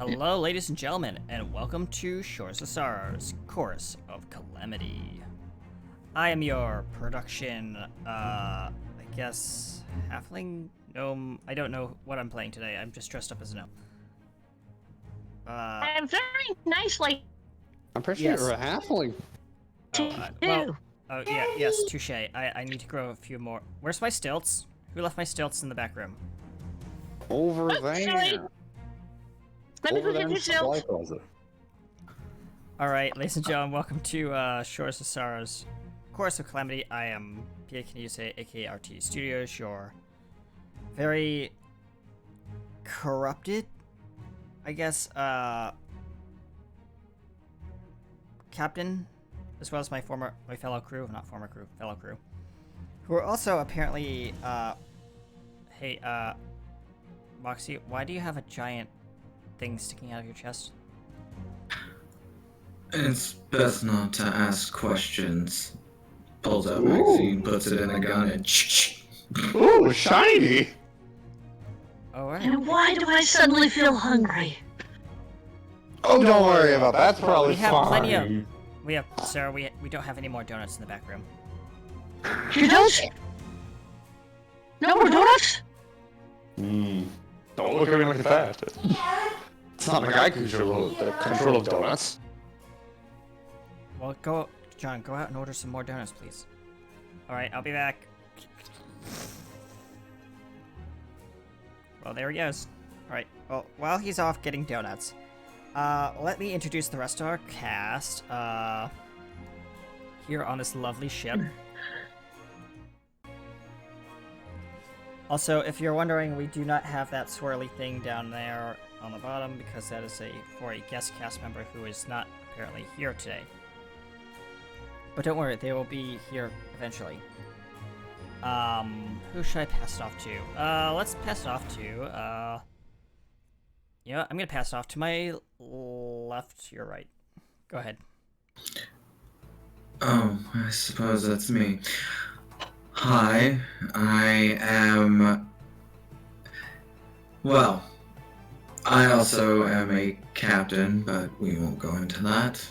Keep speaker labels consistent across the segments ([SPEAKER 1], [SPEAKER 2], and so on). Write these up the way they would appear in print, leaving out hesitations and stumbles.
[SPEAKER 1] Hello, ladies and gentlemen, and welcome to Shores of Sorrows, Chorus of Calamity. I am your production, I guess, halfling? Gnome? I don't know what I'm playing today. I'm just dressed up as a gnome.
[SPEAKER 2] I'm very nicely.
[SPEAKER 3] I'm pretty sure you're a halfling.
[SPEAKER 1] Yes, touche. I need to grow a few more. Where's my stilts? Who left my stilts in the back room?
[SPEAKER 3] Over
[SPEAKER 2] Sorry.
[SPEAKER 3] there.
[SPEAKER 2] Let me
[SPEAKER 3] Over
[SPEAKER 2] go
[SPEAKER 3] there
[SPEAKER 2] get
[SPEAKER 3] in
[SPEAKER 2] your
[SPEAKER 3] the supply
[SPEAKER 2] shelf.
[SPEAKER 3] closet.
[SPEAKER 1] Alright, ladies and gentlemen, welcome to Shores of Sorrows, Chorus of Calamity. I am P.A. Canuse, aka RT Studios, your very corrupted, I guess, captain, as well as my fellow crew, not former crew, fellow crew, who are also apparently, hey, Moxie, why do you have a giant thing sticking out of your chest?
[SPEAKER 4] It's best not to ask questions. Pulls out magazine, puts it in a gun, and
[SPEAKER 3] Ooh, shiny!
[SPEAKER 1] Alright.
[SPEAKER 2] And why do I suddenly feel hungry?
[SPEAKER 3] Oh, don't worry about that. That's probably
[SPEAKER 1] We have
[SPEAKER 3] fine.
[SPEAKER 1] plenty of... Sarah, we don't have any more donuts in the back room.
[SPEAKER 2] You don't? No more donuts?
[SPEAKER 3] Don't look at me like that. It's not like I control the control of donuts.
[SPEAKER 1] Well, John, go out and order some more donuts, please. Alright, I'll be back. Well, there he goes. Alright, well, while he's off getting donuts, let me introduce the rest of our cast, here on this lovely ship. Also, if you're wondering, we do not have that swirly thing down there on the bottom because that is for a guest cast member who is not apparently here today. But don't worry, they will be here eventually. Who should I pass it off to? Let's pass it off to, you know what? I'm gonna pass it off to my left, your right. Go ahead.
[SPEAKER 4] oh, I suppose that's me. Hi, I am... Well, I also am a captain, but we won't go into that.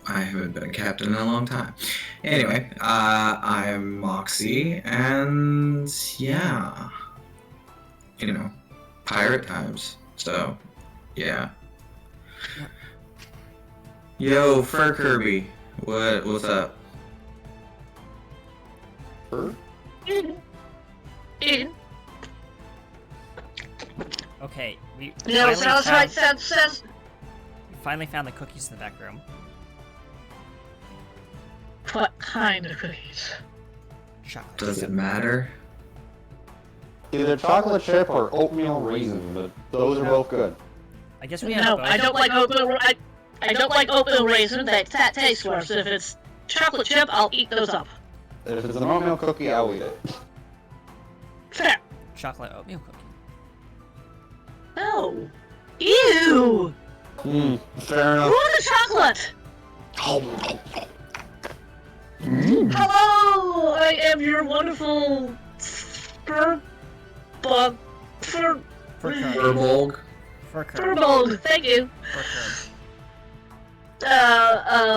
[SPEAKER 4] I haven't been a captain in a long time. Anyway, I am Moxie, and yeah. You know, pirate times, so, yeah. Yo, Fur Kirby, what's up?
[SPEAKER 3] Her?
[SPEAKER 1] Okay, we
[SPEAKER 2] No, sounds right,
[SPEAKER 1] found,
[SPEAKER 2] sounds.
[SPEAKER 1] we finally found the cookies in the back room.
[SPEAKER 2] What kind of cookies?
[SPEAKER 1] Chocolate.
[SPEAKER 4] Does it matter?
[SPEAKER 3] Either chocolate chip or oatmeal raisin, but those are both good.
[SPEAKER 1] I guess we have
[SPEAKER 2] No,
[SPEAKER 1] both.
[SPEAKER 2] I don't like oatmeal. I don't like oatmeal raisin. That tastes worse. If it's chocolate chip, I'll eat those up.
[SPEAKER 3] If it's an oatmeal cookie, I'll eat it.
[SPEAKER 2] Fair.
[SPEAKER 1] Chocolate oatmeal cookie.
[SPEAKER 2] No. Ew.
[SPEAKER 3] Fair enough.
[SPEAKER 2] Ruin the chocolate. Hello, I am your wonderful fur bug.
[SPEAKER 1] Fur curd.
[SPEAKER 4] Furbolg?
[SPEAKER 1] Fur curd.
[SPEAKER 2] Fur bug. Thank you.
[SPEAKER 1] Fur curd.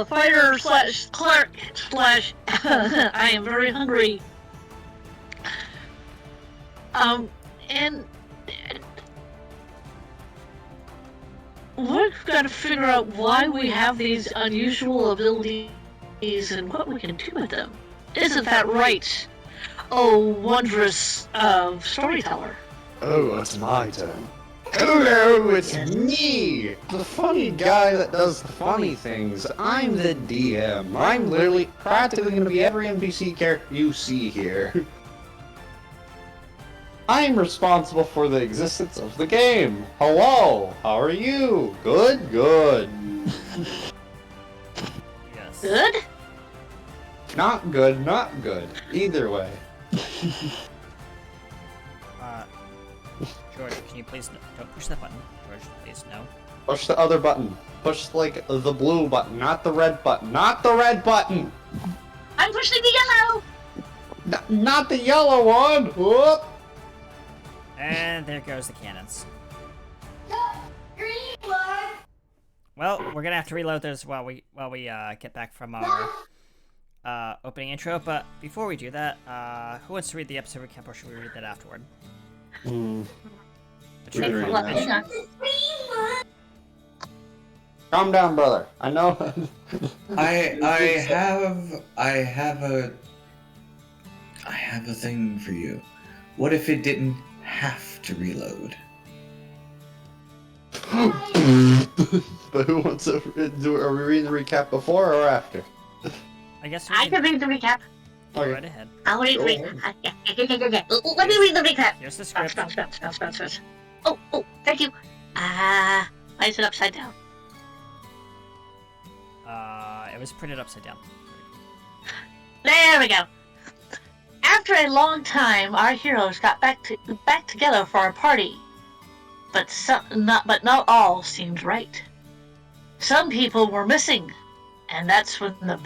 [SPEAKER 2] Fighter slash clerk slash. I am very hungry. And we've got to figure out why we have these unusual abilities and what we can do with them. Isn't that right? Oh, wondrous storyteller.
[SPEAKER 3] Oh, it's my turn. Hello, it's me! The funny guy that does the funny things. I'm the DM. I'm literally practically gonna be every NPC character you see here. I'm responsible for the existence of the game. Hello, how are you? Good, good.
[SPEAKER 1] Yes.
[SPEAKER 2] Good?
[SPEAKER 3] Not good, not good. Either way.
[SPEAKER 1] George, can you please don't push that button. George, please no.
[SPEAKER 3] Push the other button. Push, like, the blue button, not the red button. Not the red button!
[SPEAKER 2] I'm pushing the yellow!
[SPEAKER 3] Not the yellow one! Whoop!
[SPEAKER 1] And there goes the cannons.
[SPEAKER 5] The green one!
[SPEAKER 1] Well, we're gonna have to reload those while we get back from our opening intro. But before we do that, who wants to read the episode recap, or should we read that afterward?
[SPEAKER 3] Hmm.
[SPEAKER 1] Try
[SPEAKER 3] can
[SPEAKER 1] to
[SPEAKER 3] read
[SPEAKER 1] find-
[SPEAKER 3] that. Calm down, brother. I know.
[SPEAKER 4] I have a thing for you. What if it didn't have to reload?
[SPEAKER 3] But who wants to do? Are we reading the recap before or after?
[SPEAKER 1] I guess
[SPEAKER 2] I can read the recap.
[SPEAKER 1] go
[SPEAKER 3] Okay.
[SPEAKER 1] right ahead.
[SPEAKER 2] I'll read
[SPEAKER 3] Go
[SPEAKER 2] the
[SPEAKER 3] ahead.
[SPEAKER 2] recap. Let me read the recap.
[SPEAKER 1] Here's the
[SPEAKER 2] Bounce,
[SPEAKER 1] script.
[SPEAKER 2] bounce. Oh, thank you. Why is it upside down?
[SPEAKER 1] It was printed upside down.
[SPEAKER 2] There we go. After a long time, our heroes got back together for a party, but not all seemed right. Some people were missing, and that's when the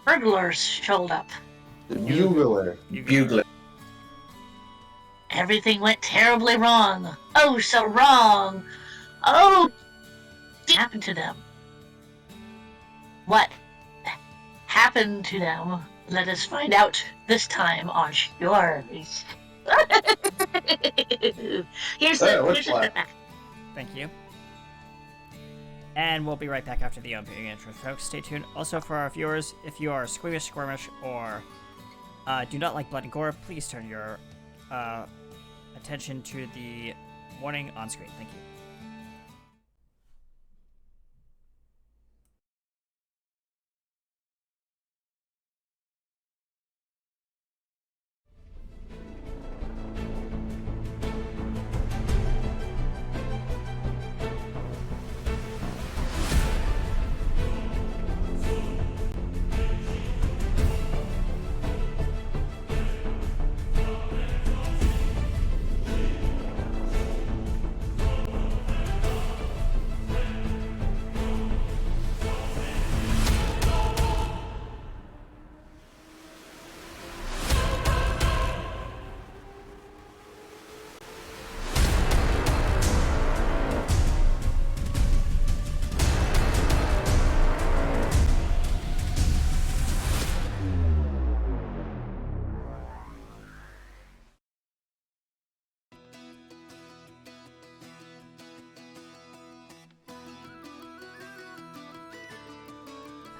[SPEAKER 2] burglars showed up.
[SPEAKER 3] The bugler.
[SPEAKER 4] Bugler.
[SPEAKER 2] Everything went terribly wrong. Oh, so wrong. Oh, what happened to them? What happened to them? Let us find out this time on Shores. Here's
[SPEAKER 3] what's
[SPEAKER 2] the
[SPEAKER 3] that?
[SPEAKER 2] back.
[SPEAKER 1] Thank you. And we'll be right back after the opening intro, folks. Stay tuned. Also, for our viewers, if you are squeamish, squirmish, or do not like blood and gore, please turn your attention to the warning on screen. Thank you.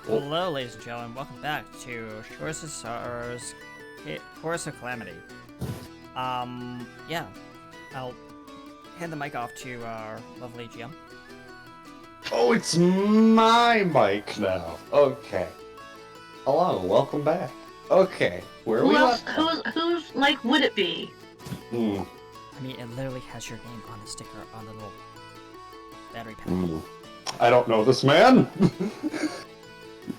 [SPEAKER 1] Hello, ladies and gentlemen. Welcome back to Shores of Sorrows, Chorus of Calamity. Yeah, I'll hand the mic off to our lovely GM.
[SPEAKER 3] Oh, it's my mic now. Okay. Hello, welcome back. Okay, where
[SPEAKER 2] Who
[SPEAKER 3] we
[SPEAKER 2] else?
[SPEAKER 3] left?
[SPEAKER 2] Who's like would it be?
[SPEAKER 3] Hmm.
[SPEAKER 1] I mean, it literally has your name on the sticker on the little battery pack.
[SPEAKER 3] Hmm. I don't know this man.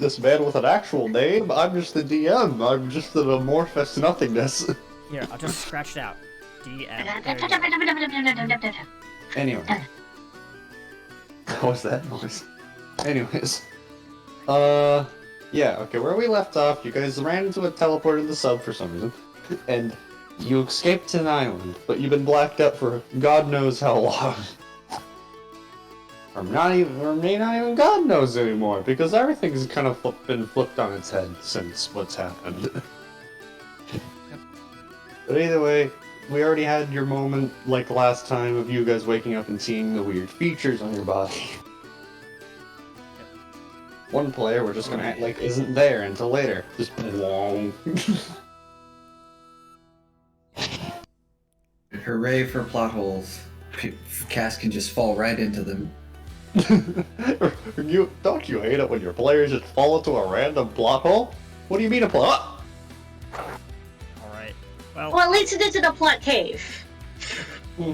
[SPEAKER 3] This man with an actual name. I'm just the DM. I'm just an amorphous nothingness.
[SPEAKER 1] Here, I'll just scratch it out. DM. There you go.
[SPEAKER 3] Anyway. What was that noise? Anyways. Yeah, okay, where we left off, you guys ran into a teleport in the sub for some reason, and you escaped to an island, but you've been blacked out for God knows how long. Or may not even God knows anymore, because everything's kind of been flipped on its head since what's happened. But either way, we already had your moment, like last time, of you guys waking up and seeing the weird features on your body. One player we're just gonna act like isn't there until later. Just wong.
[SPEAKER 4] Hooray for plot holes. Cass can just fall right into them.
[SPEAKER 3] Don't you hate it when your players just fall into a random plot hole? What do you mean a plot?
[SPEAKER 1] Alright. Well,
[SPEAKER 2] Well, at least it isn't a plot cave.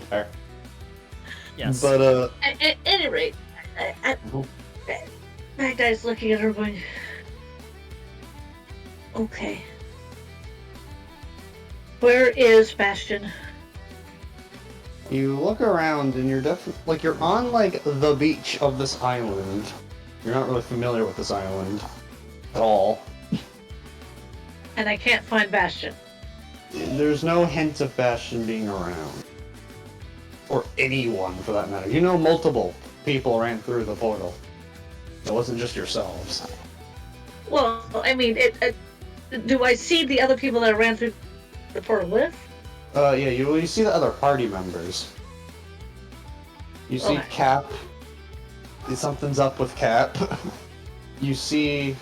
[SPEAKER 3] Fair.
[SPEAKER 1] yes.
[SPEAKER 3] But
[SPEAKER 2] At any rate, that guy's looking at her going, okay. Where is Bastion?
[SPEAKER 3] you look around and you're you're on like the beach of this island. You're not really familiar with this island at all.
[SPEAKER 2] And I can't find Bastion.
[SPEAKER 3] There's no hint of Bastion being around. Or anyone, for that matter. You know multiple people ran through the portal. It wasn't just yourselves.
[SPEAKER 2] Well, I mean, do I see the other people that ran through the portal with?
[SPEAKER 3] Yeah, you see the other party members. You see
[SPEAKER 2] Okay.
[SPEAKER 3] Cap. Something's up with Cap. You see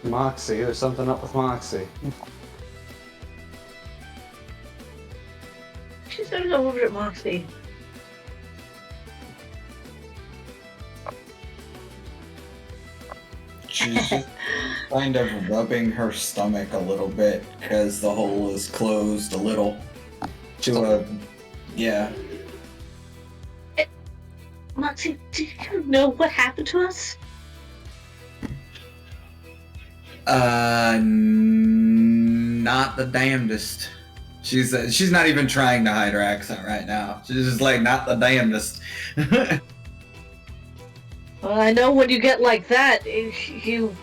[SPEAKER 3] Moxie. There's something up with Moxie.
[SPEAKER 2] She's gonna go over to Moxie.
[SPEAKER 4] She's just kind of rubbing her stomach a little bit because the hole is closed a little. Yeah.
[SPEAKER 2] Moxie, do you know what happened to us?
[SPEAKER 4] Not the damnedest. She's not even trying to hide her accent right now. She's just like, not the damnedest.
[SPEAKER 2] Well, I know when you get like that, you,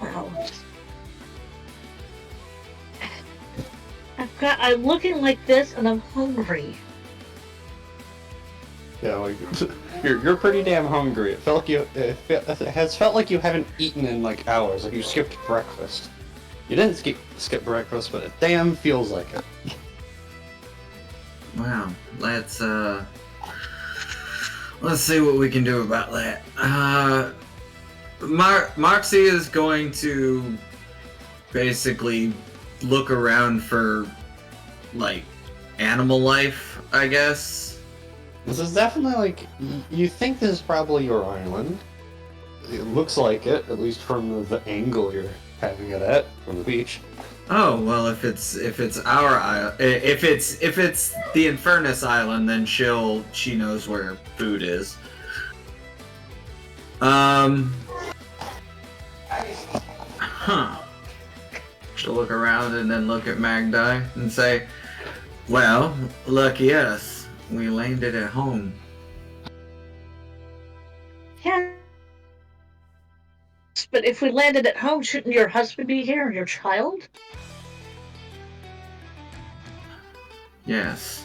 [SPEAKER 2] well, I'm looking like this and I'm hungry.
[SPEAKER 3] Yeah, like you're pretty damn hungry. It felt like it has felt like you haven't eaten in like hours. Like you skipped breakfast. You didn't skip breakfast, but it damn feels like it.
[SPEAKER 4] Wow, let's see what we can do about that. Moxie is going to basically look around for like animal life, I guess.
[SPEAKER 3] This is definitely like you think this is probably your island. It looks like it, at least from the angle you're having it at from the beach.
[SPEAKER 4] Oh well, if it's our island, if it's the Infernus Island, then she knows where food is. She'll look around and then look at Magdi and say, "Well, lucky us, we landed at home."
[SPEAKER 2] Yeah. But if we landed at home, shouldn't your husband be here and your child?
[SPEAKER 4] Yes,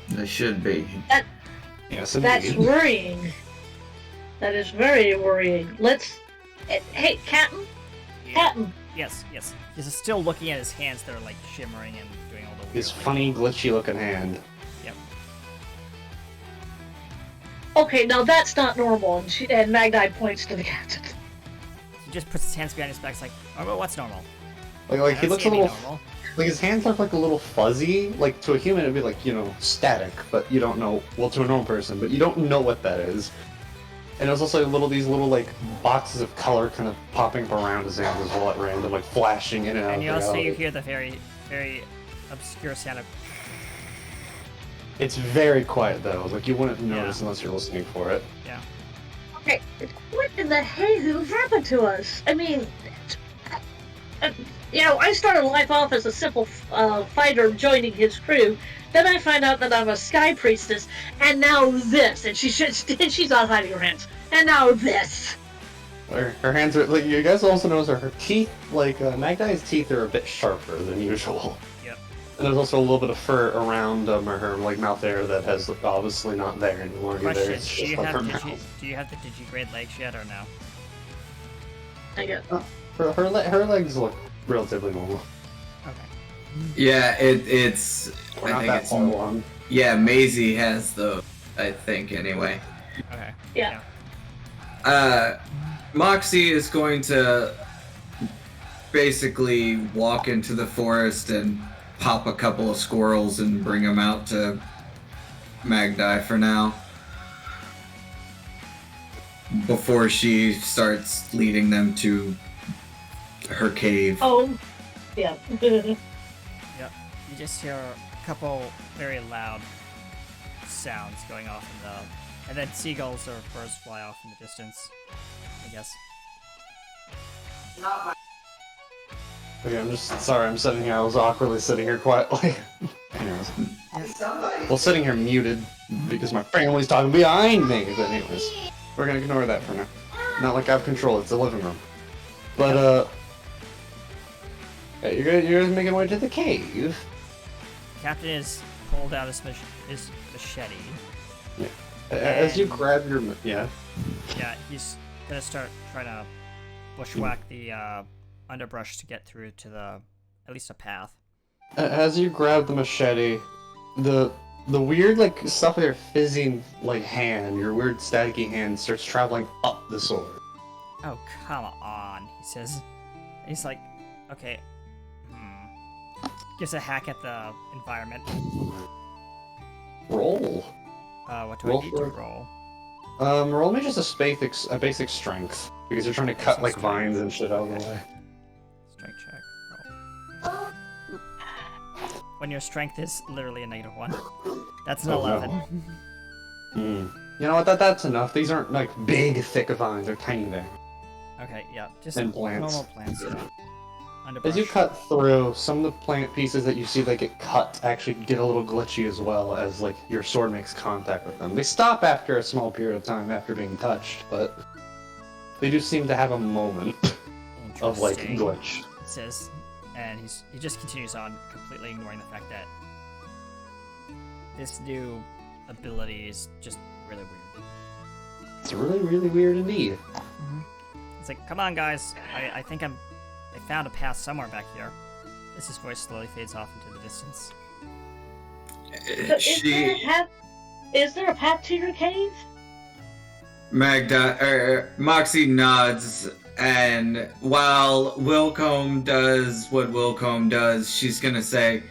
[SPEAKER 4] they should be.
[SPEAKER 3] Yes,
[SPEAKER 2] That's
[SPEAKER 3] indeed.
[SPEAKER 2] worrying. That is very worrying. Hey, Captain? Captain,
[SPEAKER 1] Yes, yes. He's still looking at his hands that are like shimmering and doing all the weird
[SPEAKER 3] His
[SPEAKER 1] things.
[SPEAKER 3] funny, glitchy-looking hand.
[SPEAKER 1] Yep.
[SPEAKER 2] okay, now that's not normal. And Magni points to the captain.
[SPEAKER 1] He just puts his hands behind his back. It's like, oh, well, what's normal?
[SPEAKER 3] Like
[SPEAKER 1] I
[SPEAKER 3] he
[SPEAKER 1] don't
[SPEAKER 3] looks
[SPEAKER 1] see
[SPEAKER 3] a
[SPEAKER 1] any
[SPEAKER 3] little.
[SPEAKER 1] normal.
[SPEAKER 3] Like his hands look like a little fuzzy. Like to a human, it'd be like static, but you don't know. Well, to a normal person, but you don't know what that is. And there's also these little like boxes of color kind of popping up around his hands as well at random, like flashing in and out.
[SPEAKER 1] And you
[SPEAKER 3] of
[SPEAKER 1] also
[SPEAKER 3] reality.
[SPEAKER 1] hear the very, very obscure sound of.
[SPEAKER 3] It's very quiet though. Like you wouldn't
[SPEAKER 1] Yeah.
[SPEAKER 3] notice unless you're listening for it.
[SPEAKER 1] Yeah.
[SPEAKER 2] Okay, what in the hell happened to us? I mean, I started life off as a simple fighter joining his crew. Then I find out that I'm a sky priestess, and now this. And she's not hiding her hands. And now this.
[SPEAKER 3] Her hands are like you guys also notice her teeth. Like Magdi's teeth are a bit sharper than usual.
[SPEAKER 1] Yep.
[SPEAKER 3] And there's also a little bit of fur around her like mouth area that has obviously not there anymore. Either.
[SPEAKER 1] Question:
[SPEAKER 3] It's
[SPEAKER 1] Do
[SPEAKER 3] just
[SPEAKER 1] you
[SPEAKER 3] like
[SPEAKER 1] have
[SPEAKER 3] her mouth.
[SPEAKER 1] do you have the digigrade legs yet or no?
[SPEAKER 2] I get.
[SPEAKER 3] Her legs look relatively normal.
[SPEAKER 1] Okay.
[SPEAKER 4] Yeah, it's.
[SPEAKER 3] We're
[SPEAKER 4] I
[SPEAKER 3] not
[SPEAKER 4] think
[SPEAKER 3] that
[SPEAKER 4] it's.
[SPEAKER 3] far along.
[SPEAKER 4] Yeah, Maisie has those. I think anyway.
[SPEAKER 1] Okay.
[SPEAKER 2] Yeah.
[SPEAKER 4] Moxie is going to basically walk into the forest and pop a couple of squirrels and bring them out to Magdi for now. Before she starts leading them to her cave.
[SPEAKER 2] Oh, yeah.
[SPEAKER 1] Yep. You just hear a couple very loud sounds going off in the, and then seagulls or birds fly off in the distance. I guess.
[SPEAKER 3] Okay, I'm just sorry. I'm sitting here. I was awkwardly sitting here quietly. Anyways, well, sitting here muted because my family's talking behind me. But anyways, we're gonna ignore that for now. Not like I have control. It's the living room. But hey, you're guys making way to the cave.
[SPEAKER 1] Captain is pulled out his machete.
[SPEAKER 3] As you
[SPEAKER 1] And-
[SPEAKER 3] grab your... Yeah.
[SPEAKER 1] Yeah, he's gonna start trying to bushwhack the underbrush to get through to at least a path.
[SPEAKER 3] As you grab the machete, the weird, like, stuff with your fizzing, like, hand, your weird staticky hand starts traveling up the sword.
[SPEAKER 1] Oh, come on, he says. He's like, okay, gives a hack at the environment.
[SPEAKER 3] Roll.
[SPEAKER 1] What do
[SPEAKER 3] Roll
[SPEAKER 1] I need to
[SPEAKER 3] for it.
[SPEAKER 1] roll?
[SPEAKER 3] Roll me just a basic strength, because you're trying to cut, like, vines and shit out of the way.
[SPEAKER 1] Strength check. Roll. When your strength is literally a -1. That's an
[SPEAKER 3] Oh, no.
[SPEAKER 1] 11.
[SPEAKER 3] You know what, that's enough. These aren't, like, big, thick vines, they're tiny there.
[SPEAKER 1] Okay, yeah, just
[SPEAKER 3] And plants.
[SPEAKER 1] normal plants. Underbrush.
[SPEAKER 3] As you cut through, some of the plant pieces that you see that get cut actually get a little glitchy as well as, like, your sword makes contact with them. They stop after a small period of time after being touched, but they do seem to have a moment of, like,
[SPEAKER 1] Interesting,
[SPEAKER 3] glitch.
[SPEAKER 1] It says, and he just continues on, completely ignoring the fact that this new ability is just really weird.
[SPEAKER 3] It's really, really weird indeed.
[SPEAKER 1] It's like, come on, guys, I think I found a path somewhere back here. As his voice slowly fades off into the distance.
[SPEAKER 2] So is there a path to your cave?
[SPEAKER 4] Moxie nods, and while Wilcombe does what Wilcombe does, she's gonna say,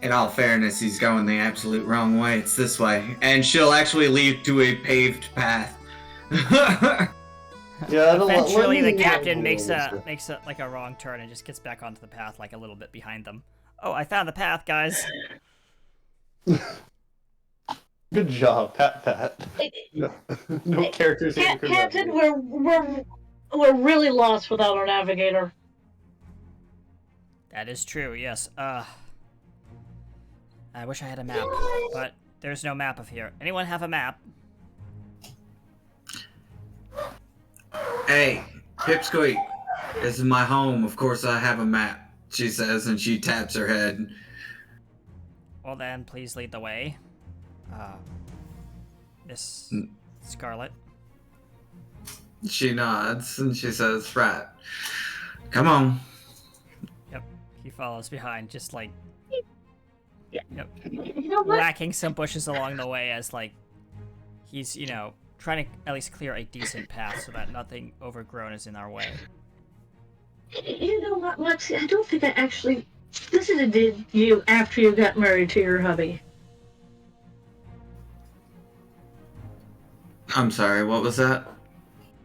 [SPEAKER 4] in all fairness, he's going the absolute wrong way. It's this way. And she'll actually lead to a paved path.
[SPEAKER 3] Yeah,
[SPEAKER 1] Eventually, the captain makes a like a wrong turn and just gets back onto the path, like a little bit behind them. Oh, I found the path, guys.
[SPEAKER 3] Good job, Pat. No characters here. to
[SPEAKER 2] Captain,
[SPEAKER 3] congratulate.
[SPEAKER 2] we're really lost without our navigator.
[SPEAKER 1] That is true. Yes. I wish I had a map, but there's no map of here. Anyone have a map?
[SPEAKER 4] Hey, Pipsqueak, this is my home. Of course I have a map, she says, and she taps her head.
[SPEAKER 1] Well then, please lead the way. Miss Scarlet.
[SPEAKER 4] She nods, and she says, right, come on.
[SPEAKER 1] Yep. He follows behind, just like, yep,
[SPEAKER 2] You know what?
[SPEAKER 1] whacking some bushes along the way as like he's, trying to at least clear a decent path so that nothing overgrown is in our way.
[SPEAKER 2] You know what, Lexi? I don't think I actually visited you after you got married to your hubby.
[SPEAKER 4] I'm sorry, what was that?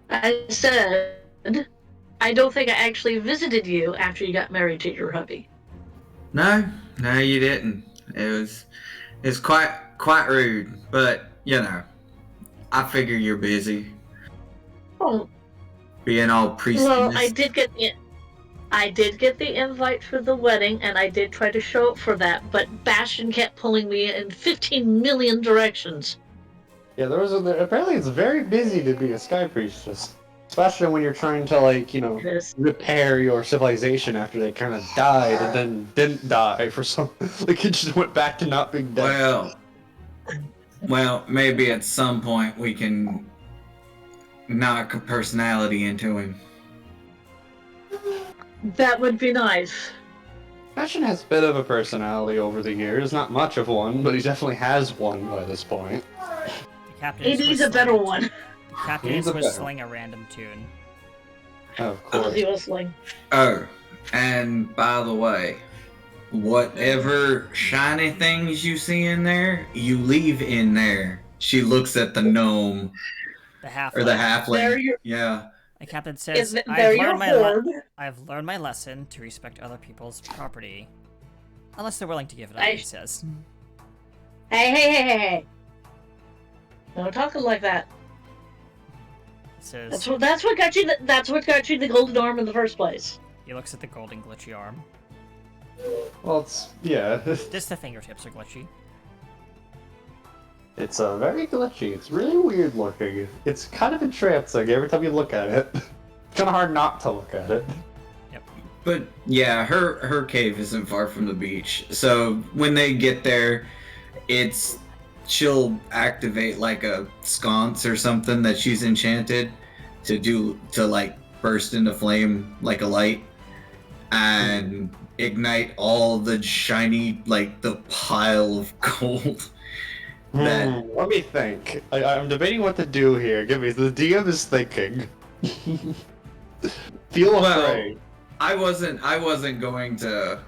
[SPEAKER 2] I said, I don't think I actually visited you after you got married to your hubby.
[SPEAKER 4] No, you didn't. It was quite rude, but I figure you're busy.
[SPEAKER 2] Oh,
[SPEAKER 4] Being all priesty.
[SPEAKER 2] well, I did get the invite for the wedding, and I did try to show up for that, but Bastion kept pulling me in 15 million directions.
[SPEAKER 3] Yeah, apparently it's very busy to be a sky priestess. Especially when you're trying to, like,
[SPEAKER 2] Yes.
[SPEAKER 3] repair your civilization after they kind of died and then didn't die for some... Like, it just went back to not being dead.
[SPEAKER 4] Well, maybe at some point we can knock a personality into him.
[SPEAKER 2] That would be nice.
[SPEAKER 3] Bastion has a bit of a personality over the years. Not much of one, but he definitely has one by this point.
[SPEAKER 1] The captain
[SPEAKER 2] He
[SPEAKER 1] is
[SPEAKER 2] needs a
[SPEAKER 1] whistling-
[SPEAKER 2] better one.
[SPEAKER 1] The captain
[SPEAKER 3] Needs
[SPEAKER 1] is
[SPEAKER 3] a better
[SPEAKER 1] whistling a random tune.
[SPEAKER 3] Of
[SPEAKER 2] What was
[SPEAKER 3] course.
[SPEAKER 2] he whistling?
[SPEAKER 4] Oh, and by the way, whatever shiny things you see in there, you leave in there. She looks at the gnome
[SPEAKER 1] The half.
[SPEAKER 4] or the halfling.
[SPEAKER 2] There you-
[SPEAKER 4] Yeah.
[SPEAKER 1] The captain says,
[SPEAKER 2] There
[SPEAKER 1] I've
[SPEAKER 2] your
[SPEAKER 1] learned,
[SPEAKER 2] hoard.
[SPEAKER 1] I've learned my lesson to respect other people's property. Unless they're willing to give it up,
[SPEAKER 2] I-
[SPEAKER 1] he says.
[SPEAKER 2] Hey. No talking like that.
[SPEAKER 1] He says,
[SPEAKER 2] That's what got you. That's what got you the golden arm in the first place.
[SPEAKER 1] he looks at the golden glitchy arm.
[SPEAKER 3] Well, yeah.
[SPEAKER 1] Just the fingertips are glitchy.
[SPEAKER 3] It's very glitchy. It's really weird looking. It's kind of entrancing every time you look at it. It's kind of hard not to look at it.
[SPEAKER 4] But yeah, her cave isn't far from the beach. So when they get there, it's she'll activate like a sconce or something that she's enchanted to like burst into flame like a light and ignite all the shiny, like the pile of gold.
[SPEAKER 3] Let me think. I'm debating what to do here. Give me the DM is thinking. Feel afraid.
[SPEAKER 4] I wasn't going to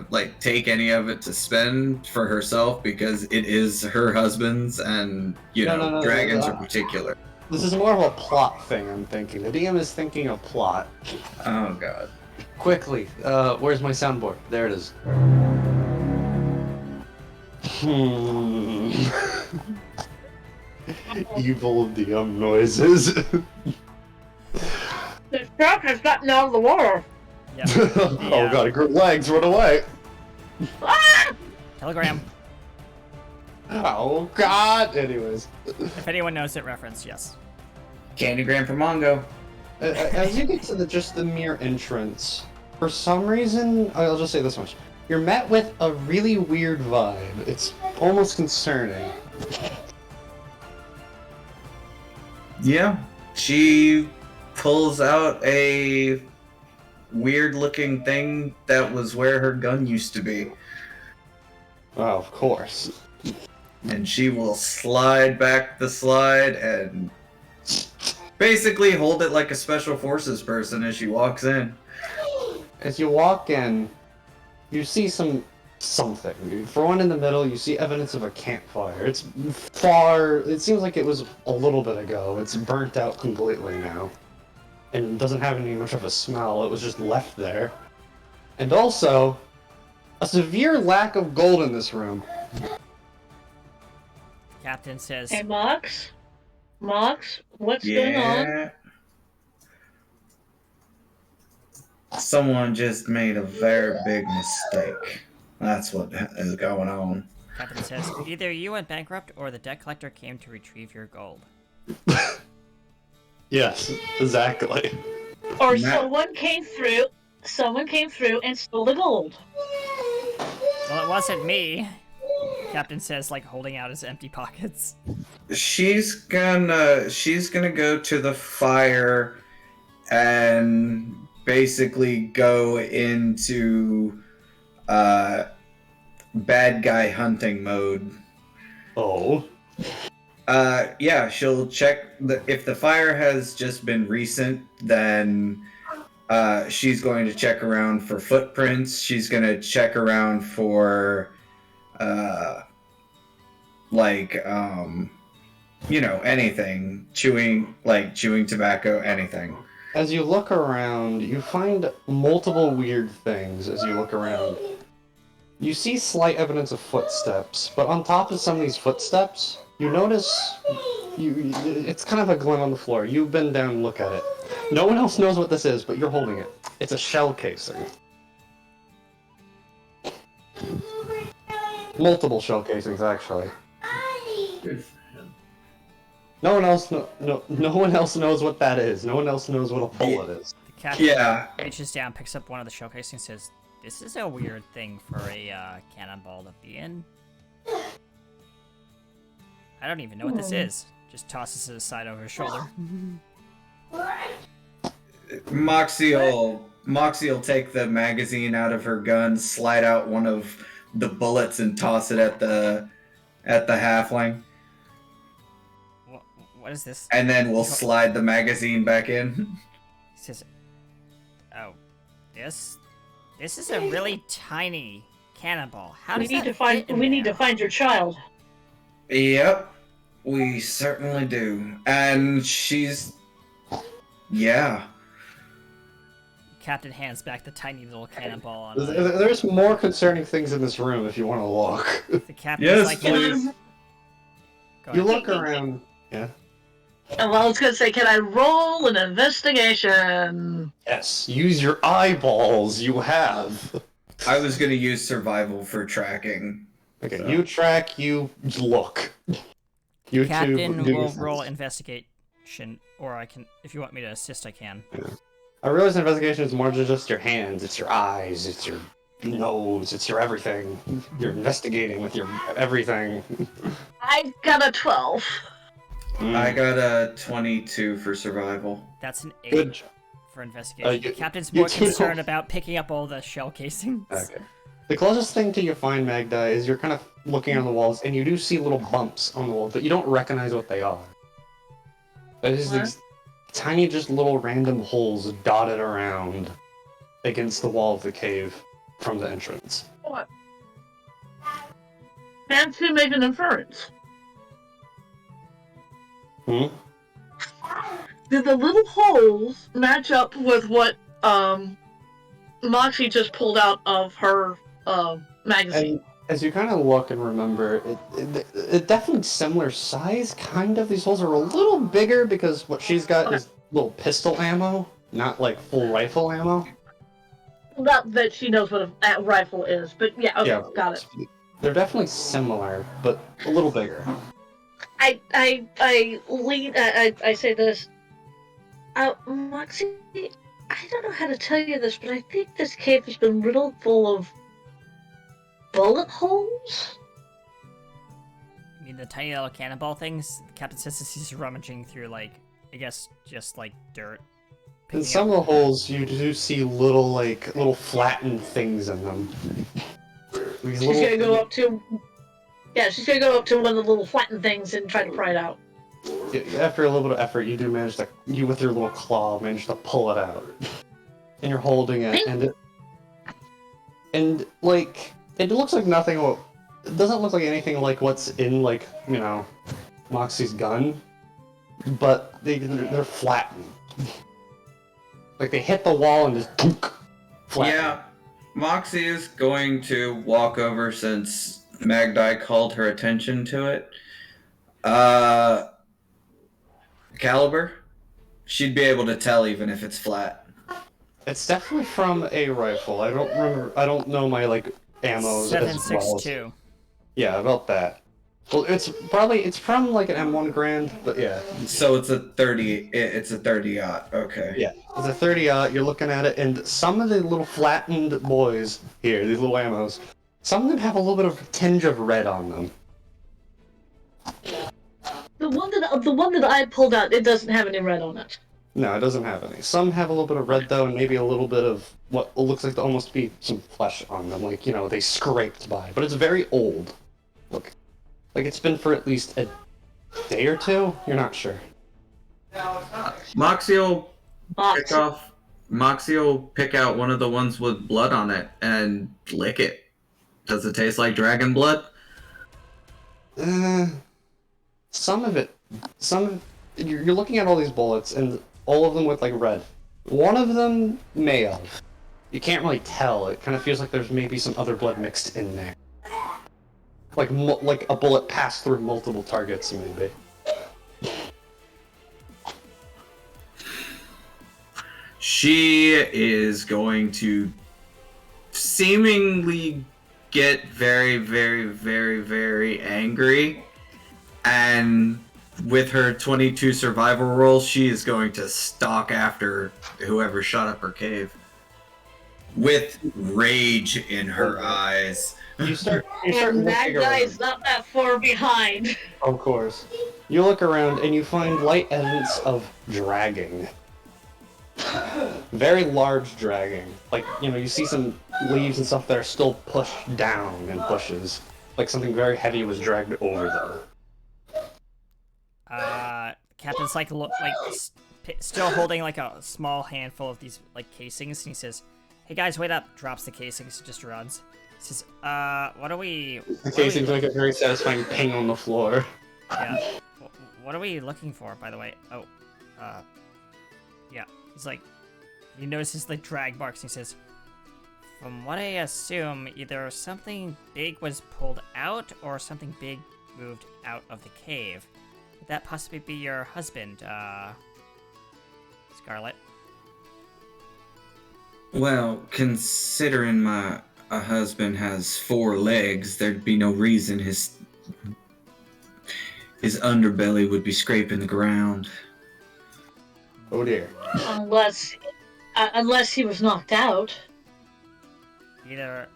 [SPEAKER 4] like take any of it to spend for herself because it is her husband's, and no, dragons are particular.
[SPEAKER 3] This is more of a plot thing, I'm thinking. The DM is thinking a plot.
[SPEAKER 4] Oh god.
[SPEAKER 3] Quickly, where's my soundboard? There it is. Evil DM noises.
[SPEAKER 2] The shark has gotten out of the water.
[SPEAKER 1] Yeah.
[SPEAKER 3] Oh god, it grew legs, run away.
[SPEAKER 2] Ah!
[SPEAKER 1] Telegram.
[SPEAKER 3] Oh god. Anyways.
[SPEAKER 1] If anyone knows that reference, yes.
[SPEAKER 4] Candygram for Mongo.
[SPEAKER 3] As you get to the mere entrance, for some reason, I'll just say this much. You're met with a really weird vibe. It's almost concerning.
[SPEAKER 4] Yeah. She pulls out a weird-looking thing that was where her gun used to be.
[SPEAKER 3] Oh, of course.
[SPEAKER 4] And she will slide back the slide and basically hold it like a special forces person as she walks in.
[SPEAKER 3] As you walk in, you see something. For one in the middle, you see evidence of a campfire. It seems like it was a little bit ago. It's burnt out completely now. And doesn't have any much of a smell. It was just left there. And also, a severe lack of gold in this room.
[SPEAKER 1] Captain says,
[SPEAKER 2] Hey, Mox, what's going on?
[SPEAKER 4] Someone just made a very big mistake. That's what is going on.
[SPEAKER 1] Captain says, either you went bankrupt or the debt collector came to retrieve your gold.
[SPEAKER 3] Yes, exactly.
[SPEAKER 2] Or someone came through and stole the gold.
[SPEAKER 1] Well, it wasn't me. Captain says, like holding out his empty pockets.
[SPEAKER 4] She's gonna go to the fire and basically go into bad guy hunting mode.
[SPEAKER 3] Oh.
[SPEAKER 4] Yeah, she'll check if the fire has just been recent, then she's going to check around for footprints. She's going to check around for anything, chewing tobacco, anything.
[SPEAKER 3] As you look around, you find multiple weird things as you look around. You see slight evidence of footsteps, but on top of some of these footsteps, you notice it's kind of a glint on the floor. You bend down and look at it. No one else knows what this is, but you're holding it. It's a shell casing. Multiple shell casings, actually. No one else knows what that is. No one else knows what a bullet is.
[SPEAKER 1] The captain reaches down, picks up one of the shell casings, and says, "This is a weird thing for a cannonball to be in. I don't even know what this is." Just tosses it aside over his shoulder.
[SPEAKER 4] Moxie will take the magazine out of her gun, slide out one of the bullets, and toss it at the halfling.
[SPEAKER 1] What is this?
[SPEAKER 4] And then we'll slide the magazine back in.
[SPEAKER 1] He says, "Oh, this is a really tiny cannonball. How does
[SPEAKER 2] We need to find your child."
[SPEAKER 4] Yep, we certainly do. And she's... yeah.
[SPEAKER 1] Captain hands back the tiny little cannonball on.
[SPEAKER 3] There's more concerning things in this room if you want to look.
[SPEAKER 1] The captain's like,
[SPEAKER 4] please.
[SPEAKER 3] You look around. Yeah.
[SPEAKER 2] Well, I was gonna say, can I roll an investigation?
[SPEAKER 3] Yes. Use your eyeballs. You have.
[SPEAKER 4] I was gonna use survival for tracking.
[SPEAKER 3] Okay.
[SPEAKER 4] So.
[SPEAKER 3] You track. You look. You
[SPEAKER 1] Captain
[SPEAKER 3] two
[SPEAKER 1] will roll investigation, or I can, if you want me to assist, I can.
[SPEAKER 3] Yeah. I realize investigation is more than just your hands. It's your eyes. It's your Nose, it's your everything. You're investigating with your everything.
[SPEAKER 2] I got a 12.
[SPEAKER 4] I got a 22 for survival.
[SPEAKER 1] That's an 8
[SPEAKER 3] Good job.
[SPEAKER 1] for investigation.
[SPEAKER 3] You-
[SPEAKER 1] The captain's
[SPEAKER 3] you
[SPEAKER 1] more
[SPEAKER 3] two
[SPEAKER 1] concerned
[SPEAKER 3] don't-
[SPEAKER 1] about picking up all the shell casings.
[SPEAKER 3] Okay. The closest thing to you find, Magda, is you're kind of looking on the walls, and you do see little bumps on the wall, but you don't recognize what they are. There's
[SPEAKER 2] What?
[SPEAKER 3] these tiny, just little random holes dotted around against the wall of the cave from the entrance.
[SPEAKER 2] What? Can't you make an inference?
[SPEAKER 3] Hmm?
[SPEAKER 2] Did the little holes match up with what Moxie just pulled out of her magazine?
[SPEAKER 3] And as you kind of look and remember, it definitely similar size, kind of. These holes are a little bigger because what she's got is little pistol ammo, not like full rifle ammo.
[SPEAKER 2] Not that she knows what a rifle is, but yeah, okay, got it.
[SPEAKER 3] They're definitely similar, but a little bigger.
[SPEAKER 2] I say this. Moxie, I don't know how to tell you this, but I think this cave has been riddled full of bullet holes.
[SPEAKER 1] I mean, the tiny little cannonball things. The captain says as he's rummaging through, like, I guess, just like dirt.
[SPEAKER 3] In
[SPEAKER 1] picking
[SPEAKER 3] some
[SPEAKER 1] up-
[SPEAKER 3] of the holes, you do see little flattened things in them. These
[SPEAKER 2] She's gonna go up to. Yeah, she's gonna go up to one of the little flattened things and try to pry it out.
[SPEAKER 3] After a little bit of effort, you do manage to, you with your little claw, manage to pull it out. And you're holding it, and like, it looks like nothing, it doesn't look like anything like what's in, like, you know, Moxie's gun, but they're flattened. Like, they hit the wall and just flatten.
[SPEAKER 4] Yeah, Moxie is going to walk over since Magdi called her attention to it. Caliber? She'd be able to tell even if it's flat.
[SPEAKER 3] It's definitely from a rifle. I don't remember, I don't know my, like, ammo as well.
[SPEAKER 1] 7.62.
[SPEAKER 3] Yeah, about that. Well, it's from like an M1 Grand, but yeah.
[SPEAKER 4] So it's a 30. It's a 30-aught. Okay.
[SPEAKER 3] Yeah, it's a 30 you're looking at it, and some of the little flattened boys here, these little ammos, some of them have a little bit of a tinge of red on them.
[SPEAKER 2] The one that I pulled out, it doesn't have any red on it.
[SPEAKER 3] No, it doesn't have any. Some have a little bit of red though, and maybe a little bit of what looks like to almost be some flesh on them, like, you know, they scraped by. But it's very old. Look, like it's been for at least a day or two. You're not sure.
[SPEAKER 4] Moxie will pick
[SPEAKER 2] Moxie.
[SPEAKER 4] Moxie will pick out one of the ones with blood on it and lick it. Does it taste like dragon blood?
[SPEAKER 3] Some of it, you're looking at all these bullets, and all of them with like red. One of them may have. You can't really tell. It kind of feels like there's maybe some other blood mixed in there. Like a bullet passed through multiple targets, maybe.
[SPEAKER 4] She is going to seemingly get very, very, very, very angry. And with her 22 survival roll, she is going to stalk after whoever shot up her cave. With rage in her eyes.
[SPEAKER 3] You start
[SPEAKER 2] And that
[SPEAKER 3] looking
[SPEAKER 2] guy
[SPEAKER 3] around.
[SPEAKER 2] is not that far behind.
[SPEAKER 3] Of course. You look around and you find light evidence of dragging. Very large dragging. Like, you know, you see some leaves and stuff that are still pushed down in bushes. Like something very heavy was dragged over them.
[SPEAKER 1] Captain's like still holding like a small handful of these like casings, and he says, "Hey guys, wait up!" Drops the casings, just runs. He says, what are we?"
[SPEAKER 3] The casings make a very satisfying ping on the floor.
[SPEAKER 1] Yeah. What are we looking for, by the way? Oh, yeah. He's like, he notices the drag marks, and he says, "From what I assume, either something big was pulled out, or something big moved out of the cave. Could that possibly be your husband, Scarlet?"
[SPEAKER 4] Well, considering my husband has 4 legs, there'd be no reason his underbelly would be scraping the ground.
[SPEAKER 3] Oh dear.
[SPEAKER 2] Unless he was knocked out.
[SPEAKER 1] either...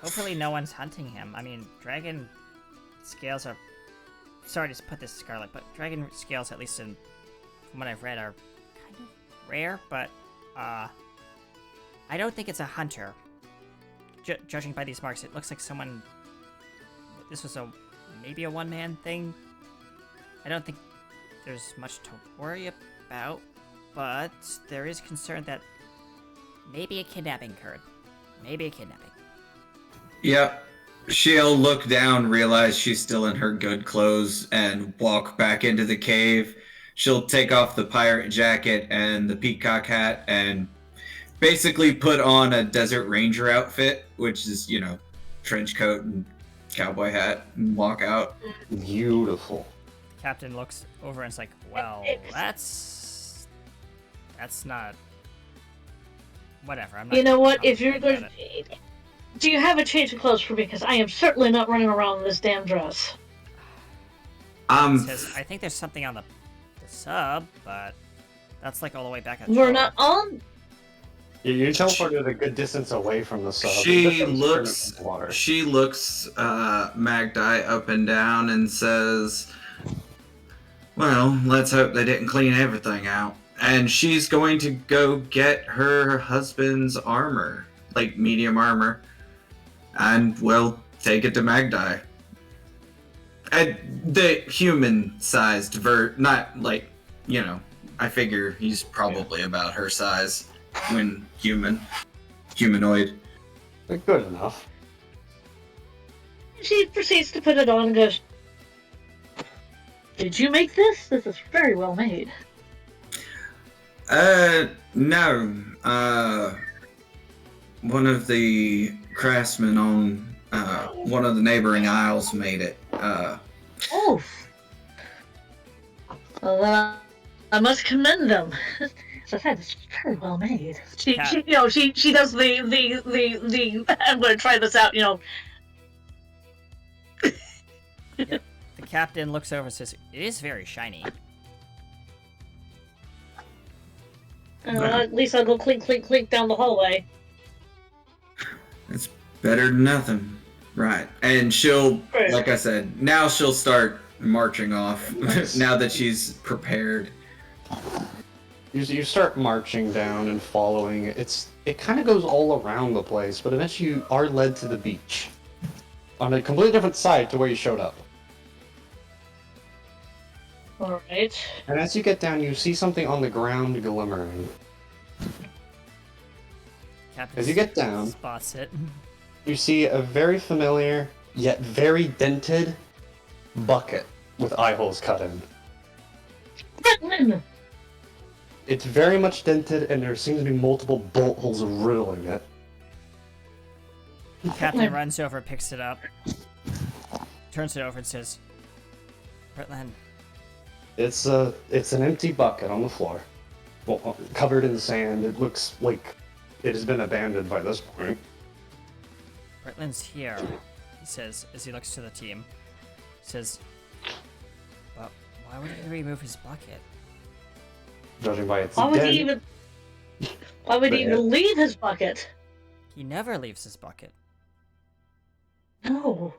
[SPEAKER 1] Hopefully no one's hunting him. I mean, dragon scales are... Sorry to put this, Scarlet, but dragon scales, at least from what I've read, are kind of rare, but, I don't think it's a hunter. Judging by these marks, it looks like someone... This was maybe a one-man thing. I don't think there's much to worry about, but there is concern that maybe a kidnapping occurred. Maybe a kidnapping.
[SPEAKER 4] Yep. She'll look down, realize she's still in her good clothes, and walk back into the cave. She'll take off the pirate jacket and the peacock hat and basically put on a desert ranger outfit, which is, trench coat and cowboy hat, and walk out.
[SPEAKER 3] Beautiful.
[SPEAKER 1] The captain looks over and is like, well, that's not... Whatever, I'm not...
[SPEAKER 2] You know what?
[SPEAKER 1] I'm
[SPEAKER 2] If you're
[SPEAKER 1] not
[SPEAKER 2] going
[SPEAKER 1] about it.
[SPEAKER 2] do you have a change of clothes for me? Because I am certainly not running around in this damn dress.
[SPEAKER 1] It says, I think there's something on the sub, but that's like all the way back at the
[SPEAKER 2] We're
[SPEAKER 1] shore.
[SPEAKER 2] not on.
[SPEAKER 3] You teleported a good distance away from the sub.
[SPEAKER 4] She looks Magdi up and down and says, well, let's hope they didn't clean everything out. And she's going to go get her husband's armor, like medium armor, and we'll take it to Magdi. And the human-sized not like, I figure he's probably about her size when humanoid.
[SPEAKER 3] Good enough.
[SPEAKER 2] She proceeds to put it on and goes, "Did you make this? This is very well made."
[SPEAKER 4] No. One of the craftsmen on one of the neighboring isles made it.
[SPEAKER 2] Oh. Well, I must commend them. As I said, it's very well made. She does the. I'm going to try this out.
[SPEAKER 1] The captain looks over and says, it is very shiny.
[SPEAKER 2] At least I'll go clink, clink, clink down the hallway.
[SPEAKER 4] It's better than nothing. Right. And she'll, like I said, now she'll start marching off.
[SPEAKER 3] Nice.
[SPEAKER 4] Now that she's prepared.
[SPEAKER 3] You start marching down and following. It kind of goes all around the place, but eventually you are led to the beach. On a completely different side to where you showed up.
[SPEAKER 2] Alright.
[SPEAKER 3] And as you get down, you see something on the ground glimmering.
[SPEAKER 1] Captain
[SPEAKER 3] As you get down,
[SPEAKER 1] spots it.
[SPEAKER 3] you see a very familiar, yet very dented, bucket with eye holes cut in.
[SPEAKER 2] Britman!
[SPEAKER 3] It's very much dented, and there seems to be multiple bolt holes riddling it.
[SPEAKER 1] Captain runs over, picks it up, turns it over and says, Britland,
[SPEAKER 3] It's an empty bucket on the floor, well, covered in sand. It looks like it has been abandoned by this point.
[SPEAKER 1] Britland's here, he says as he looks to the team. He says, but why would he remove his bucket?
[SPEAKER 3] Judging by its
[SPEAKER 2] Why would
[SPEAKER 3] dent,
[SPEAKER 2] he even... Why would he even leave his bucket?
[SPEAKER 1] He never leaves his bucket.
[SPEAKER 2] No.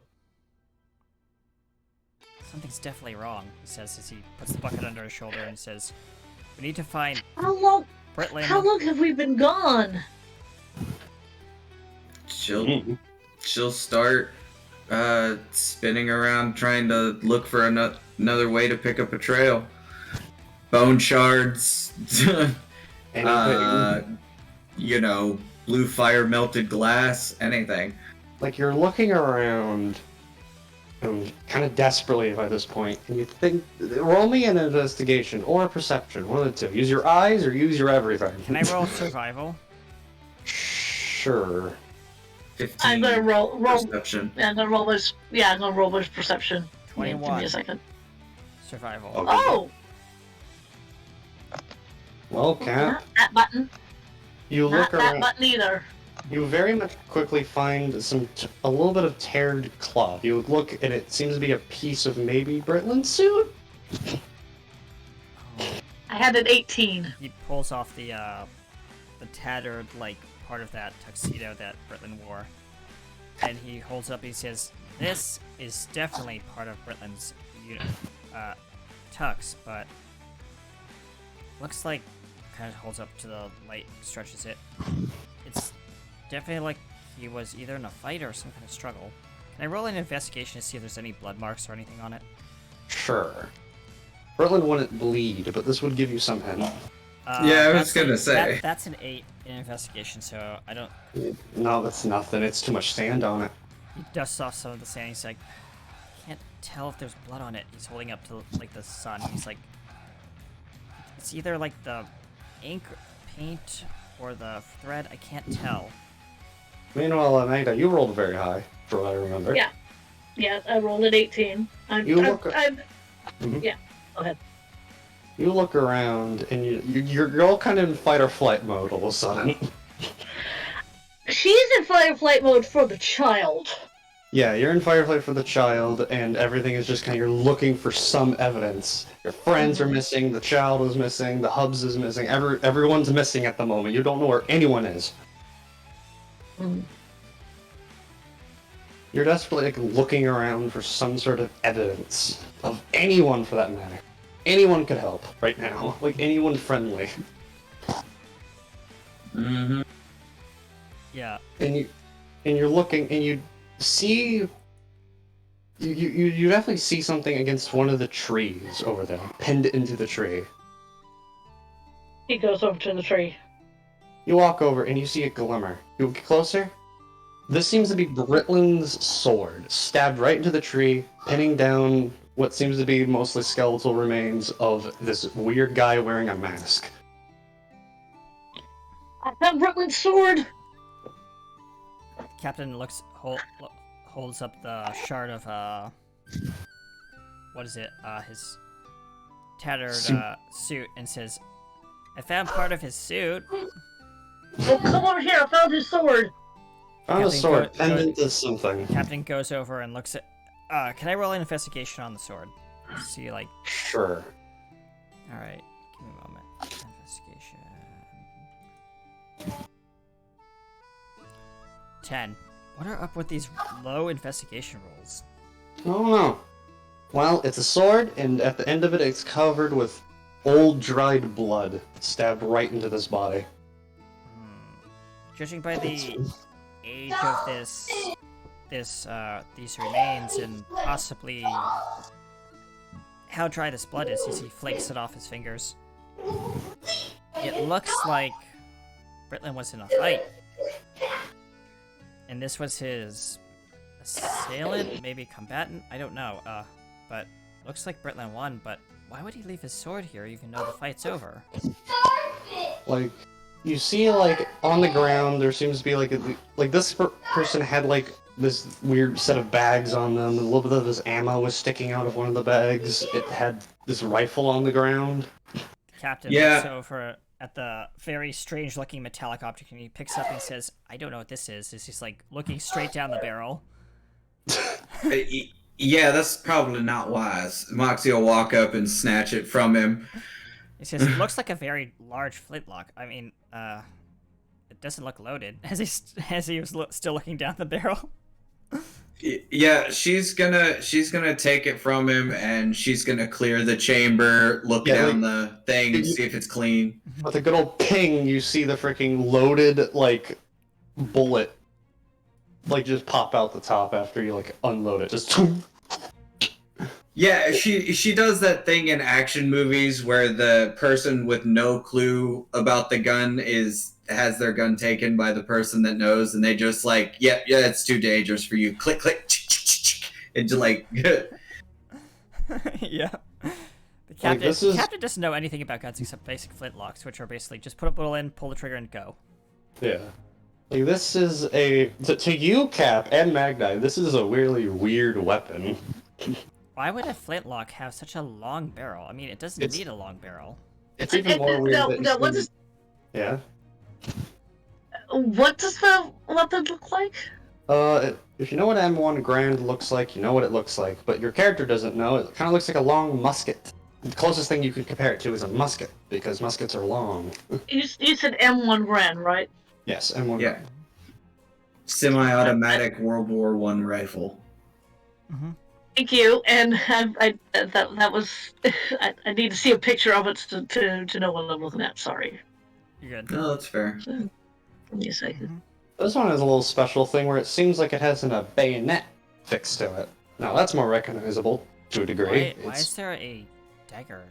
[SPEAKER 1] Something's definitely wrong, he says as he puts the bucket under his shoulder and says, we need to find
[SPEAKER 2] How long
[SPEAKER 1] Britland.
[SPEAKER 2] have we been gone?
[SPEAKER 4] She'll start spinning around trying to look for another way to pick up a trail. Bone shards, blue fire melted glass, anything.
[SPEAKER 3] like you're looking around, kind of desperately by this point, and you think, roll me an investigation or a perception, one of the two. Use your eyes or use your everything.
[SPEAKER 1] Can I roll survival?
[SPEAKER 3] Sure.
[SPEAKER 4] 15
[SPEAKER 2] I'm gonna roll.
[SPEAKER 4] perception.
[SPEAKER 2] Yeah, I'm gonna roll this. Yeah, I'm gonna roll this perception. Give
[SPEAKER 1] 21.
[SPEAKER 2] me a second.
[SPEAKER 1] Survival.
[SPEAKER 3] Okay.
[SPEAKER 2] Oh,
[SPEAKER 3] Well, Cap,
[SPEAKER 2] not that button.
[SPEAKER 3] you
[SPEAKER 2] Not
[SPEAKER 3] look
[SPEAKER 2] that
[SPEAKER 3] around.
[SPEAKER 2] button either.
[SPEAKER 3] You very much quickly find a little bit of teared cloth. You look, and it seems to be a piece of maybe Britland's suit.
[SPEAKER 2] I had an 18.
[SPEAKER 1] He pulls off the tattered, like, part of that tuxedo that Britland wore. And he holds up, he says, "This is definitely part of Britland's tux, but looks like," kind of holds up to the light, stretches it. "It's definitely like he was either in a fight or some kind of struggle. Can I roll an investigation to see if there's any blood marks or anything on it?"
[SPEAKER 3] Sure. Britland wouldn't bleed, but this would give you some hint.
[SPEAKER 4] Yeah, I was gonna say.
[SPEAKER 1] That's an 8 in investigation, so I don't...
[SPEAKER 3] No, that's nothing. It's too much sand on it.
[SPEAKER 1] He dusts off some of the sand, he's like, "I can't tell if there's blood on it." He's holding up to, like, the sun. He's like, "It's either, like, the ink, paint, or the thread. I can't tell."
[SPEAKER 3] Meanwhile, Magda, you rolled very high, for what I remember.
[SPEAKER 2] Yeah. Yes, I rolled an 18.
[SPEAKER 3] Mhm.
[SPEAKER 2] Yeah, go ahead.
[SPEAKER 3] You look around, and you're all kind of in fight or flight mode all of a sudden.
[SPEAKER 2] She's in fight or flight mode for the child.
[SPEAKER 3] Yeah, you're in fight or flight for the child, and everything is just kind of, you're looking for some evidence. Your friends are missing, the child is missing, the hubs is missing, everyone's missing at the moment. You don't know where anyone is.
[SPEAKER 2] Mm.
[SPEAKER 3] You're desperately like, looking around for some sort of evidence of anyone, for that matter. Anyone could help right now, like anyone friendly.
[SPEAKER 4] Mm-hmm.
[SPEAKER 1] Yeah.
[SPEAKER 3] And you're looking, and you see, you definitely see something against one of the trees over there, pinned into the tree.
[SPEAKER 2] He goes over to the tree.
[SPEAKER 3] You walk over and you see a glimmer. You get closer. This seems to be Britland's sword, stabbed right into the tree, pinning down what seems to be mostly skeletal remains of this weird guy wearing a mask.
[SPEAKER 2] I have Brooklyn's sword.
[SPEAKER 1] Captain holds up the shard of, what is it, his tattered suit and says, "I found part of his suit."
[SPEAKER 2] Oh, come over here, I found his sword.
[SPEAKER 3] Found a
[SPEAKER 1] Captain
[SPEAKER 3] sword, pendant to something.
[SPEAKER 1] Captain goes over and looks at, can I roll an investigation on the sword? See, like...
[SPEAKER 3] Sure.
[SPEAKER 1] Alright, give me a moment. Investigation... 10. What are up with these low investigation rolls?
[SPEAKER 3] Oh no. Well, it's a sword, and at the end of it, it's covered with old dried blood, stabbed right into this body.
[SPEAKER 1] Judging by the age of these remains and possibly how dry this blood is as he flakes it off his fingers, it looks like Britland was in a fight. And this was his assailant, maybe combatant, I don't know, but looks like Britland won, but why would he leave his sword here even though the fight's over?
[SPEAKER 3] Like, you see, like, on the ground, there seems to be, like this person had, like, this weird set of bags on them, and a little bit of his ammo was sticking out of one of the bags. It had this rifle on the ground.
[SPEAKER 1] The captain
[SPEAKER 4] Yeah.
[SPEAKER 1] looks over at the very strange-looking metallic object, and he picks up and says, "I don't know what this is." He's like looking straight down the barrel.
[SPEAKER 4] Yeah, that's probably not wise. Moxie will walk up and snatch it from him.
[SPEAKER 1] He says, "It looks like a very large flintlock. I mean, it doesn't look loaded." As he was still looking down the barrel.
[SPEAKER 4] Yeah, she's gonna take it from him, and she's gonna clear the chamber, look down the thing, see if it's clean.
[SPEAKER 3] With a good old ping, you see the freaking loaded, like, bullet, like, just pop out the top after you, like, unload it. Just...
[SPEAKER 4] Yeah, she does that thing in action movies where the person with no clue about the gun has their gun taken by the person that knows, and they just like, yeah, it's too dangerous for you. Click, click, and just like.
[SPEAKER 1] Yeah. The captain doesn't know anything about guns except basic flintlocks, which are basically just put a bullet in, pull the trigger, and go.
[SPEAKER 3] Yeah. Like, this is to you, Cap, and Magni, this is a really weird weapon.
[SPEAKER 1] Why would a flintlock have such a long barrel? I mean, it doesn't need a long barrel.
[SPEAKER 3] It's even more weird that yeah?
[SPEAKER 2] What does the weapon look like?
[SPEAKER 3] If you know what M1 Grand looks like, you know what it looks like, but your character doesn't know. It kind of looks like a long musket. The closest thing you could compare it to is a musket, because muskets are long.
[SPEAKER 2] You said M1 Grand, right?
[SPEAKER 3] Yes, M1
[SPEAKER 4] Yeah.
[SPEAKER 3] Garand.
[SPEAKER 4] Semi-automatic World War I rifle.
[SPEAKER 1] Mm-hmm.
[SPEAKER 2] Thank you. And that was. I need to see a picture of it to know what I'm looking at. Sorry.
[SPEAKER 1] You're good.
[SPEAKER 4] No, that's fair.
[SPEAKER 2] Give me a second.
[SPEAKER 1] Mm-hmm.
[SPEAKER 3] This one has a little special thing where it seems like it has a bayonet fixed to it. Now that's more recognizable to a degree.
[SPEAKER 1] Why is there a dagger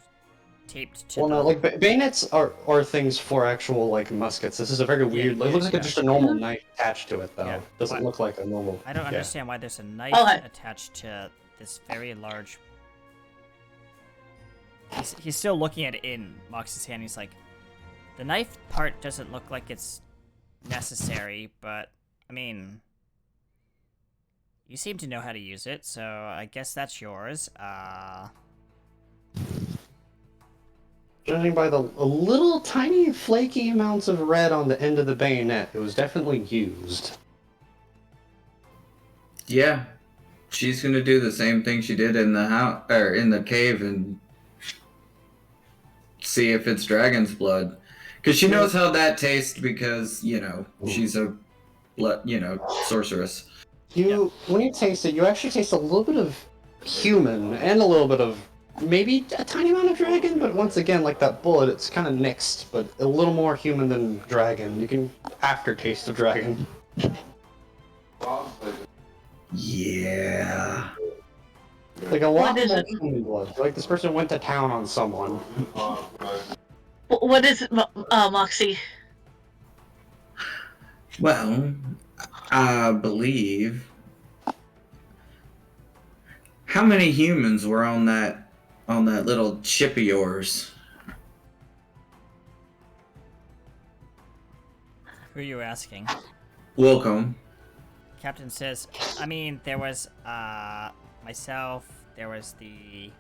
[SPEAKER 1] taped to
[SPEAKER 3] Well,
[SPEAKER 1] the...
[SPEAKER 3] no, like bayonets are things for actual like muskets. This is a very weird.
[SPEAKER 1] yeah,
[SPEAKER 3] it looks like
[SPEAKER 1] yeah.
[SPEAKER 3] just a normal knife attached to it, though.
[SPEAKER 1] Yeah.
[SPEAKER 3] Doesn't
[SPEAKER 1] What?
[SPEAKER 3] look like a normal.
[SPEAKER 1] I don't
[SPEAKER 3] yeah.
[SPEAKER 1] understand why there's a knife
[SPEAKER 2] Okay.
[SPEAKER 1] attached to this very large... He's still looking at it in Mox's hand. He's like, the knife part doesn't look like it's necessary, but, I mean... You seem to know how to use it, so I guess that's yours.
[SPEAKER 3] Judging by the a little tiny flaky amounts of red on the end of the bayonet, it was definitely used.
[SPEAKER 4] Yeah, she's gonna do the same thing she did in the house or in the cave and see if it's dragon's blood, because she knows how that tastes. Because she's a sorceress.
[SPEAKER 3] When you taste it, you actually taste a little bit of human and a little bit of maybe a tiny amount of dragon, but once again, like that bullet, it's kind of mixed, but a little more human than dragon. You can aftertaste of dragon.
[SPEAKER 4] Yeah.
[SPEAKER 3] Like a lot
[SPEAKER 2] What is
[SPEAKER 3] more
[SPEAKER 2] it?
[SPEAKER 3] human blood. Like this person went to town on someone.
[SPEAKER 2] What is it, Moxie?
[SPEAKER 4] Well, I believe. How many humans were on that little ship of yours?
[SPEAKER 1] Who are you asking?
[SPEAKER 4] Welcome.
[SPEAKER 1] Captain says, I mean, there was, myself, there was the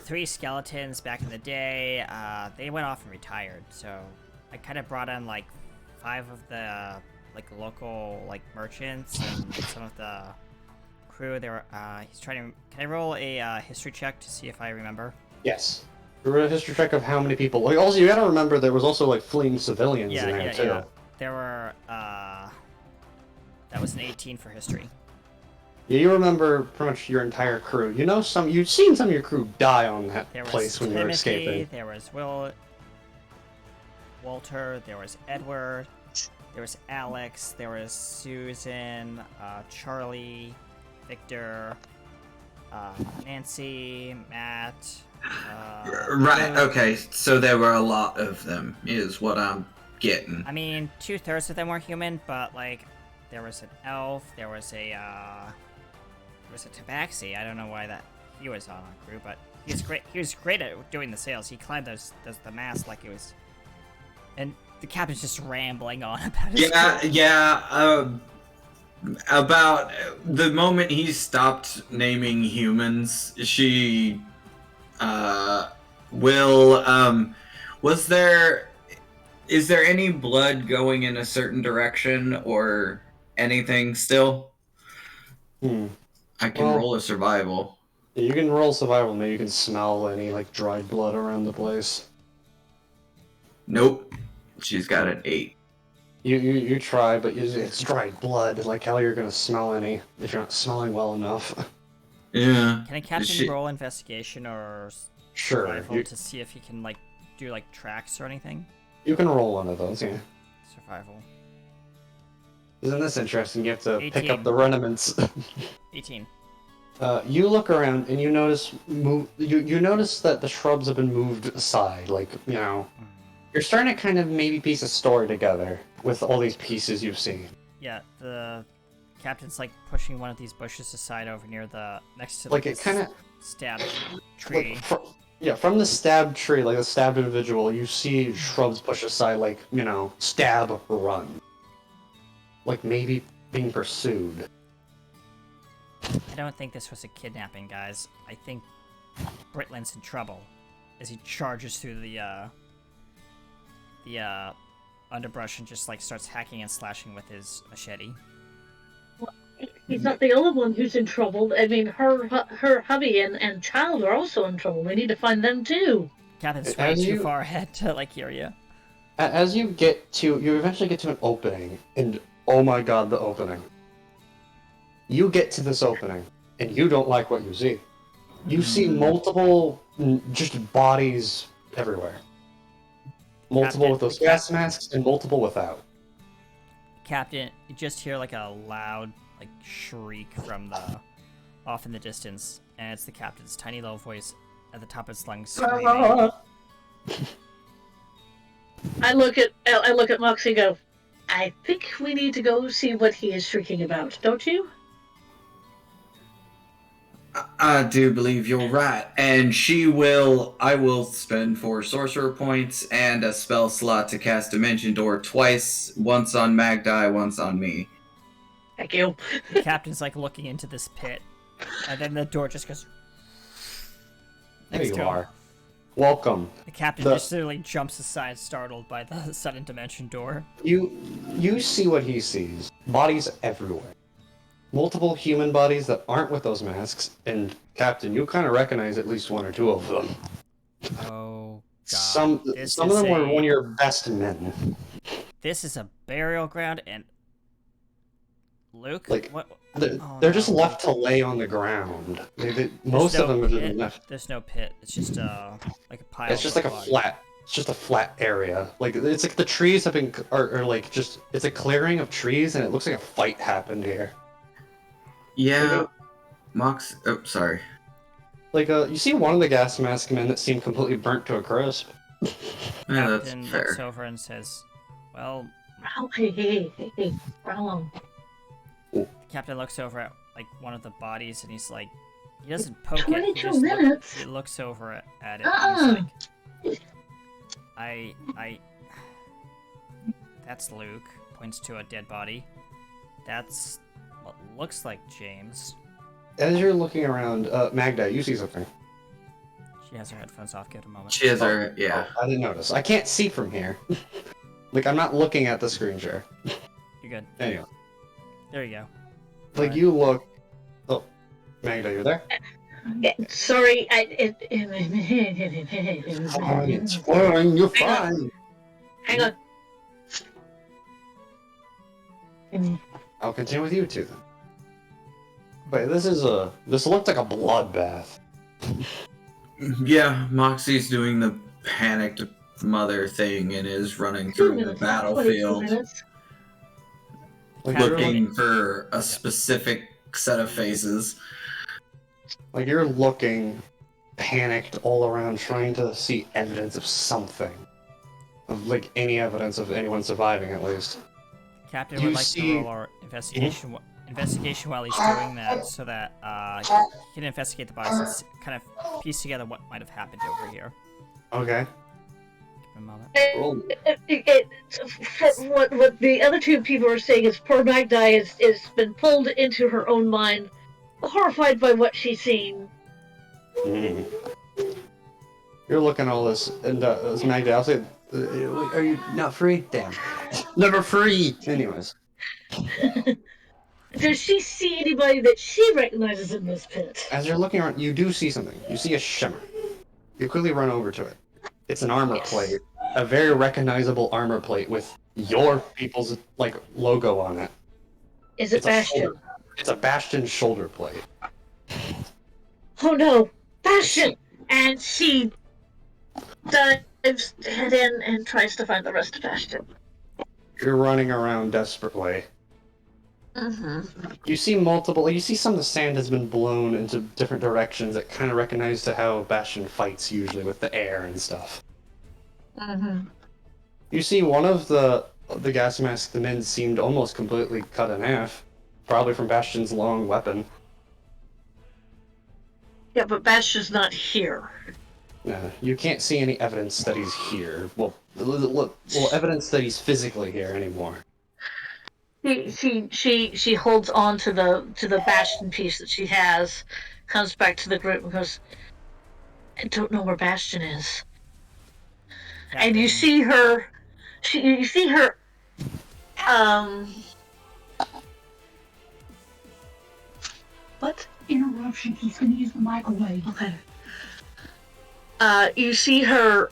[SPEAKER 1] 3 skeletons back in the day, they went off and retired, so I kind of brought in, like, 5 of the, like, local, like, merchants and some of the crew. They were, he's trying to, can I roll a, history check to see if I remember?
[SPEAKER 3] Yes. We're a history check of how many people. Like, also, you gotta remember there was also, like, fleeing civilians in there, too.
[SPEAKER 1] Yeah. There were, that was an 18 for history.
[SPEAKER 3] Yeah, you remember pretty much your entire crew. You've seen some of your crew die on that
[SPEAKER 1] There was
[SPEAKER 3] place when you were
[SPEAKER 1] Timothy,
[SPEAKER 3] escaping.
[SPEAKER 1] there was Walter, there was Edward, there was Alex, there was Susan, Charlie, Victor, Nancy, Matt.
[SPEAKER 4] Right. Okay. So there were a lot of them, is what I'm getting.
[SPEAKER 1] I mean, 2/3 of them were human, but like, there was an elf, there was a tabaxi. I don't know why he was on our crew, but he was great. He was great at doing the sales. He climbed the mast like it was. And the captain's just rambling on about his crew.
[SPEAKER 4] About the moment he stopped naming humans, she is there any blood going in a certain direction or anything still? I can roll a survival.
[SPEAKER 3] Yeah, you can roll survival, maybe you can smell any, like, dried blood around the place.
[SPEAKER 4] Nope. She's got an 8.
[SPEAKER 3] You try, but it's dried blood. Like, how you're gonna smell any if you're not smelling well enough?
[SPEAKER 4] Yeah.
[SPEAKER 1] Can a captain roll investigation or
[SPEAKER 3] Sure.
[SPEAKER 1] survival to see if he can like do like tracks or anything?
[SPEAKER 3] You can roll one of those, yeah.
[SPEAKER 1] Survival.
[SPEAKER 3] Isn't this interesting? You have to pick
[SPEAKER 1] 18.
[SPEAKER 3] up the remnants.
[SPEAKER 1] 18.
[SPEAKER 3] You look around and you notice you notice that the shrubs have been moved aside. Like, you're starting to kind of maybe piece a story together with all these pieces you've seen.
[SPEAKER 1] Yeah, the captain's like pushing one of these bushes aside over near the next to
[SPEAKER 3] Like,
[SPEAKER 1] the
[SPEAKER 3] it kind of
[SPEAKER 1] stabbed tree.
[SPEAKER 3] from the stabbed tree, like the stabbed individual, you see shrubs push aside, like, stab, run. Like maybe being pursued.
[SPEAKER 1] I don't think this was a kidnapping, guys. I think Britlin's in trouble as he charges through the underbrush and just like starts hacking and slashing with his machete.
[SPEAKER 2] He's not the only one who's in trouble. I mean, her hubby and child are also in trouble. We need to find them too.
[SPEAKER 1] Captain's way
[SPEAKER 3] As
[SPEAKER 1] too
[SPEAKER 3] you-
[SPEAKER 1] far ahead to like hear you.
[SPEAKER 3] As you eventually get to an opening, and oh my god, the opening. You get to this opening, and you don't like what you see. You see multiple, just bodies everywhere. Multiple with those gas masks, and multiple without.
[SPEAKER 1] Captain, you just hear like a loud like shriek from the off in the distance, and it's the captain's tiny little voice at the top of his lungs screaming.
[SPEAKER 2] I look at Moxie and go, I think we need to go see what he is shrieking about, don't you?
[SPEAKER 4] I do believe you're right. And I will spend 4 sorcerer points and a spell slot to cast Dimension Door twice, once on Magdi, once on me.
[SPEAKER 2] Thank you.
[SPEAKER 1] The captain's like looking into this pit, and then the door just goes.
[SPEAKER 3] There you are. Welcome.
[SPEAKER 1] The captain just literally jumps aside, startled by the sudden dimension door.
[SPEAKER 3] You see what he sees. Bodies everywhere. Multiple human bodies that aren't with those masks, and Captain, you kind of recognize at least 1 or 2 of them.
[SPEAKER 1] Oh, God.
[SPEAKER 3] Some of them were one of your best men.
[SPEAKER 1] This is a burial ground, and Luke?
[SPEAKER 3] Like,
[SPEAKER 1] what?
[SPEAKER 3] they're just left to lay on the ground. Most of them have been left.
[SPEAKER 1] There's no pit. It's just like a pile.
[SPEAKER 3] It's just like It's just a flat area. Like it's like the trees have been, or like just it's a clearing of trees, and it looks like a fight happened here.
[SPEAKER 4] Yeah, Mox. Oh, sorry.
[SPEAKER 3] Like you see one of the gas mask men that seemed completely burnt to a crisp.
[SPEAKER 4] Yeah, that's
[SPEAKER 1] Captain
[SPEAKER 4] fair.
[SPEAKER 1] looks over and says, "Well."
[SPEAKER 2] Hey, Roland.
[SPEAKER 1] The captain looks over at like one of the bodies, and he's like, he doesn't poke it.
[SPEAKER 2] 22 minutes.
[SPEAKER 1] He looks over at it. And he's like, That's Luke. Points to a dead body. That's what looks like James.
[SPEAKER 3] As you're looking around, Magda, you see something.
[SPEAKER 1] She has her headphones off. Give it a moment.
[SPEAKER 4] She has her, yeah.
[SPEAKER 3] Oh, I didn't notice. I can't see from here. Like, I'm not looking at the screen share.
[SPEAKER 1] You're good.
[SPEAKER 3] Anyway.
[SPEAKER 1] There you go.
[SPEAKER 3] Like, you look... Oh, Magda, you're there?
[SPEAKER 2] Yeah, sorry,
[SPEAKER 3] It's fine, you're fine.
[SPEAKER 2] Hang on.
[SPEAKER 3] I'll continue with you two then. But this looked like a bloodbath.
[SPEAKER 4] Yeah, Moxie's doing the panicked mother thing and is running through the battlefield, looking for a specific set of faces.
[SPEAKER 3] Like, you're looking panicked all around, trying to see evidence of something. Of, like, any evidence of anyone surviving, at least.
[SPEAKER 1] Captain would like to roll our investigation while he's doing that, so that he can investigate the bodies and kind of piece together what might have happened over here.
[SPEAKER 3] Okay.
[SPEAKER 1] Give him a moment.
[SPEAKER 2] What the other two people are saying is poor Magda has been pulled into her own mind, horrified by what she's seen.
[SPEAKER 3] Mm. You're looking at all this, and Magda, I'll say, are you not free? Damn. Never free! Anyways.
[SPEAKER 2] Does she see anybody that she recognizes in this pit?
[SPEAKER 3] As you're looking around, you do see something. You see a shimmer. You quickly run over to it. It's an armor plate. A very recognizable armor plate with your people's, like, logo on it.
[SPEAKER 2] Is it Bastion?
[SPEAKER 3] It's a Bastion shoulder plate.
[SPEAKER 2] Oh no! Bastion! And she dives head in and tries to find the rest of Bastion.
[SPEAKER 3] You're running around desperately.
[SPEAKER 2] Mm-hmm.
[SPEAKER 3] You see some of the sand has been blown into different directions that kind of recognize to how Bastion fights usually with the air and stuff.
[SPEAKER 2] Mm-hmm.
[SPEAKER 3] You see one of the gas mask the men seemed almost completely cut in half, probably from Bastion's long weapon.
[SPEAKER 2] Yeah, but Bastion's not here.
[SPEAKER 3] No, you can't see any evidence that he's here. Well, evidence that he's physically here anymore.
[SPEAKER 2] She holds on to the Bastion piece that she has, comes back to the group and goes, I don't know where Bastion is. And you see her, what?
[SPEAKER 5] Interruption, he's gonna use the microwave.
[SPEAKER 2] Okay. You see her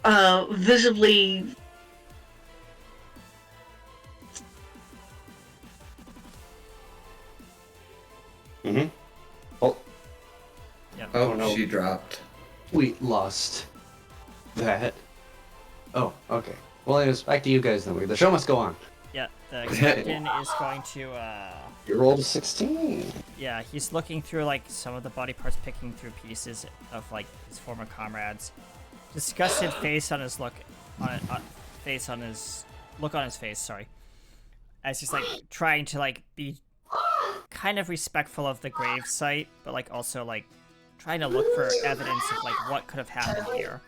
[SPEAKER 2] visibly
[SPEAKER 3] Mm-hmm. Oh,
[SPEAKER 1] Yep.
[SPEAKER 4] Oh,
[SPEAKER 3] no.
[SPEAKER 4] she dropped.
[SPEAKER 3] we lost that. Oh, okay. Well, anyways, back to you guys then. The show must go on.
[SPEAKER 1] Yeah, the captain is going to,
[SPEAKER 3] You rolled a 16.
[SPEAKER 1] yeah, he's looking through, like, some of the body parts, picking through pieces of, like, his former comrades. Disgusted face on his look, face on his, look on his face, sorry. As he's, like, trying to, like, be kind of respectful of the grave site, but, like, also, like, trying to look for evidence of, like, what could have happened here.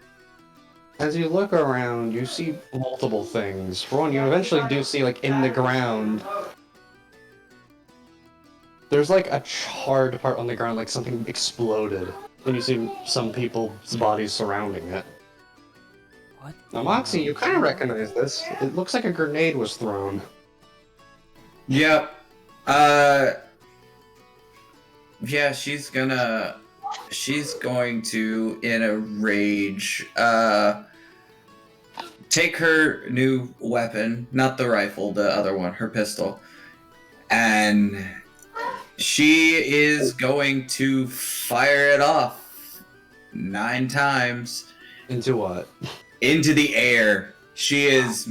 [SPEAKER 3] As you look around, you see multiple things. For one, you eventually do see, like, in the ground, there's, like, a charred part on the ground, like something exploded. And you see some people's bodies surrounding it.
[SPEAKER 1] What?
[SPEAKER 3] Now, Moxie, you kind of recognize this. It looks like a grenade was thrown.
[SPEAKER 4] Yep. Yeah, she's going to, in a rage, take her new weapon, not the rifle, the other one, her pistol, and she is going to fire it off 9 times.
[SPEAKER 3] Into what?
[SPEAKER 4] Into the air. She is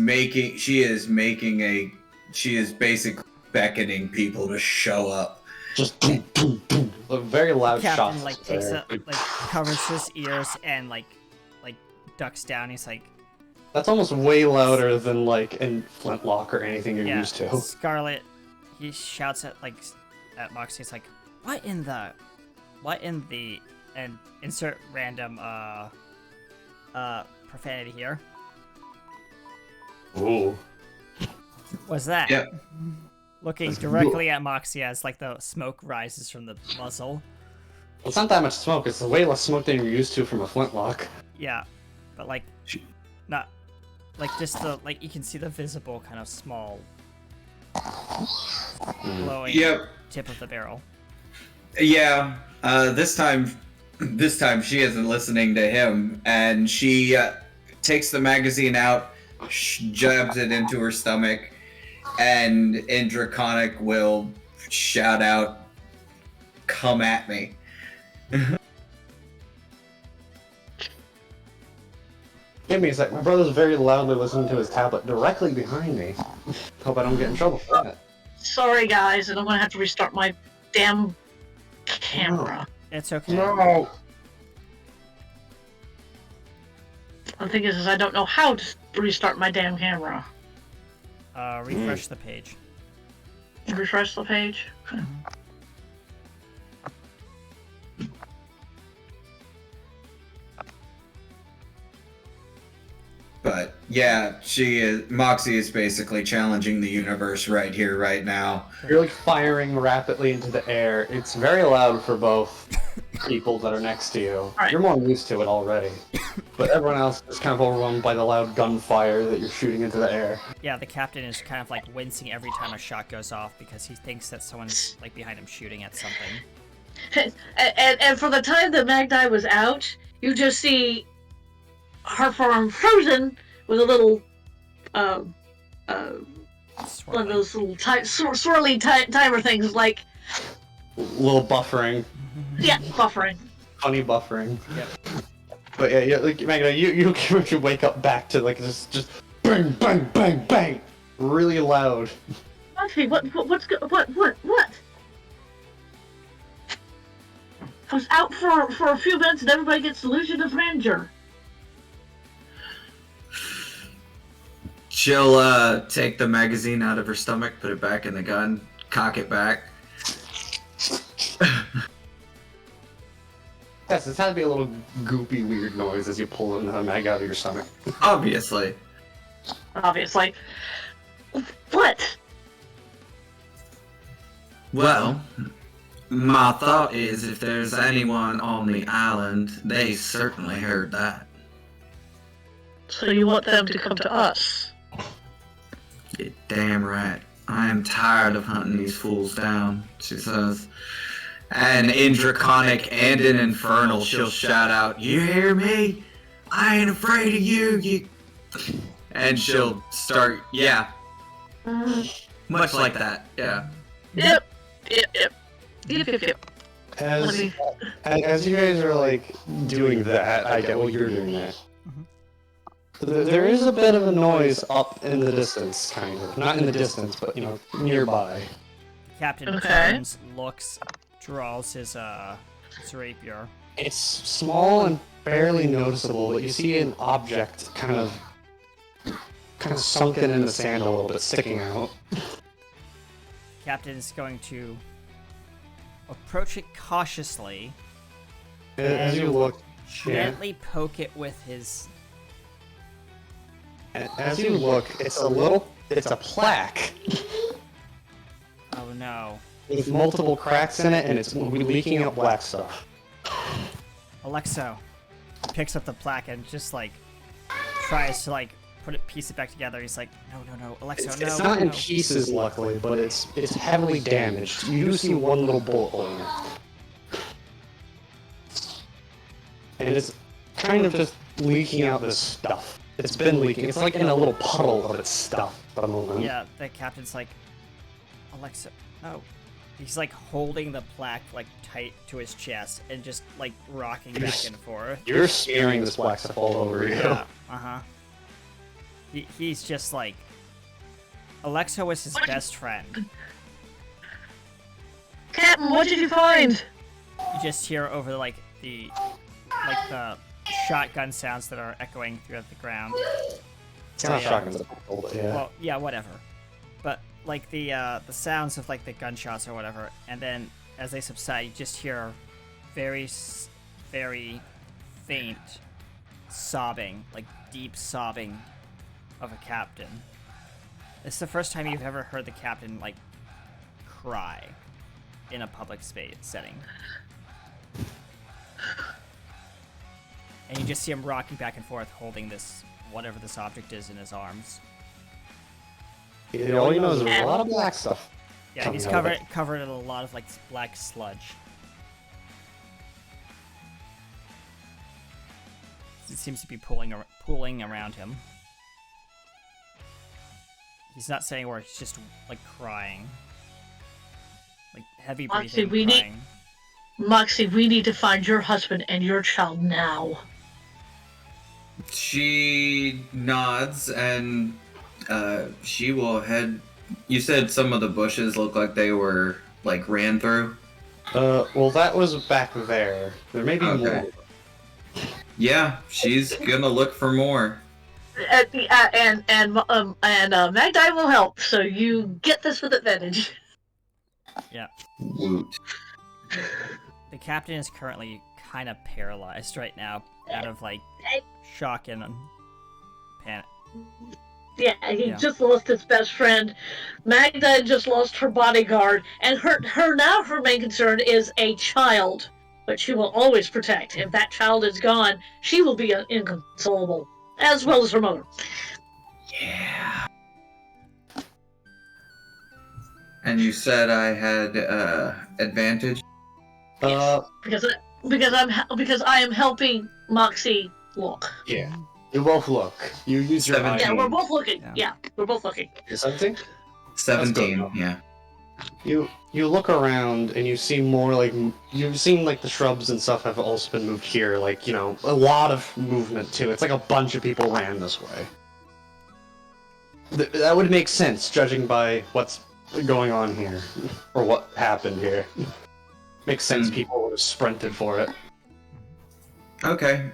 [SPEAKER 4] basically beckoning people to show up.
[SPEAKER 3] Just boom, boom, boom. A very loud
[SPEAKER 1] Captain,
[SPEAKER 3] shots.
[SPEAKER 1] like, takes
[SPEAKER 3] there.
[SPEAKER 1] like, covers his ears and, like, ducks down. He's like,
[SPEAKER 3] That's almost way louder than, like, in Flintlock or anything you're
[SPEAKER 1] yeah,
[SPEAKER 3] used to.
[SPEAKER 1] Scarlet, he shouts at, like, at Moxie. It's like, what in the, and insert random, profanity here.
[SPEAKER 3] Ooh.
[SPEAKER 1] What's that?
[SPEAKER 4] Yep.
[SPEAKER 1] Looking directly at Moxie as, like, the smoke rises from the muzzle.
[SPEAKER 3] It's not that much smoke, it's way less smoke than you're used to from a Flintlock.
[SPEAKER 1] Yeah, but, like, not, like, just the, like, you can see the visible kind of small glowing
[SPEAKER 4] Yep.
[SPEAKER 1] tip of the barrel.
[SPEAKER 4] Yeah. This time she isn't listening to him, and she takes the magazine out, jabs it into her stomach, and in Draconic will shout out, "Come at me."
[SPEAKER 3] Give me a sec. My brother's very loudly listening to his tablet directly behind me. Hope I don't get in trouble for that.
[SPEAKER 2] Sorry, guys, and I'm gonna have to restart my damn camera.
[SPEAKER 1] It's okay.
[SPEAKER 3] No!
[SPEAKER 2] The thing is I don't know how to restart my damn camera.
[SPEAKER 1] Refresh the page.
[SPEAKER 2] Refresh the page.
[SPEAKER 4] But yeah, Moxie is basically challenging the universe right here, right now.
[SPEAKER 3] You're like firing rapidly into the air. It's very loud for both people that are next to you.
[SPEAKER 2] Right.
[SPEAKER 3] You're more used to it already. But everyone else is kind of overwhelmed by the loud gunfire that you're shooting into the air.
[SPEAKER 1] Yeah, the captain is kind of, like, wincing every time a shot goes off because he thinks that someone's, like, behind him shooting at something.
[SPEAKER 2] And for the time that Magdi was out, you just see her form frozen with a little, one of
[SPEAKER 1] Swirling.
[SPEAKER 2] those little swirly timer things, like,
[SPEAKER 3] Little buffering.
[SPEAKER 2] yeah, buffering.
[SPEAKER 3] Funny buffering.
[SPEAKER 1] Yep.
[SPEAKER 3] But yeah, like, Magna, you wake up back to, like, this just bang, bang, bang, bang! Really loud.
[SPEAKER 2] Okay, what? I was out for a few minutes and everybody gets delusion of grandeur.
[SPEAKER 4] She'll take the magazine out of her stomach, put it back in the gun, cock it back.
[SPEAKER 3] Yes, it's had to be a little goopy, weird noise as you pull the mag out of your stomach.
[SPEAKER 4] Obviously.
[SPEAKER 2] Obviously. What?
[SPEAKER 4] Well, my thought is if there's anyone on the island, they certainly heard that.
[SPEAKER 2] So you want them to come to us?
[SPEAKER 4] You're damn right. I am tired of hunting these fools down, she says. And in Draconic and in Infernal, she'll shout out, "You hear me? I ain't afraid of you, And she'll start, yeah. Much like that, yeah.
[SPEAKER 2] Yep. Yep.
[SPEAKER 3] As,
[SPEAKER 2] Let me-
[SPEAKER 3] as you guys are like doing that, I get what you're doing there. There is a bit of a noise up in the distance, kind of. Not in the distance, but, you know, nearby.
[SPEAKER 1] Captain
[SPEAKER 2] Okay.
[SPEAKER 1] turns, looks, draws his rapier.
[SPEAKER 3] It's small and barely noticeable, but you see an object kind of sunken in the sand a little bit, sticking out.
[SPEAKER 1] Captain is going to approach it cautiously,
[SPEAKER 3] As you look,
[SPEAKER 1] gently poke it with his.
[SPEAKER 3] as you look, it's a plaque
[SPEAKER 1] Oh no.
[SPEAKER 3] with multiple cracks in it, and it's leaking out black stuff.
[SPEAKER 1] Alexo picks up the plaque and just like tries to like piece it back together. He's like, no, Alexo, no.
[SPEAKER 3] It's not in
[SPEAKER 1] no.
[SPEAKER 3] pieces, luckily, but it's heavily damaged. You do see one little bullet hole in it. And it's kind of just leaking out this stuff. It's been leaking. It's like in a little puddle of its stuff at the moment.
[SPEAKER 1] Yeah, the captain's like, Alexo, no. He's like holding the plaque like tight to his chest and just like rocking back and forth.
[SPEAKER 3] You're smearing this black stuff all over you.
[SPEAKER 1] Yeah. Uh-huh. He's just like, Alexo is his best friend.
[SPEAKER 2] Captain, what did you find?
[SPEAKER 1] You just hear over the shotgun sounds that are echoing throughout the ground.
[SPEAKER 3] It's not shotguns, but yeah.
[SPEAKER 1] Well, yeah, whatever. But like the sounds of like the gunshots or whatever, and then as they subside, you just hear very faint sobbing, like deep sobbing of a captain. It's the first time you've ever heard the captain like cry in a public space setting. And you just see him rocking back and forth, holding this, whatever this object is, in his arms.
[SPEAKER 3] All you know is there's a lot of black stuff.
[SPEAKER 1] Yeah, he's
[SPEAKER 3] coming out of
[SPEAKER 1] covered in a lot of like black sludge. It seems to be pooling around him. He's not saying a word. He's just like crying, like heavy
[SPEAKER 2] Moxie,
[SPEAKER 1] breathing, crying.
[SPEAKER 2] Moxie, we need to find your husband and your child now.
[SPEAKER 4] She nods and she will head. You said some of the bushes look like they were like ran through.
[SPEAKER 3] Well, that was back there. There may be
[SPEAKER 4] Okay.
[SPEAKER 3] more.
[SPEAKER 4] Yeah, she's gonna look for more.
[SPEAKER 2] And Magdi will help, so you get this with advantage.
[SPEAKER 1] Yeah.
[SPEAKER 4] Woot.
[SPEAKER 1] The captain is currently kind of paralyzed right now, out of like shock and panic.
[SPEAKER 2] Yeah, he
[SPEAKER 1] Yeah.
[SPEAKER 2] just lost his best friend. Magda just lost her bodyguard, and her main concern is a child, but she will always protect. If that child is gone, she will be inconsolable, as well as her mother.
[SPEAKER 4] Yeah. And you said I had advantage.
[SPEAKER 2] Because I am helping Moxie look.
[SPEAKER 3] Yeah. You both look. You use your eye.
[SPEAKER 2] Yeah, we're both looking.
[SPEAKER 1] Yeah.
[SPEAKER 2] Yeah, we're both looking.
[SPEAKER 3] Something?
[SPEAKER 4] 17. Yeah.
[SPEAKER 3] You look around and you see more like you've seen like the shrubs and stuff have also been moved here. Like, you know, a lot of movement too. It's like a bunch of people ran this way. That would make sense, judging by what's going on here or what happened here. Makes sense. People would have sprinted for it.
[SPEAKER 4] Okay.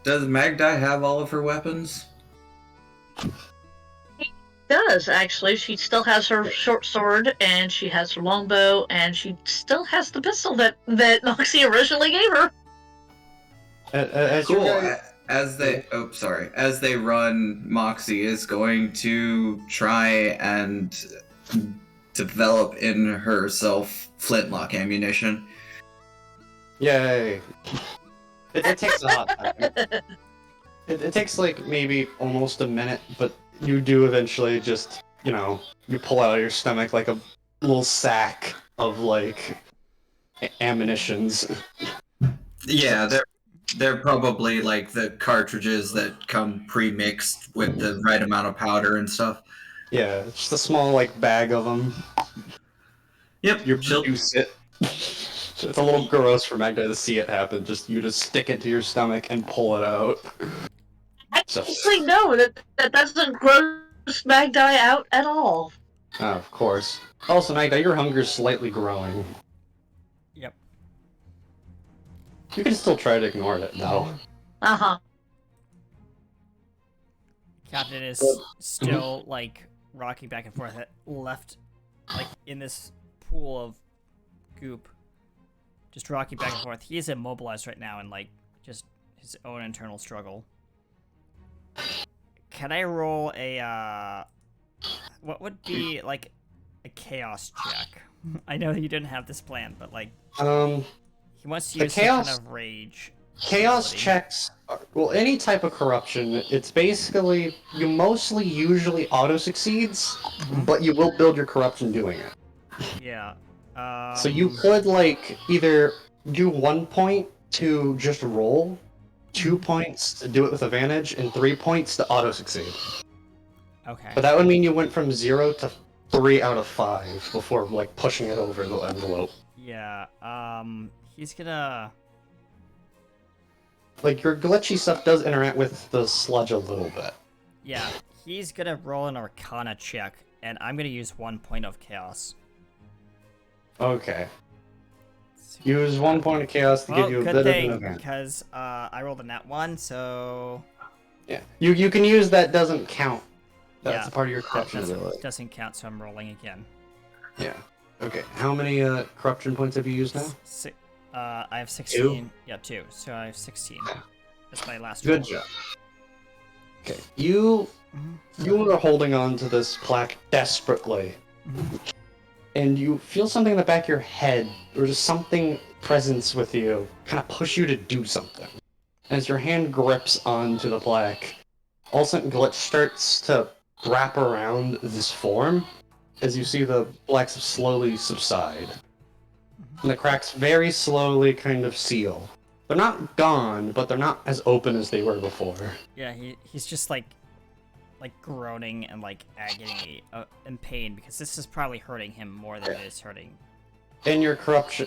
[SPEAKER 4] Does Magdi have all of her weapons?
[SPEAKER 2] Does actually. She still has her short sword, and she has her longbow, and she still has the pistol that Noxie originally gave her.
[SPEAKER 3] As you
[SPEAKER 4] Cool.
[SPEAKER 3] guys-
[SPEAKER 4] As they run, Moxie is going to try and develop in herself flintlock ammunition.
[SPEAKER 3] Yay. It takes a hot time. It takes like maybe almost a minute, but you do eventually just, you know, you pull out of your stomach like a little sack of like ammunitions.
[SPEAKER 4] Yeah, they're probably like the cartridges that come pre-mixed with the right amount of powder and stuff.
[SPEAKER 3] Yeah, just a small like bag of them.
[SPEAKER 4] Yep.
[SPEAKER 3] You
[SPEAKER 4] She'll
[SPEAKER 3] produce it. It's a little gross for Magda to see it happen. Just you just stick it to your stomach and pull it out. So,
[SPEAKER 2] Actually, no, that doesn't gross Magdi out at all.
[SPEAKER 3] of course. Also, Magda, your hunger's slightly growing.
[SPEAKER 1] Yep.
[SPEAKER 3] You can still try to ignore it, though.
[SPEAKER 2] Uh-huh.
[SPEAKER 1] Captain is still like rocking back and forth, left like in this pool of goop, just rocking back and forth. He is immobilized right now and like just his own internal struggle. Can I roll a what would be like a chaos check? I know you didn't have this plan, but like he wants to
[SPEAKER 3] The
[SPEAKER 1] use some
[SPEAKER 3] chaos-
[SPEAKER 1] kind of rage.
[SPEAKER 3] Chaos
[SPEAKER 1] ability.
[SPEAKER 3] checks, well, any type of corruption, it's basically, you mostly usually auto-succeeds, but you will build your corruption doing it.
[SPEAKER 1] Yeah.
[SPEAKER 3] So you could, like, either do 1 point to just roll, 2 points to do it with advantage, and 3 points to auto-succeed.
[SPEAKER 1] Okay.
[SPEAKER 3] But that would mean you went from 0 to 3 out of 5 before, like, pushing it over the envelope.
[SPEAKER 1] Yeah. He's gonna.
[SPEAKER 3] Like, your glitchy stuff does interact with the sludge a little bit.
[SPEAKER 1] Yeah. He's gonna roll an Arcana check, and I'm gonna use 1 point of chaos.
[SPEAKER 3] Okay. Use 1 point of chaos to
[SPEAKER 1] Well,
[SPEAKER 3] give you a
[SPEAKER 1] good
[SPEAKER 3] bit
[SPEAKER 1] thing,
[SPEAKER 3] of an advantage.
[SPEAKER 1] because I rolled a nat 1, so
[SPEAKER 3] Yeah. You can use that doesn't count. That's
[SPEAKER 1] Yeah,
[SPEAKER 3] a part of your
[SPEAKER 1] that
[SPEAKER 3] corruption ability.
[SPEAKER 1] doesn't count, so I'm rolling again.
[SPEAKER 3] Yeah. Okay. How many corruption points have you used now?
[SPEAKER 1] I have 16. Yeah, 2. So I have 16. That's my last
[SPEAKER 3] Good
[SPEAKER 1] roll.
[SPEAKER 3] job. Okay. You are holding on to this plaque desperately, and you feel something in the back of your head, or just something presence with you, kind of push you to do something. As your hand grips onto the plaque, all of a sudden glitch starts to wrap around this form, as you see the blacks slowly subside. And the cracks very slowly kind of seal. They're not gone, but they're not as open as they were before.
[SPEAKER 1] Yeah, he's just like groaning and like agony and pain, because this is probably hurting him more than it is hurting.
[SPEAKER 3] And the corruption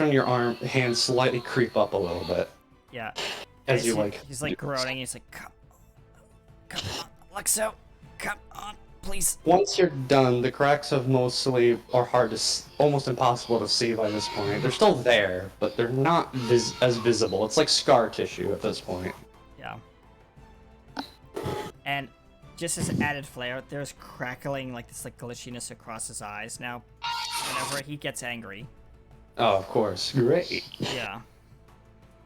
[SPEAKER 3] on your arm, hands slightly creep up a little bit.
[SPEAKER 1] Yeah.
[SPEAKER 3] As you
[SPEAKER 1] He-
[SPEAKER 3] like.
[SPEAKER 1] He's like groaning. He's like, come on, Alexo, come on, please.
[SPEAKER 3] Once you're done, the cracks are hard to, almost impossible to see by this point. They're still there, but they're not as visible. It's like scar tissue at this point.
[SPEAKER 1] Yeah. And just as added flair, there's crackling like this like glitchiness across his eyes now. Whenever he gets angry.
[SPEAKER 3] Oh, of course. Great.
[SPEAKER 1] Yeah.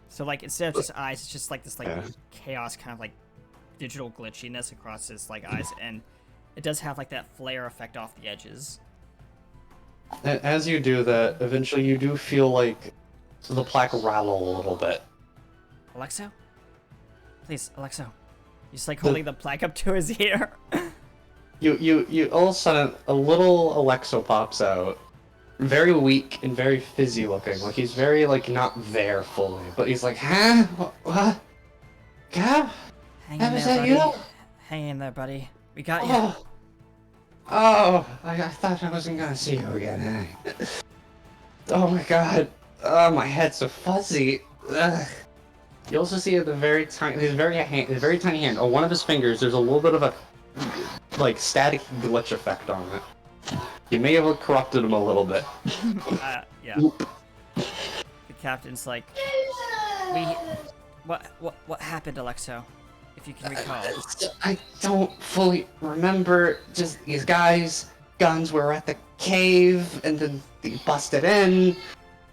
[SPEAKER 1] So like instead of just eyes, it's just like this like
[SPEAKER 3] Yeah.
[SPEAKER 1] chaos kind of like digital glitchiness across his like eyes, and it does have like that flare effect off the edges.
[SPEAKER 3] As you do that, eventually you do feel like the plaque rattle a little bit.
[SPEAKER 1] Alexo? Please, Alexo. He's like holding the plaque up to his ear.
[SPEAKER 3] You all of a sudden, a little Alexo pops out. Very weak and very fizzy looking. Like he's very, like, not there fully. But he's like, huh? What? Cap?
[SPEAKER 1] Hang
[SPEAKER 3] That
[SPEAKER 1] in
[SPEAKER 3] was
[SPEAKER 1] there,
[SPEAKER 3] that
[SPEAKER 1] buddy.
[SPEAKER 3] you?
[SPEAKER 1] Hang in there, buddy. We got you.
[SPEAKER 3] I thought I wasn't gonna see you again. Oh my god. Oh, my head's so fuzzy. Ugh. You also see at the very tiny, his very tiny hand, on one of his fingers, there's a little bit of a, like, static glitch effect on it. You may have corrupted him a little bit.
[SPEAKER 1] Yeah.
[SPEAKER 3] Oop.
[SPEAKER 1] The captain's like, what happened, Alexo? If you can recall.
[SPEAKER 3] I don't fully remember. Just these guys, guns were at the cave, and then they busted in.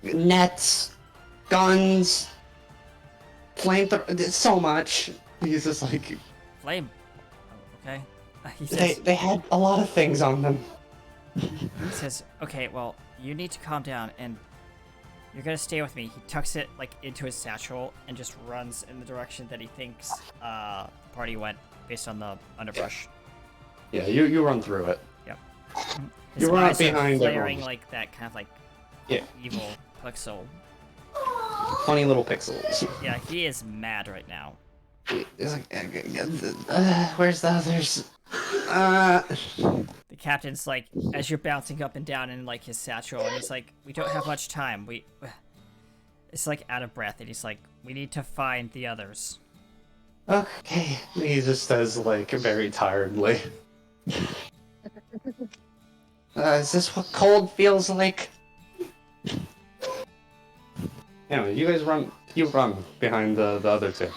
[SPEAKER 3] Nets, guns, flamethrower, so much. He's just like,
[SPEAKER 1] Flame. Oh, okay. He says,
[SPEAKER 3] they had a lot of things on them.
[SPEAKER 1] he says, okay, well, you need to calm down, and you're gonna stay with me. He tucks it like into his satchel and just runs in the direction that he thinks the party went, based on the underbrush.
[SPEAKER 3] Yeah, you run through it.
[SPEAKER 1] Yep.
[SPEAKER 3] You
[SPEAKER 1] His
[SPEAKER 3] run
[SPEAKER 1] eyes are
[SPEAKER 3] behind
[SPEAKER 1] flaring
[SPEAKER 3] everyone.
[SPEAKER 1] like that kind of like
[SPEAKER 3] Yeah.
[SPEAKER 1] evil pixel.
[SPEAKER 3] Funny little pixels.
[SPEAKER 1] Yeah, he is mad right now.
[SPEAKER 3] It's like, where's the others?
[SPEAKER 1] The captain's like, as you're bouncing up and down in like his satchel, and he's like, "We don't have much time. It's like out of breath, and he's like, "We need to find the others."
[SPEAKER 3] Okay, he just says, like, very tiredly. Is this what cold feels like? Anyway, you guys run behind the other two.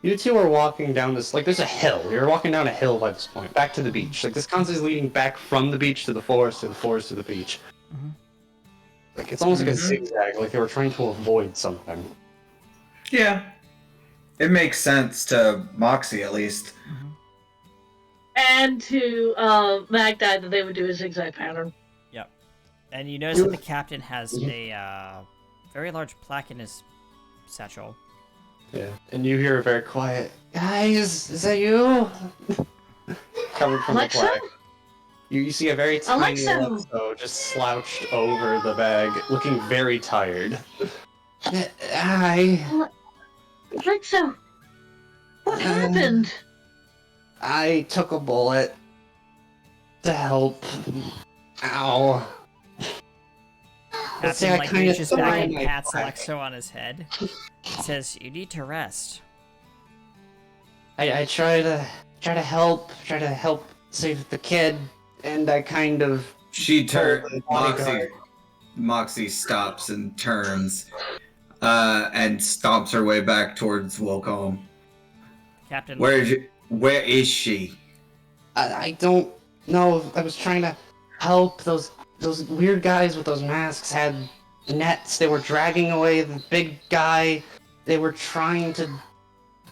[SPEAKER 3] You two are walking down this, like, there's a hill. You're walking down a hill by this point, back to the beach. Like, this constantly is leading back from the beach to the forest, to the forest to the beach.
[SPEAKER 1] Mm-hmm.
[SPEAKER 3] Like, it's almost like a zigzag, like they were trying to avoid something.
[SPEAKER 4] Yeah. It makes sense to Moxie, at least.
[SPEAKER 1] Mm-hmm.
[SPEAKER 2] And to Magdad that they would do a zigzag pattern.
[SPEAKER 1] Yep. And you notice that the captain has a very large plaque in his satchel.
[SPEAKER 3] Yeah, and you hear a very quiet, "Guys, is that you?" Coming from
[SPEAKER 2] Alexa?
[SPEAKER 3] the plaque. You see a very tiny
[SPEAKER 2] Alexa!
[SPEAKER 3] Alexo just slouched over the bag, looking very tired. Hi.
[SPEAKER 2] Alexa, what happened?
[SPEAKER 3] I took a bullet to help. Ow. Let's say
[SPEAKER 1] Captain
[SPEAKER 3] I
[SPEAKER 1] like
[SPEAKER 3] kinda
[SPEAKER 1] reaches back
[SPEAKER 3] threw
[SPEAKER 1] and
[SPEAKER 3] my
[SPEAKER 1] pats
[SPEAKER 3] plaque.
[SPEAKER 1] Alexo on his head. He says, "You need to rest."
[SPEAKER 3] I try to help save the kid, and I kind of
[SPEAKER 4] She turns.
[SPEAKER 3] Oh, my God.
[SPEAKER 4] Moxie stops and turns, and stomps her way back towards Wilcombe.
[SPEAKER 1] Captain.
[SPEAKER 4] Where is she?
[SPEAKER 3] I don't know. I was trying to help. Those weird guys with those masks had nets. They were dragging away the big guy. They were trying to.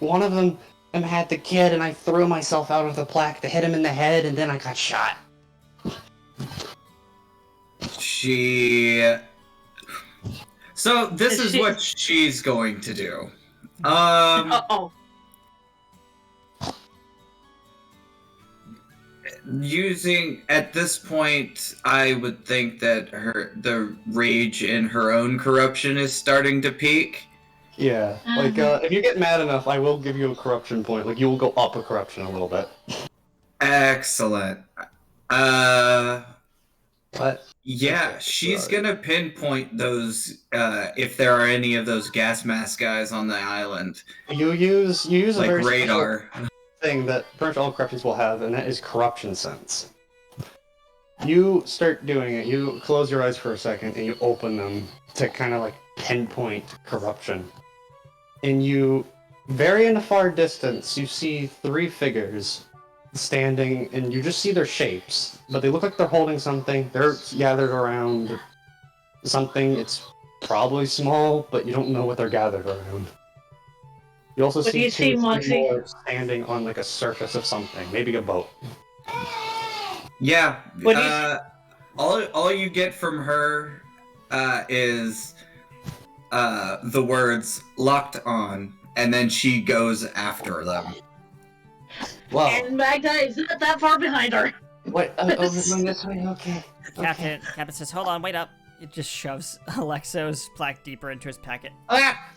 [SPEAKER 3] One of them had the kid, and I threw myself out of the plaque to hit him in the head, and then I got shot.
[SPEAKER 4] So this is what she's going to do.
[SPEAKER 2] Uh-oh.
[SPEAKER 4] Using at this point, I would think that the rage in her own corruption is starting to peak.
[SPEAKER 3] Yeah, like if you get mad enough, I will give you a corruption point. Like you will go up a corruption a little bit.
[SPEAKER 4] Excellent.
[SPEAKER 3] But
[SPEAKER 4] Yeah, she's gonna pinpoint those if there are any of those gas mask guys on the island,
[SPEAKER 3] you use a
[SPEAKER 4] like
[SPEAKER 3] very
[SPEAKER 4] radar.
[SPEAKER 3] special thing that pretty much all corruptions will have, and that is corruption sense. You start doing it. You close your eyes for a second, and you open them to kind of like pinpoint corruption. And you, very in the far distance, you see three figures standing, and you just see their shapes, but they look like they're holding something. They're gathered around something. It's probably small, but you don't know what they're gathered around. You also
[SPEAKER 2] What do
[SPEAKER 3] see
[SPEAKER 2] you see,
[SPEAKER 3] two or
[SPEAKER 2] Moxie?
[SPEAKER 3] three more standing on like a surface of something, maybe a boat.
[SPEAKER 4] Yeah.
[SPEAKER 2] What do you
[SPEAKER 4] all you get from her is the words "locked on," and then she goes after them.
[SPEAKER 3] Wow.
[SPEAKER 2] And Magda is not that far behind her.
[SPEAKER 3] Wait, over going this way? Okay.
[SPEAKER 1] Captain says, "Hold on, wait up." It just shoves Alexo's plaque deeper into his packet
[SPEAKER 3] Ah!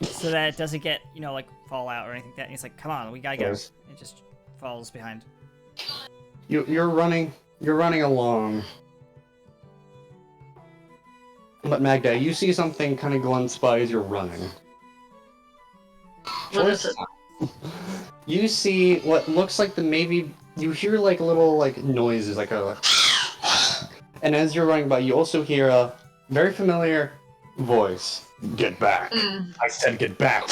[SPEAKER 1] so that it doesn't get, like fall out or anything like that. And he's like, "Come on, we gotta go."
[SPEAKER 3] Yes.
[SPEAKER 1] It just falls behind.
[SPEAKER 3] You're running along. But Magda, you see something kind of glance by as you're running.
[SPEAKER 2] What is it?
[SPEAKER 3] You see what looks like you hear like little like noises, like a and as you're running by, you also hear a very familiar voice. Get back. I said get back.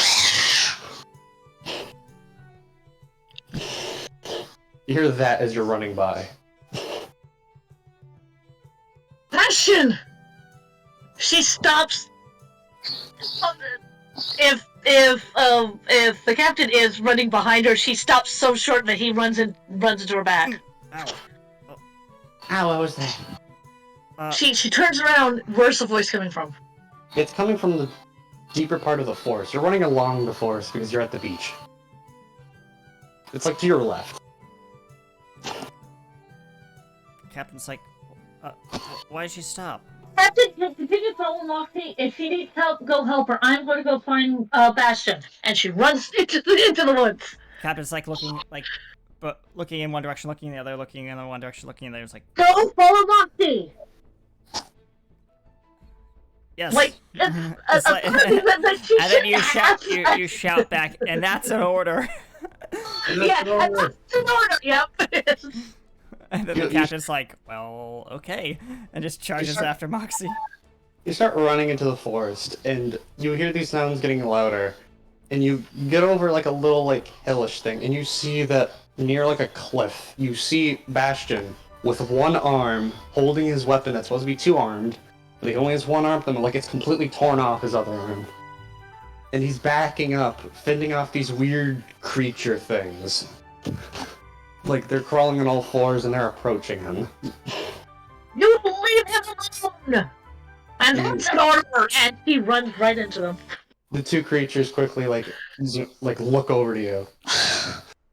[SPEAKER 3] You hear that as you're running by.
[SPEAKER 2] Bastion! She stops. If the captain is running behind her, she stops so short that he runs into her back.
[SPEAKER 1] Ow.
[SPEAKER 3] Ow, what was that?
[SPEAKER 2] She turns around. Where's the voice coming from?
[SPEAKER 3] It's coming from the deeper part of the forest. You're running along the forest because you're at the beach. It's like to your left.
[SPEAKER 1] Captain's like, "Why did she stop?"
[SPEAKER 2] Captain, continue following Moxie. If she needs help, go help her. I'm going to go find Bastion. And she runs into the woods.
[SPEAKER 1] Captain's like looking like but looking in one direction, looking in the other, looking in one direction, looking in the other. It's like,
[SPEAKER 2] Go follow Moxie!
[SPEAKER 1] yes.
[SPEAKER 2] Like,
[SPEAKER 1] It's like- and then you shout back, and that's an order.
[SPEAKER 2] Yeah, and that's an order. Yep.
[SPEAKER 1] And then the captain's like, well, okay, and just charges after Moxie.
[SPEAKER 3] You start running into the forest, and you hear these sounds getting louder, and you get over like a little like hillish thing, and you see that near like a cliff, you see Bastion with one arm holding his weapon that's supposed to be two-armed, but he only has one arm, and like it's completely torn off his other arm. And he's backing up, fending off these weird creature things. Like they're crawling on all fours and they're approaching him.
[SPEAKER 2] You leave him alone! And that's an order! And he runs right into them.
[SPEAKER 3] The two creatures quickly like look over to you.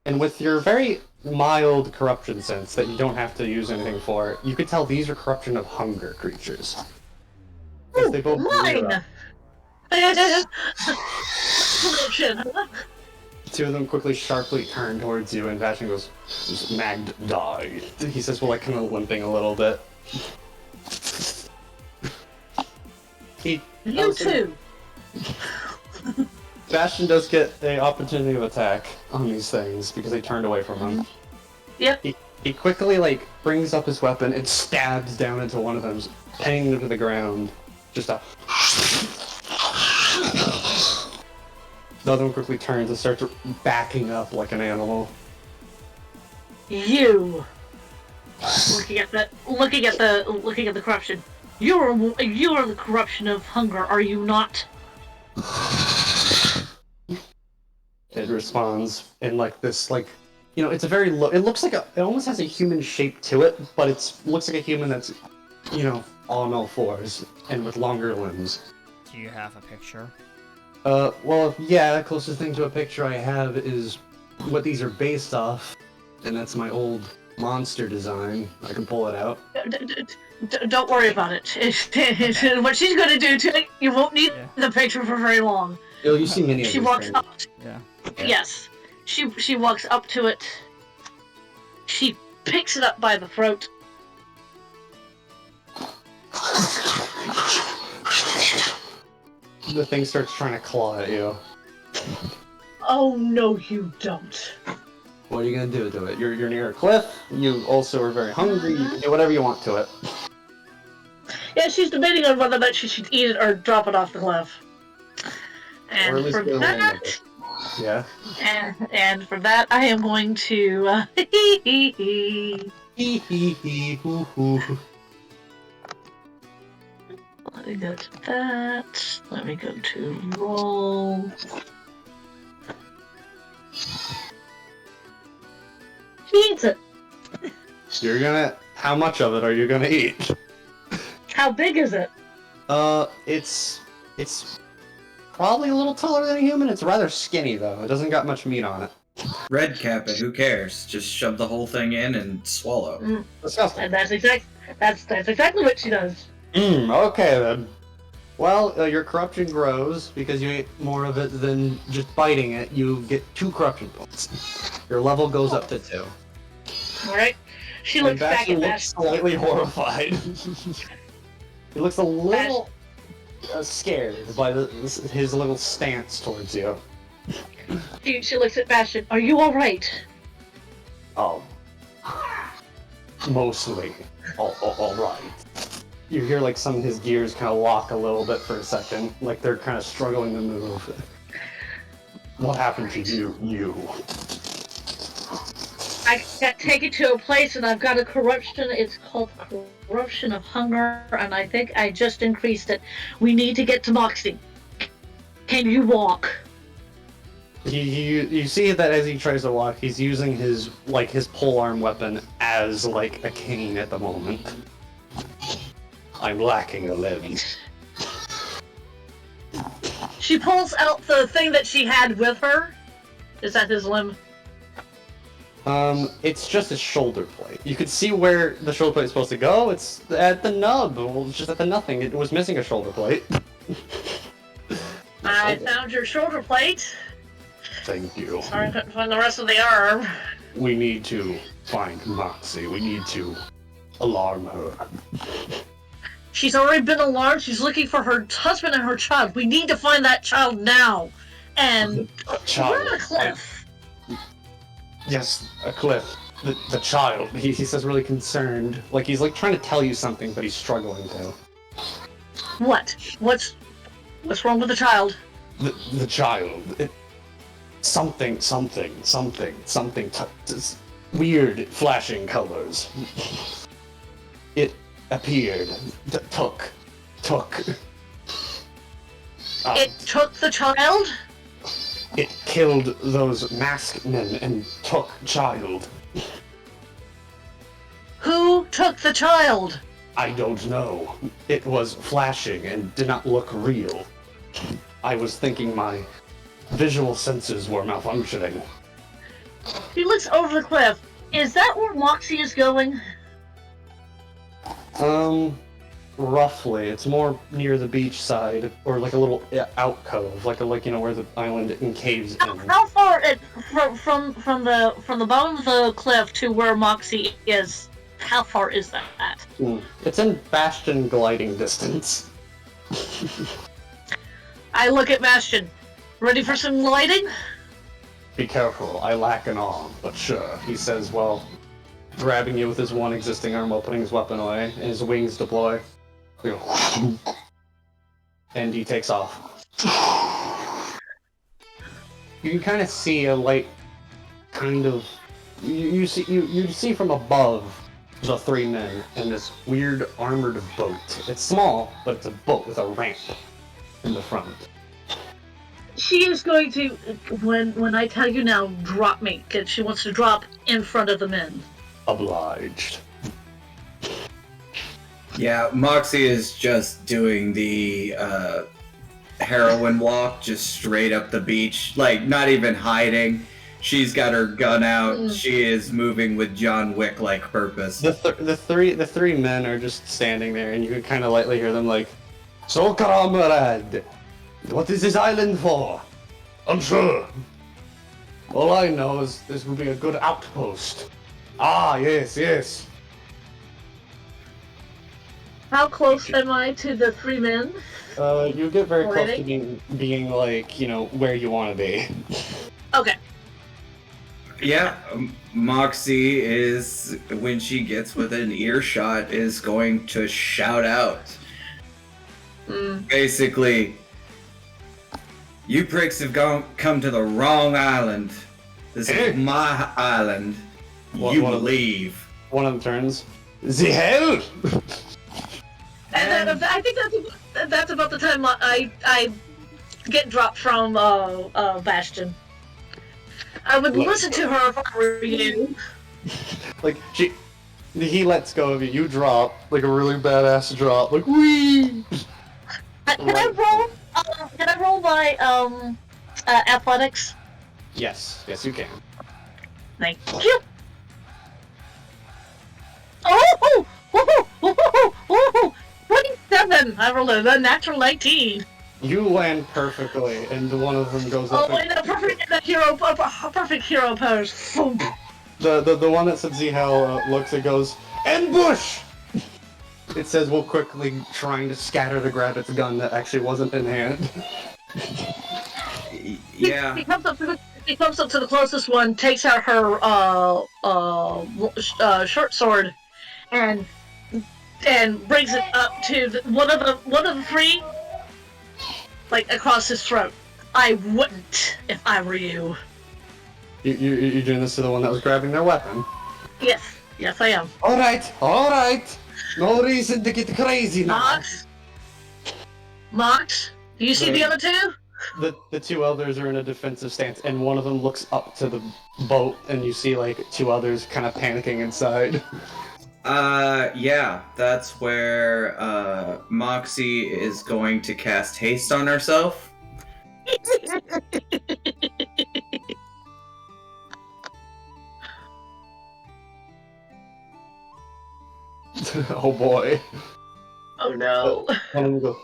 [SPEAKER 3] And with your very mild corruption sense that you don't have to use anything for, you could tell these are corruption of hunger creatures. Because they both
[SPEAKER 2] Mine! Corruption.
[SPEAKER 3] Two of them quickly sharply turn towards you, and Bastion goes, "Magd died." He says, well, like, kind of limping a little bit.
[SPEAKER 2] You too!
[SPEAKER 3] Bastion does get an opportunity of attack on these things, because they turned away from him.
[SPEAKER 2] Yep.
[SPEAKER 3] He quickly, like, brings up his weapon and stabs down into one of them, pinning them to the ground. Just a... The other one quickly turns and starts backing up like an animal.
[SPEAKER 2] You! Looking at the corruption. You are the corruption of hunger, are you not?
[SPEAKER 3] It responds in like this, like, you know, it's a very it looks like it almost has a human shape to it, but looks like a human that's, you know, on all fours and with longer limbs.
[SPEAKER 1] Do you have a picture?
[SPEAKER 3] Well, yeah, the closest thing to a picture I have is what these are based off, and that's my old monster design. I can pull it out.
[SPEAKER 2] Don't worry about it. What she's going to do to it, you won't need the picture for very long.
[SPEAKER 3] You see many of
[SPEAKER 2] She
[SPEAKER 3] these
[SPEAKER 2] walks
[SPEAKER 3] things.
[SPEAKER 2] up.
[SPEAKER 1] Yeah.
[SPEAKER 2] Yes. She walks up to it. She picks it up by the throat.
[SPEAKER 3] The thing starts trying to claw at you.
[SPEAKER 2] Oh no, you don't.
[SPEAKER 3] What are you gonna do to it? You're near a cliff. You also are very hungry. You can do whatever you want to it.
[SPEAKER 2] Yeah, she's debating on whether or not she should eat it or drop it off the cliff.
[SPEAKER 3] Or at
[SPEAKER 2] And
[SPEAKER 3] least
[SPEAKER 2] for
[SPEAKER 3] get a land with
[SPEAKER 2] that,
[SPEAKER 3] it. Yeah.
[SPEAKER 2] and for that, I am going to.
[SPEAKER 3] Hee hee hee hoo hoo.
[SPEAKER 2] Let me go to that. Let me go to roll. She eats it.
[SPEAKER 3] You're gonna. How much of it are you gonna eat?
[SPEAKER 2] How big is it?
[SPEAKER 3] It's probably a little taller than a human. It's rather skinny though. It doesn't got much meat on it.
[SPEAKER 4] Red cap it, who cares? Just shove the whole thing in and swallow.
[SPEAKER 3] Disgusting.
[SPEAKER 2] And that's exactly what she does.
[SPEAKER 3] Okay then. Well, your corruption grows because you ate more of it than just biting it. You get 2 corruption points. Your level goes up to 2.
[SPEAKER 2] Alright? She
[SPEAKER 3] And
[SPEAKER 2] looks back
[SPEAKER 3] Bastion
[SPEAKER 2] at
[SPEAKER 3] looks
[SPEAKER 2] that.
[SPEAKER 3] slightly horrified. He looks a little scared by his little stance towards you.
[SPEAKER 2] She looks at Bastion. Are you alright?
[SPEAKER 3] Oh. Mostly. All right. You hear like some of his gears kind of lock a little bit for a second, like they're kind of struggling to move. What happened to you?
[SPEAKER 2] I got taken to a place and I've got a corruption. It's called corruption of hunger, and I think I just increased it. We need to get to Moxie. Can you walk?
[SPEAKER 3] You see that as he tries to walk, he's using his polearm weapon as like a cane at the moment. I'm lacking a limb.
[SPEAKER 2] She pulls out the thing that she had with her. Is that his limb?
[SPEAKER 3] It's just his shoulder plate. You could see where the shoulder plate is supposed to go. It's at the nub. Well, it's just at the nothing. It was missing a shoulder plate.
[SPEAKER 2] I found your shoulder plate.
[SPEAKER 3] Thank you.
[SPEAKER 2] Sorry I couldn't find the rest of the arm.
[SPEAKER 3] We need to find Moxie. We need to alarm her.
[SPEAKER 2] She's already been alarmed. She's looking for her husband and her child. We need to find that child now. And we're on a cliff.
[SPEAKER 3] Yes, a cliff. The child. He says really concerned. Like he's like trying to tell you something, but he's struggling to.
[SPEAKER 2] What? What's wrong with the child?
[SPEAKER 3] The child. Something. Weird flashing colors. It appeared. Took.
[SPEAKER 2] It took the child?
[SPEAKER 3] It killed those masked men and took child.
[SPEAKER 2] Who took the child?
[SPEAKER 3] I don't know. It was flashing and did not look real. I was thinking my visual senses were malfunctioning.
[SPEAKER 2] He looks over the cliff. Is that where Moxie is going?
[SPEAKER 3] Roughly. It's more near the beach side, or like a little alcove, like where the island encaves in.
[SPEAKER 2] How far from the bottom of the cliff to where Moxie is? How far is that?
[SPEAKER 3] It's in Bastion gliding distance.
[SPEAKER 2] I look at Bastion. Ready for some gliding?
[SPEAKER 3] Be careful, I lack an arm, but sure. He says, well, grabbing you with his one existing arm, opening his weapon away, and his wings deploy. And he takes off. You can kind of see a light, you see from above the three men in this weird armored boat. It's small, but it's a boat with a ramp in the front.
[SPEAKER 2] She is going to, when I tell you now, drop me, because she wants to drop in front of the men.
[SPEAKER 3] Obliged.
[SPEAKER 4] Yeah, Moxie is just doing the heroin walk, just straight up the beach, like not even hiding. She's got her gun out. She is moving with John Wick-like purpose.
[SPEAKER 3] The three men are just standing there, and you can kind of lightly hear them like, "So, comrade, what is this island for?" "Unsure. All I know is this will be a good outpost." "Ah, yes.
[SPEAKER 2] How close am I to the three men?
[SPEAKER 3] You get very close
[SPEAKER 2] Already?
[SPEAKER 3] to being like, where you want to be.
[SPEAKER 2] Okay.
[SPEAKER 4] Yeah, Moxie is, when she gets within earshot, is going to shout out. Basically, you pricks have come to the wrong island. This is my island. You leave.
[SPEAKER 3] One of them turns. The hell?
[SPEAKER 2] And then I think that's about the time I get dropped from Bastion. I would listen to her if I were you.
[SPEAKER 3] Like he lets go of you. You drop like a really badass drop. Like whee.
[SPEAKER 2] Can I roll my athletics?
[SPEAKER 3] Yes, you can.
[SPEAKER 2] Thank you. Oh! 27! I rolled a natural 19.
[SPEAKER 3] You land perfectly, and one of them goes up.
[SPEAKER 2] Oh, in a perfect hero pose.
[SPEAKER 3] The one that said Zihel looks and goes, "Ambush!" It says we'll quickly trying to scatter to grab its gun that actually wasn't in hand.
[SPEAKER 4] Yeah.
[SPEAKER 2] He comes up to the closest one, takes out her short sword, and brings it up to one of the three, like across his throat. I wouldn't if I were you.
[SPEAKER 3] You're doing this to the one that was grabbing their weapon?
[SPEAKER 2] Yes I am.
[SPEAKER 3] All right. No reason to get crazy now.
[SPEAKER 2] Mox, do you see the other two?
[SPEAKER 3] The two others are in a defensive stance, and one of them looks up to the boat, and you see like two others kind of panicking inside.
[SPEAKER 4] Yeah, that's where Moxie is going to cast haste on herself.
[SPEAKER 3] Oh boy.
[SPEAKER 2] Oh no.
[SPEAKER 3] One of them goes,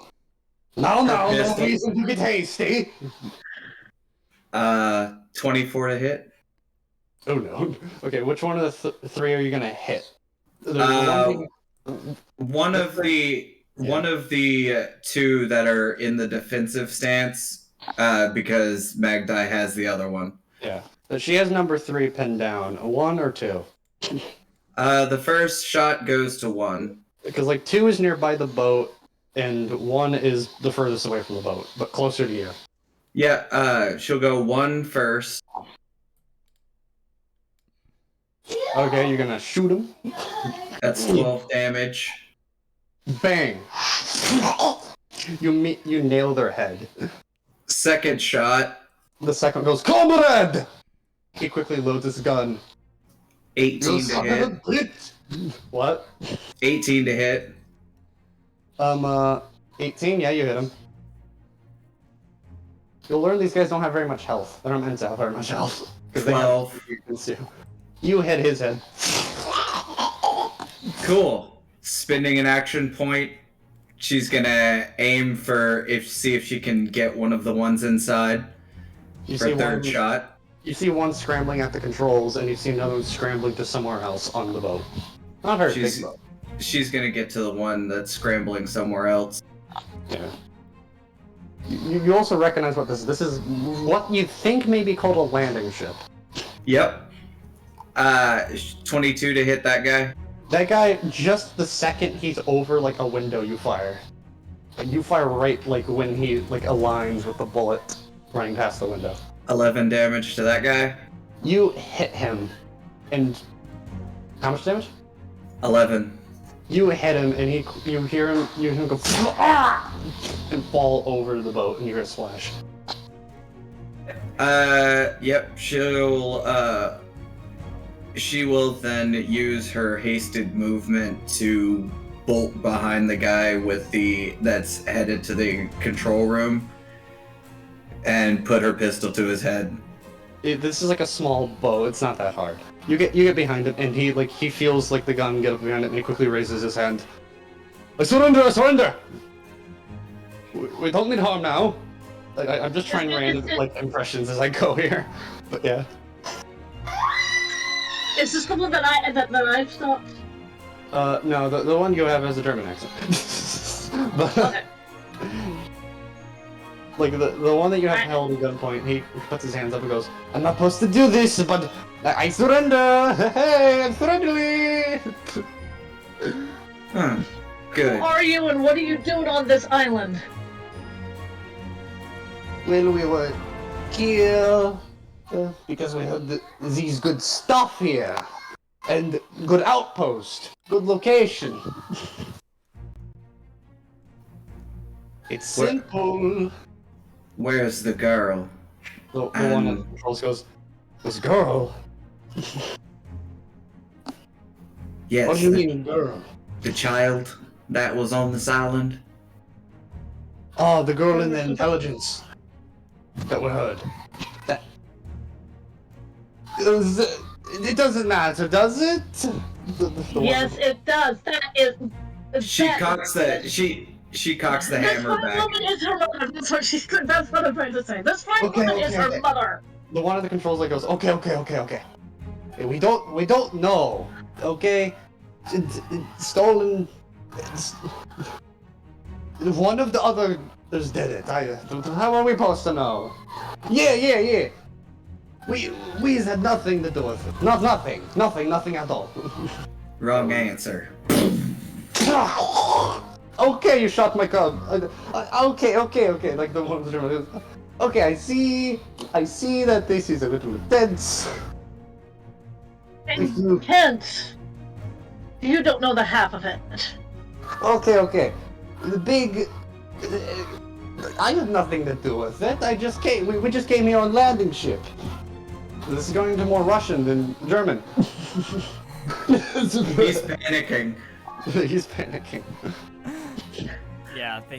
[SPEAKER 3] no reason to get hasty.
[SPEAKER 4] 24 to hit.
[SPEAKER 3] Oh no. Okay, which one of the three are you gonna hit? There's
[SPEAKER 4] One of the two that are in the defensive stance, because Magdai has the other one.
[SPEAKER 3] Yeah. But she has number 3 pinned down. A 1 or 2?
[SPEAKER 4] The first shot goes to 1.
[SPEAKER 3] Because like 2 is nearby the boat, and 1 is the furthest away from the boat, but closer to you.
[SPEAKER 4] Yeah, she'll go 1 first.
[SPEAKER 3] Okay, you're gonna shoot him.
[SPEAKER 4] That's 12 damage.
[SPEAKER 3] Bang! You nail their head.
[SPEAKER 4] Second shot,
[SPEAKER 3] The second goes, Comrade! He quickly loads his gun.
[SPEAKER 4] 18 to hit.
[SPEAKER 3] What?
[SPEAKER 4] 18 to hit.
[SPEAKER 3] 18? Yeah, you hit him. You'll learn these guys don't have very much health. They're not meant to have very much health.
[SPEAKER 4] 12.
[SPEAKER 3] You hit his head.
[SPEAKER 4] Cool. Spending an action point, she's gonna aim for see if she can get one of the ones inside for a third shot.
[SPEAKER 3] You see one scrambling at the controls, and you see another one scrambling to somewhere else on the boat. Not her big boat.
[SPEAKER 4] She's gonna get to the one that's scrambling somewhere else.
[SPEAKER 3] Yeah. You also recognize what this is. This is what you think may be called a landing ship.
[SPEAKER 4] Yep. 22 to hit that guy.
[SPEAKER 3] That guy, just the second he's over like a window, you fire. And you fire right like when he like aligns with the bullet running past the window.
[SPEAKER 4] 11 damage to that guy.
[SPEAKER 3] You hit him, and how much damage?
[SPEAKER 4] 11.
[SPEAKER 3] You hit him, and you hear him go and fall over the boat, and you hear a splash.
[SPEAKER 4] Yep. She will then use her hasted movement to bolt behind the guy that's headed to the control room and put her pistol to his head.
[SPEAKER 3] This is like a small bow. It's not that hard. You get behind him, and he feels like the gun get up behind it, and he quickly raises his hand. I surrender! I surrender! We don't need harm now. I'm just trying random like impressions as I go here, but yeah.
[SPEAKER 2] Is this the one that I've stopped?
[SPEAKER 3] No, the one you have has a German accent. But,
[SPEAKER 2] Okay.
[SPEAKER 3] like the one that you have held at gunpoint, he puts his hands up and goes, "I'm not supposed to do this, but I surrender! Hey, I'm surrendering!"
[SPEAKER 4] Huh. Good.
[SPEAKER 2] Who are you and what are you doing on this island?
[SPEAKER 3] Well, we were here because we had these good stuff here, and good outpost, good location. It's simple.
[SPEAKER 4] Where's the girl?
[SPEAKER 3] The one at the controls goes, "This girl?
[SPEAKER 4] Yes.
[SPEAKER 3] What do you mean, girl?"
[SPEAKER 4] The child that was on this island?
[SPEAKER 3] Oh, the girl in the intelligence that we heard. That... It doesn't matter, does it?
[SPEAKER 2] Yes, it does. That is.
[SPEAKER 4] She cocks the hammer
[SPEAKER 2] This
[SPEAKER 4] back.
[SPEAKER 2] woman is her mother. That's what I'm trying to say. This fine woman is her mother.
[SPEAKER 3] The one at the controls like goes, okay. Hey, we don't know, okay? It's stolen. One of the others did it. How are we supposed to know? Yeah. We had nothing to do with it. Nothing at all.
[SPEAKER 4] Wrong answer.
[SPEAKER 3] Okay, you shot my cub. Okay. Like the one goes, okay, I see that this is a little tense.
[SPEAKER 2] Intense. You don't know the half of it.
[SPEAKER 3] Okay. The big... I had nothing to do with it. I just came... We just came here on landing ship. This is going to more Russian than German.
[SPEAKER 4] He's panicking.
[SPEAKER 3] He's panicking.
[SPEAKER 1] Yeah, the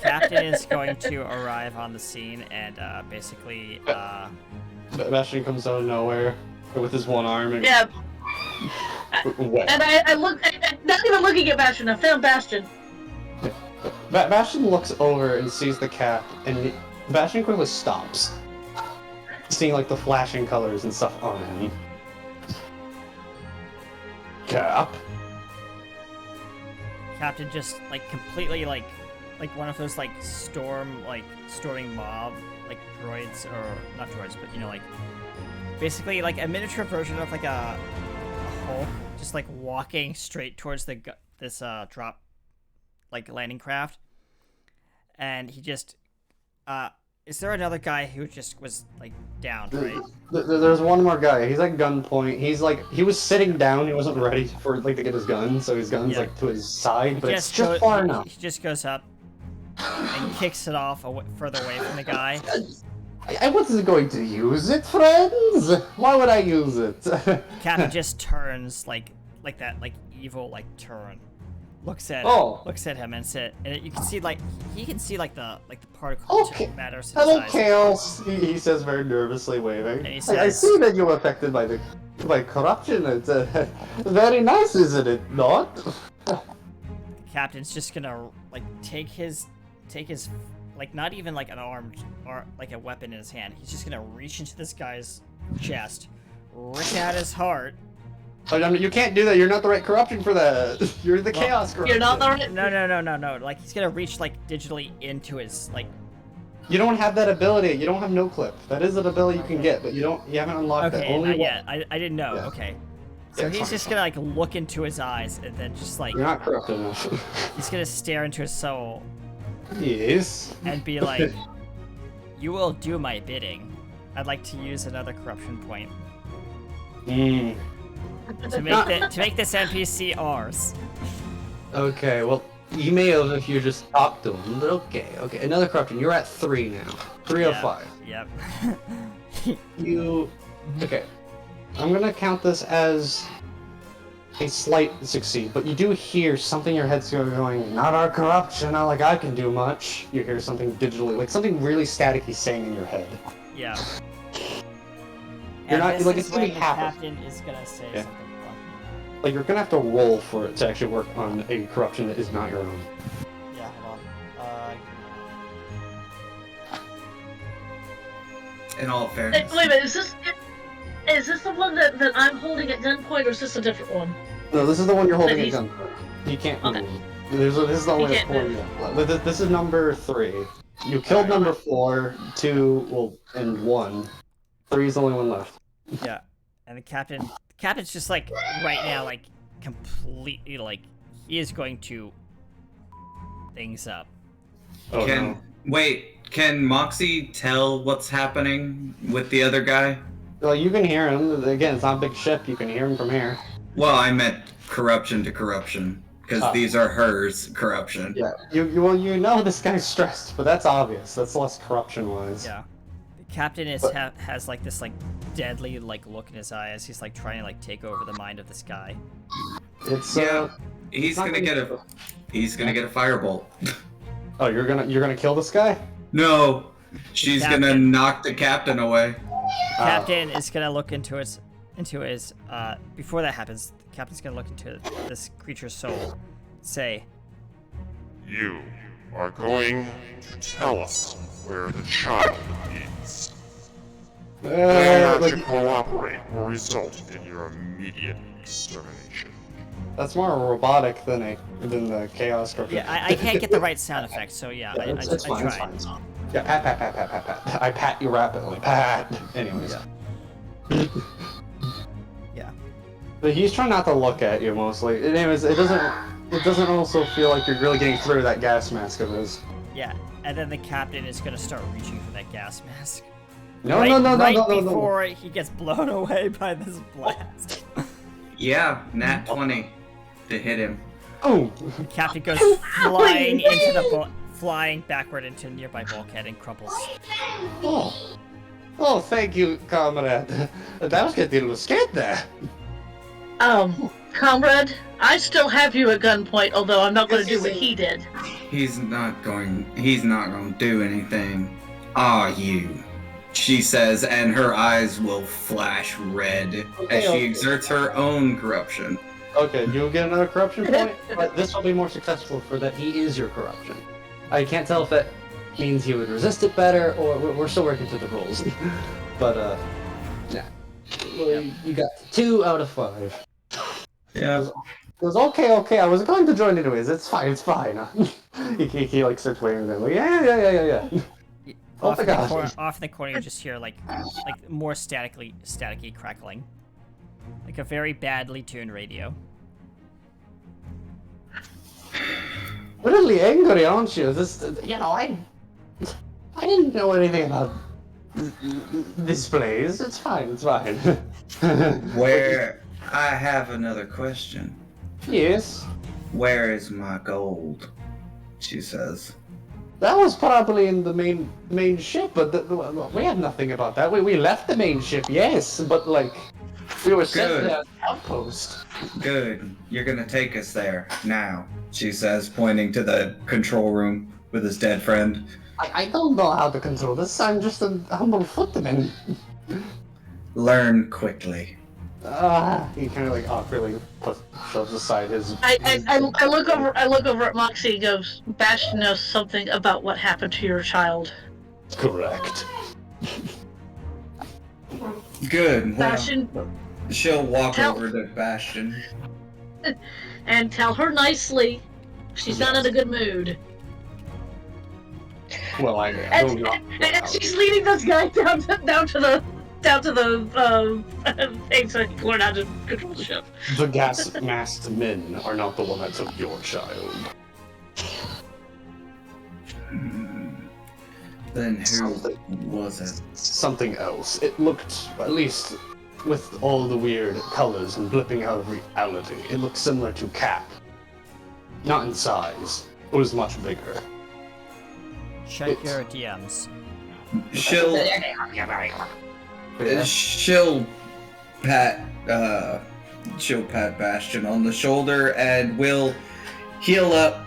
[SPEAKER 1] captain is going to arrive on the scene and basically
[SPEAKER 3] Bastion comes out of nowhere with his one arm and...
[SPEAKER 2] Yeah.
[SPEAKER 3] Wet.
[SPEAKER 2] And I look, not even looking at Bastion, I found Bastion.
[SPEAKER 3] Bastion looks over and sees the cap, and Bastion quickly stops. seeing like the flashing colors and stuff on him. Cap.
[SPEAKER 1] Captain just like completely like one of those like storming mob like droids, or not droids, but you know, like basically like a miniature version of like a Hulk, just like walking straight towards this drop like landing craft, and he just is there another guy who just was like down, right?
[SPEAKER 3] There's one more guy. He's at gunpoint. He's like, he was sitting down. He wasn't ready for like to get his gun, so his gun's like to his side, but it's just far enough.
[SPEAKER 1] He just goes up and kicks it off further away from the guy.
[SPEAKER 3] I wasn't going to use it, friends. Why would I use it?
[SPEAKER 1] Captain just turns like that like evil like turn. Looks at him and you can see like he can see like the particle matter.
[SPEAKER 3] Hello, Chaos. He says very nervously, waving.
[SPEAKER 1] And he says,
[SPEAKER 3] I see that you were affected by corruption. It's very nice, isn't it? Not.
[SPEAKER 1] The captain's just gonna like take his like not even like an armed or like a weapon in his hand. He's just gonna reach into this guy's chest, rip out his heart.
[SPEAKER 3] Oh, you can't do that. You're not the right corruption for that. You're the chaos corruption.
[SPEAKER 2] You're not the right.
[SPEAKER 1] No. Like he's gonna reach like digitally into his like.
[SPEAKER 3] You don't have that ability. You don't have no clip. That is an ability you can get, but you haven't unlocked that.
[SPEAKER 1] Okay, not yet. I didn't know.
[SPEAKER 3] Yeah.
[SPEAKER 1] Okay. So he's just gonna like look into his eyes and then just like.
[SPEAKER 3] You're not corrupt enough.
[SPEAKER 1] He's gonna stare into his soul.
[SPEAKER 3] Yes.
[SPEAKER 1] And be like, "You will do my bidding. I'd like to use another corruption point." To make this NPC ours.
[SPEAKER 3] Okay, well, you may have if you just talked to him, but okay. Another corruption. You're at 3 now. 3 of 5.
[SPEAKER 1] Yep.
[SPEAKER 3] Okay. I'm gonna count this as a slight succeed, but you do hear something in your head's going, not our corruption, not like I can do much. You hear something digitally, like something really staticky saying in your head.
[SPEAKER 1] Yeah.
[SPEAKER 3] You're not
[SPEAKER 1] this
[SPEAKER 3] like
[SPEAKER 1] is
[SPEAKER 3] it's gonna
[SPEAKER 1] when the
[SPEAKER 3] happen.
[SPEAKER 1] captain is gonna say something funny.
[SPEAKER 3] Like you're gonna have to roll for it to actually work on a corruption that is not your own.
[SPEAKER 1] Yeah, hold on.
[SPEAKER 4] In all fairness.
[SPEAKER 2] Wait a minute, is this the one that I'm holding at gunpoint, or is this a different one?
[SPEAKER 3] No, this is the one you're holding at gunpoint. You can't
[SPEAKER 2] Okay.
[SPEAKER 3] move. This is the only one. This is number 3. You killed number 4, 2, and 1. 3 is the only one left.
[SPEAKER 1] Yeah, and the captain's just like right now, like completely like he is going to things up.
[SPEAKER 3] Oh, no.
[SPEAKER 4] Can Moxie tell what's happening with the other guy?
[SPEAKER 3] Well, you can hear him. Again, it's not a big ship. You can hear him from here.
[SPEAKER 4] Well, I meant corruption to corruption, because these are hers corruption.
[SPEAKER 3] Yeah. You know this guy's stressed, but that's obvious. That's less corruption-wise.
[SPEAKER 1] Yeah. The captain has like this like deadly like look in his eye as he's like trying to like take over the mind of this guy.
[SPEAKER 3] It's
[SPEAKER 4] he's gonna get a firebolt.
[SPEAKER 3] Oh, you're gonna kill this guy?
[SPEAKER 4] No, she's gonna knock the captain away.
[SPEAKER 1] Captain is gonna look into his before that happens, the captain's gonna look into this creature's soul, say,
[SPEAKER 6] You are going to tell us where the child is. Failure to cooperate will result in your immediate extermination.
[SPEAKER 3] That's more robotic than the chaos corruption.
[SPEAKER 1] yeah, I can't get the right sound effect, so yeah, I
[SPEAKER 3] fine,
[SPEAKER 1] tried.
[SPEAKER 3] it's fine. Yeah, pat. I pat you rapidly. Pat. Anyways.
[SPEAKER 1] Yeah.
[SPEAKER 3] But he's trying not to look at you mostly. Anyways, it doesn't also feel like you're really getting through that gas mask of his.
[SPEAKER 1] Yeah, and then the captain is gonna start reaching for that gas mask.
[SPEAKER 3] No.
[SPEAKER 1] Before he gets blown away by this blast.
[SPEAKER 4] Yeah, nat 20 to hit him.
[SPEAKER 3] Oh.
[SPEAKER 1] The captain goes flying backward into a nearby bulkhead and crumples.
[SPEAKER 3] Oh, thank you, comrade. That was getting a little scared there.
[SPEAKER 2] Comrade, I still have you at gunpoint, although I'm not going to do what he did.
[SPEAKER 4] He's not going to do anything. Are you? She says, and her eyes will flash red as she exerts her own corruption.
[SPEAKER 3] Okay, you'll get another corruption point, but this will be more successful for that he is your corruption. I can't tell if that means he would resist it better, or we're still working through the rules. But, yeah. Well, you got 2 out of 5.
[SPEAKER 4] Yeah.
[SPEAKER 3] It was okay. I was going to join anyways. It's fine. he like starts waving them. Like, yeah. Oh
[SPEAKER 1] Off
[SPEAKER 3] my
[SPEAKER 1] in the
[SPEAKER 3] gosh.
[SPEAKER 1] off in the corner, you just hear like more staticky crackling, like a very badly tuned radio.
[SPEAKER 3] Really angry, aren't you? I didn't know anything about displays. It's fine.
[SPEAKER 4] Where I have another question.
[SPEAKER 3] Yes.
[SPEAKER 4] Where is my gold? She says.
[SPEAKER 3] That was probably in the main ship, but we had nothing about that. We left the main ship, yes, but like we were sent
[SPEAKER 4] Good.
[SPEAKER 3] to an outpost.
[SPEAKER 4] Good. You're gonna take us there now, she says, pointing to the control room with his dead friend.
[SPEAKER 3] I don't know how to control this. I'm just a humble footman.
[SPEAKER 4] Learn quickly.
[SPEAKER 3] He kind of like awkwardly shoves aside his.
[SPEAKER 2] I look over at Moxie and goes, Bastion knows something about what happened to your child.
[SPEAKER 3] Correct.
[SPEAKER 4] Good. Well,
[SPEAKER 2] Bastion,
[SPEAKER 4] she'll walk over to Bastion.
[SPEAKER 2] and tell her nicely she's not in a good mood.
[SPEAKER 3] Well, I
[SPEAKER 2] And,
[SPEAKER 3] don't know.
[SPEAKER 2] and she's leading this guy down to the thing so he can learn how to control the ship.
[SPEAKER 3] The gas-masked men are not the one that took your child.
[SPEAKER 4] Then who was it?
[SPEAKER 3] Something else. It looked, at least with all the weird colors and blipping out of reality, it looked similar to Cap. Not in size. It was much bigger.
[SPEAKER 1] Check your DMs.
[SPEAKER 4] She'll pat Bastion on the shoulder and will heal up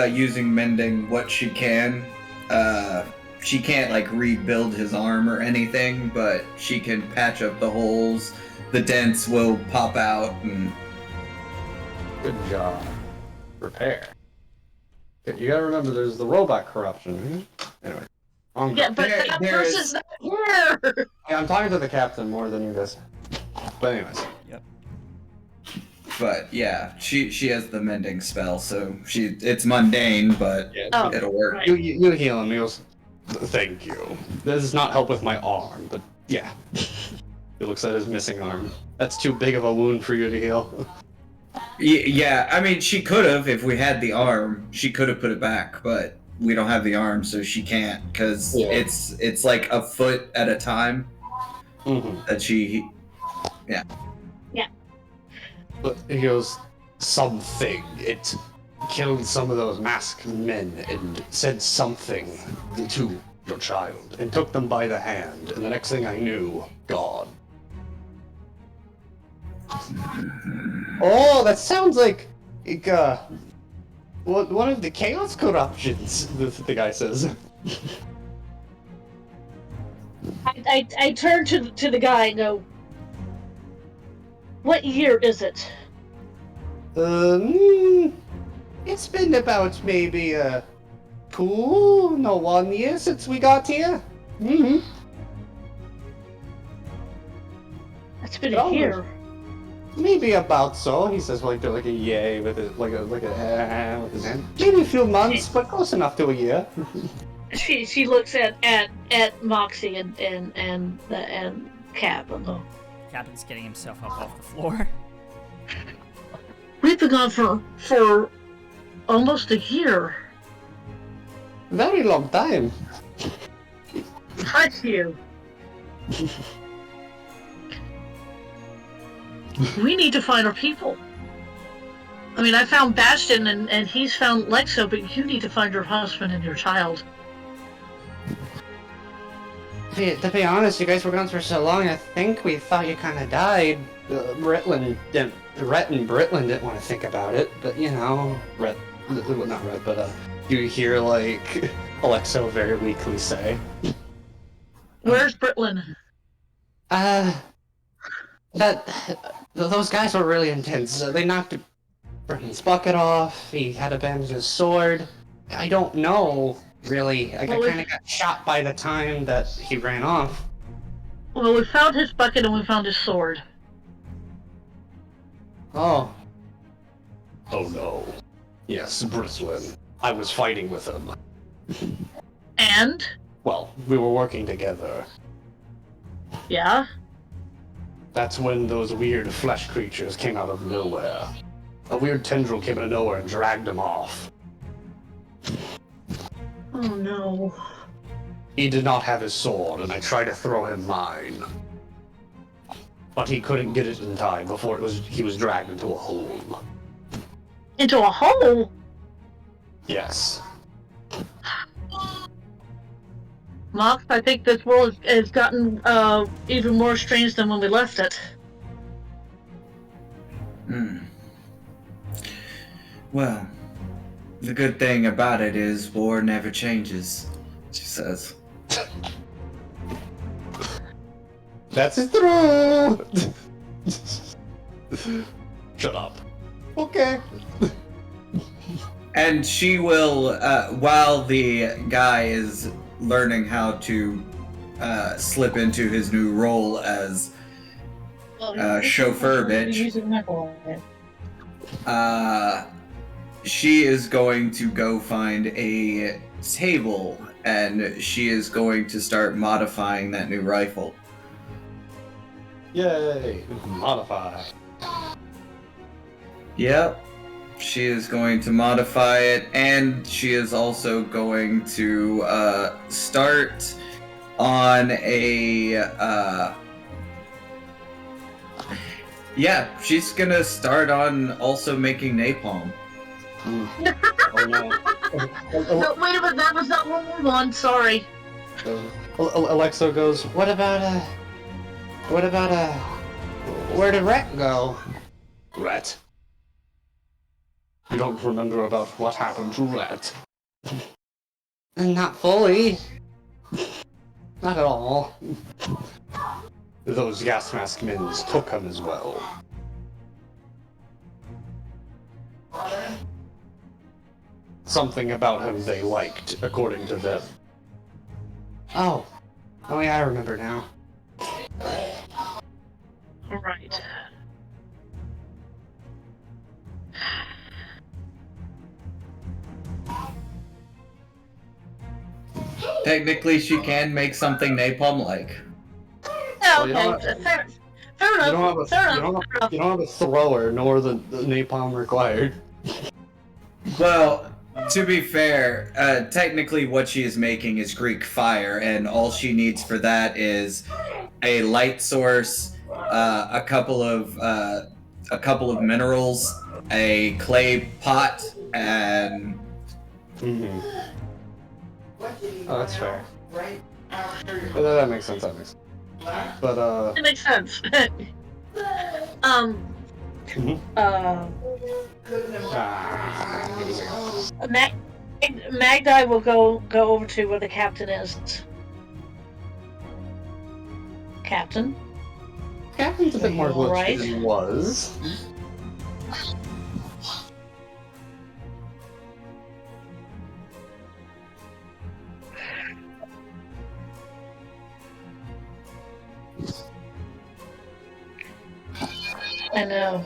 [SPEAKER 4] using mending what she can. She can't like rebuild his arm or anything, but she can patch up the holes. The dents will pop out and
[SPEAKER 3] Good job. Repair. You gotta remember there's the robot corruption. Anyway.
[SPEAKER 2] Yeah, but that person's not here!
[SPEAKER 3] Yeah, I'm talking to the captain more than you guys. But anyways.
[SPEAKER 1] Yep.
[SPEAKER 4] but yeah, she has the mending spell, so it's mundane, but
[SPEAKER 2] Oh,
[SPEAKER 4] it'll work.
[SPEAKER 2] right.
[SPEAKER 3] You heal him. He goes, thank you. This does not help with my arm, but yeah. He looks at his missing arm. That's too big of a wound for you to heal.
[SPEAKER 4] Yeah, I mean, she could have, if we had the arm, she could have put it back, but we don't have the arm, so she can't, because
[SPEAKER 3] Yeah.
[SPEAKER 4] it's like a foot at a time that she...
[SPEAKER 3] But he goes, something. It killed some of those masked men and said something to your child and took them by the hand. And the next thing I knew, gone. Oh, that sounds like one of the chaos corruptions, the guy says.
[SPEAKER 2] I turn to the guy and go, what year is it?
[SPEAKER 3] It's been about maybe 1 year since we got here.
[SPEAKER 2] It's been a year.
[SPEAKER 3] Maybe about so. He says like a yay with it, like a with his hand. Maybe a few months, but close enough to a year.
[SPEAKER 2] She looks at Moxie and Cap and go,
[SPEAKER 1] Captain's getting himself up off the floor.
[SPEAKER 2] we've been gone for almost a year.
[SPEAKER 3] Very long time.
[SPEAKER 2] Touch you. We need to find our people. I mean, I found Bastion and he's found Lexo, but you need to find your husband and your child.
[SPEAKER 3] To be honest, you guys were gone for so long, I think we thought you kind of died. Rhett and Britlin didn't want to think about it, but you know, not Rhett, but you hear like Alexo very weakly say,
[SPEAKER 2] Where's Britlin?
[SPEAKER 3] Those guys were really intense. They knocked Britlin's bucket off. He had abandoned his sword. I don't know, really. I kind of got shot by the time that he ran off.
[SPEAKER 2] Well, we found his bucket and we found his sword.
[SPEAKER 3] Oh. Oh no. Yes, Bristlin. I was fighting with him.
[SPEAKER 2] And?
[SPEAKER 3] Well, we were working together.
[SPEAKER 2] Yeah?
[SPEAKER 3] That's when those weird flesh creatures came out of nowhere. A weird tendril came out of nowhere and dragged him off.
[SPEAKER 2] Oh no.
[SPEAKER 3] He did not have his sword, and I tried to throw him mine. But he couldn't get it in time before he was dragged into a hole.
[SPEAKER 2] Into a hole?
[SPEAKER 3] Yes.
[SPEAKER 2] Mox, I think this world has gotten even more strange than when we left it.
[SPEAKER 4] Well, the good thing about it is war never changes, she says.
[SPEAKER 3] That's true! Shut up. Okay.
[SPEAKER 4] And she will, while the guy is learning how to slip into his new role as chauffeur bitch, she is going to go find a table and she is going to start modifying that new rifle.
[SPEAKER 3] Yay! Modify.
[SPEAKER 4] Yep. She is going to modify it, and she is also going to start on a yeah, she's gonna start on also making napalm.
[SPEAKER 3] Oh no.
[SPEAKER 2] No, wait a minute, that was not what we want, sorry.
[SPEAKER 3] Alexa goes, what about, where did Rhett go? Rhett? You don't remember about what happened to Rhett? Not fully. Not at all. Those gas mask men took him as well. Something about him they liked, according to them. Oh yeah, I remember now.
[SPEAKER 2] Alright.
[SPEAKER 4] Technically, she can make something napalm-like.
[SPEAKER 2] Yeah,
[SPEAKER 3] Well, you
[SPEAKER 2] okay,
[SPEAKER 3] don't
[SPEAKER 2] fair
[SPEAKER 3] You
[SPEAKER 2] enough,
[SPEAKER 3] don't have a,
[SPEAKER 2] fair
[SPEAKER 3] you
[SPEAKER 2] enough.
[SPEAKER 3] don't have a thrower, nor the napalm required.
[SPEAKER 4] Well, to be fair, technically what she is making is Greek fire, and all she needs for that is a light source, a couple of minerals, a clay pot, and
[SPEAKER 3] Mm-hmm. Oh, that's fair. That makes sense. But
[SPEAKER 2] It makes sense.
[SPEAKER 3] Mhm.
[SPEAKER 2] Magdi will go over to where the captain is. Captain?
[SPEAKER 3] Captain's a bit more glitchy
[SPEAKER 2] Right.
[SPEAKER 3] than he was.
[SPEAKER 2] I know.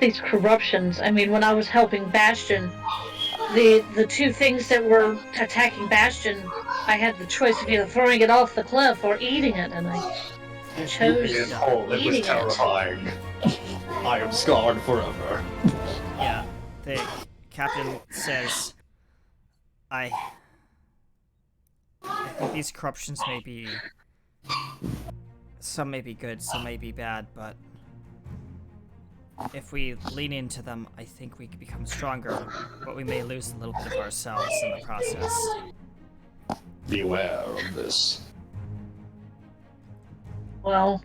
[SPEAKER 2] These corruptions. I mean, when I was helping Bastion, the two things that were attacking Bastion, I had the choice of either throwing it off the cliff or eating it, and I chose
[SPEAKER 3] Oh, it was
[SPEAKER 2] eating it.
[SPEAKER 3] terrifying. I am scarred forever.
[SPEAKER 1] Yeah, the captain says, I think these corruptions may be... Some may be good, some may be bad, but... If we lean into them, I think we can become stronger, but we may lose a little bit of ourselves in the process.
[SPEAKER 3] Beware of this.
[SPEAKER 2] Well,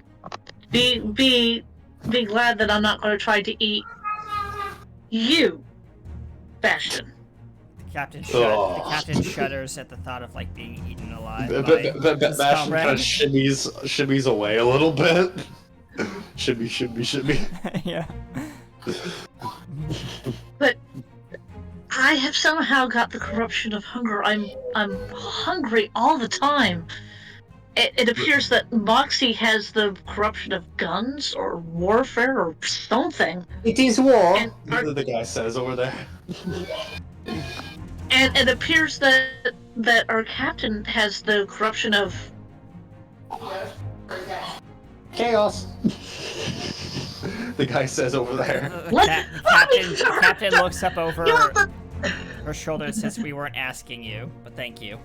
[SPEAKER 2] be glad that I'm not going to try to eat you, Bastion.
[SPEAKER 1] The
[SPEAKER 3] Oh.
[SPEAKER 1] The captain shudders at the thought of like being eaten alive.
[SPEAKER 3] Bastion kind of shimmies away a little bit. Shimmy.
[SPEAKER 1] Yeah.
[SPEAKER 2] But I have somehow got the corruption of hunger. I'm hungry all the time. It appears that Moxie has the corruption of guns or warfare or something.
[SPEAKER 3] It is war,
[SPEAKER 2] And
[SPEAKER 3] the guy says over there.
[SPEAKER 2] And it appears that our captain has the corruption of
[SPEAKER 3] Chaos. The guy says over there.
[SPEAKER 1] The captain looks up over her shoulder and says, "We weren't asking you, but thank you."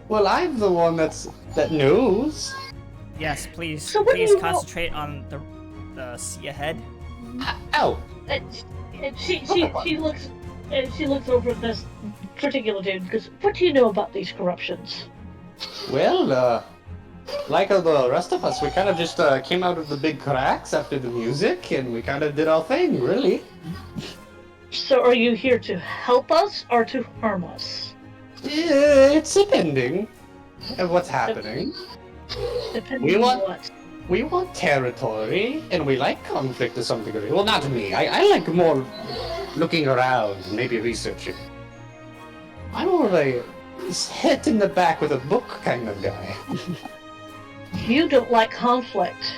[SPEAKER 3] Well, I'm the one that knows.
[SPEAKER 1] Yes, please,
[SPEAKER 2] So what do
[SPEAKER 1] please
[SPEAKER 2] you
[SPEAKER 1] concentrate on the sea ahead.
[SPEAKER 3] Ow.
[SPEAKER 2] And she looks over at this particular dude and goes, "What do you know about these corruptions?"
[SPEAKER 3] Well, like the rest of us, we kind of just came out of the big cracks after the music, and we kind of did our thing, really.
[SPEAKER 2] So are you here to help us or to harm us?
[SPEAKER 3] It's depending of what's happening.
[SPEAKER 2] Depending on what.
[SPEAKER 3] We want territory, and we like conflict to some degree. Well, not me. I like more looking around and maybe researching. I'm more of a hit in the back with a book kind of guy.
[SPEAKER 2] You don't like conflict.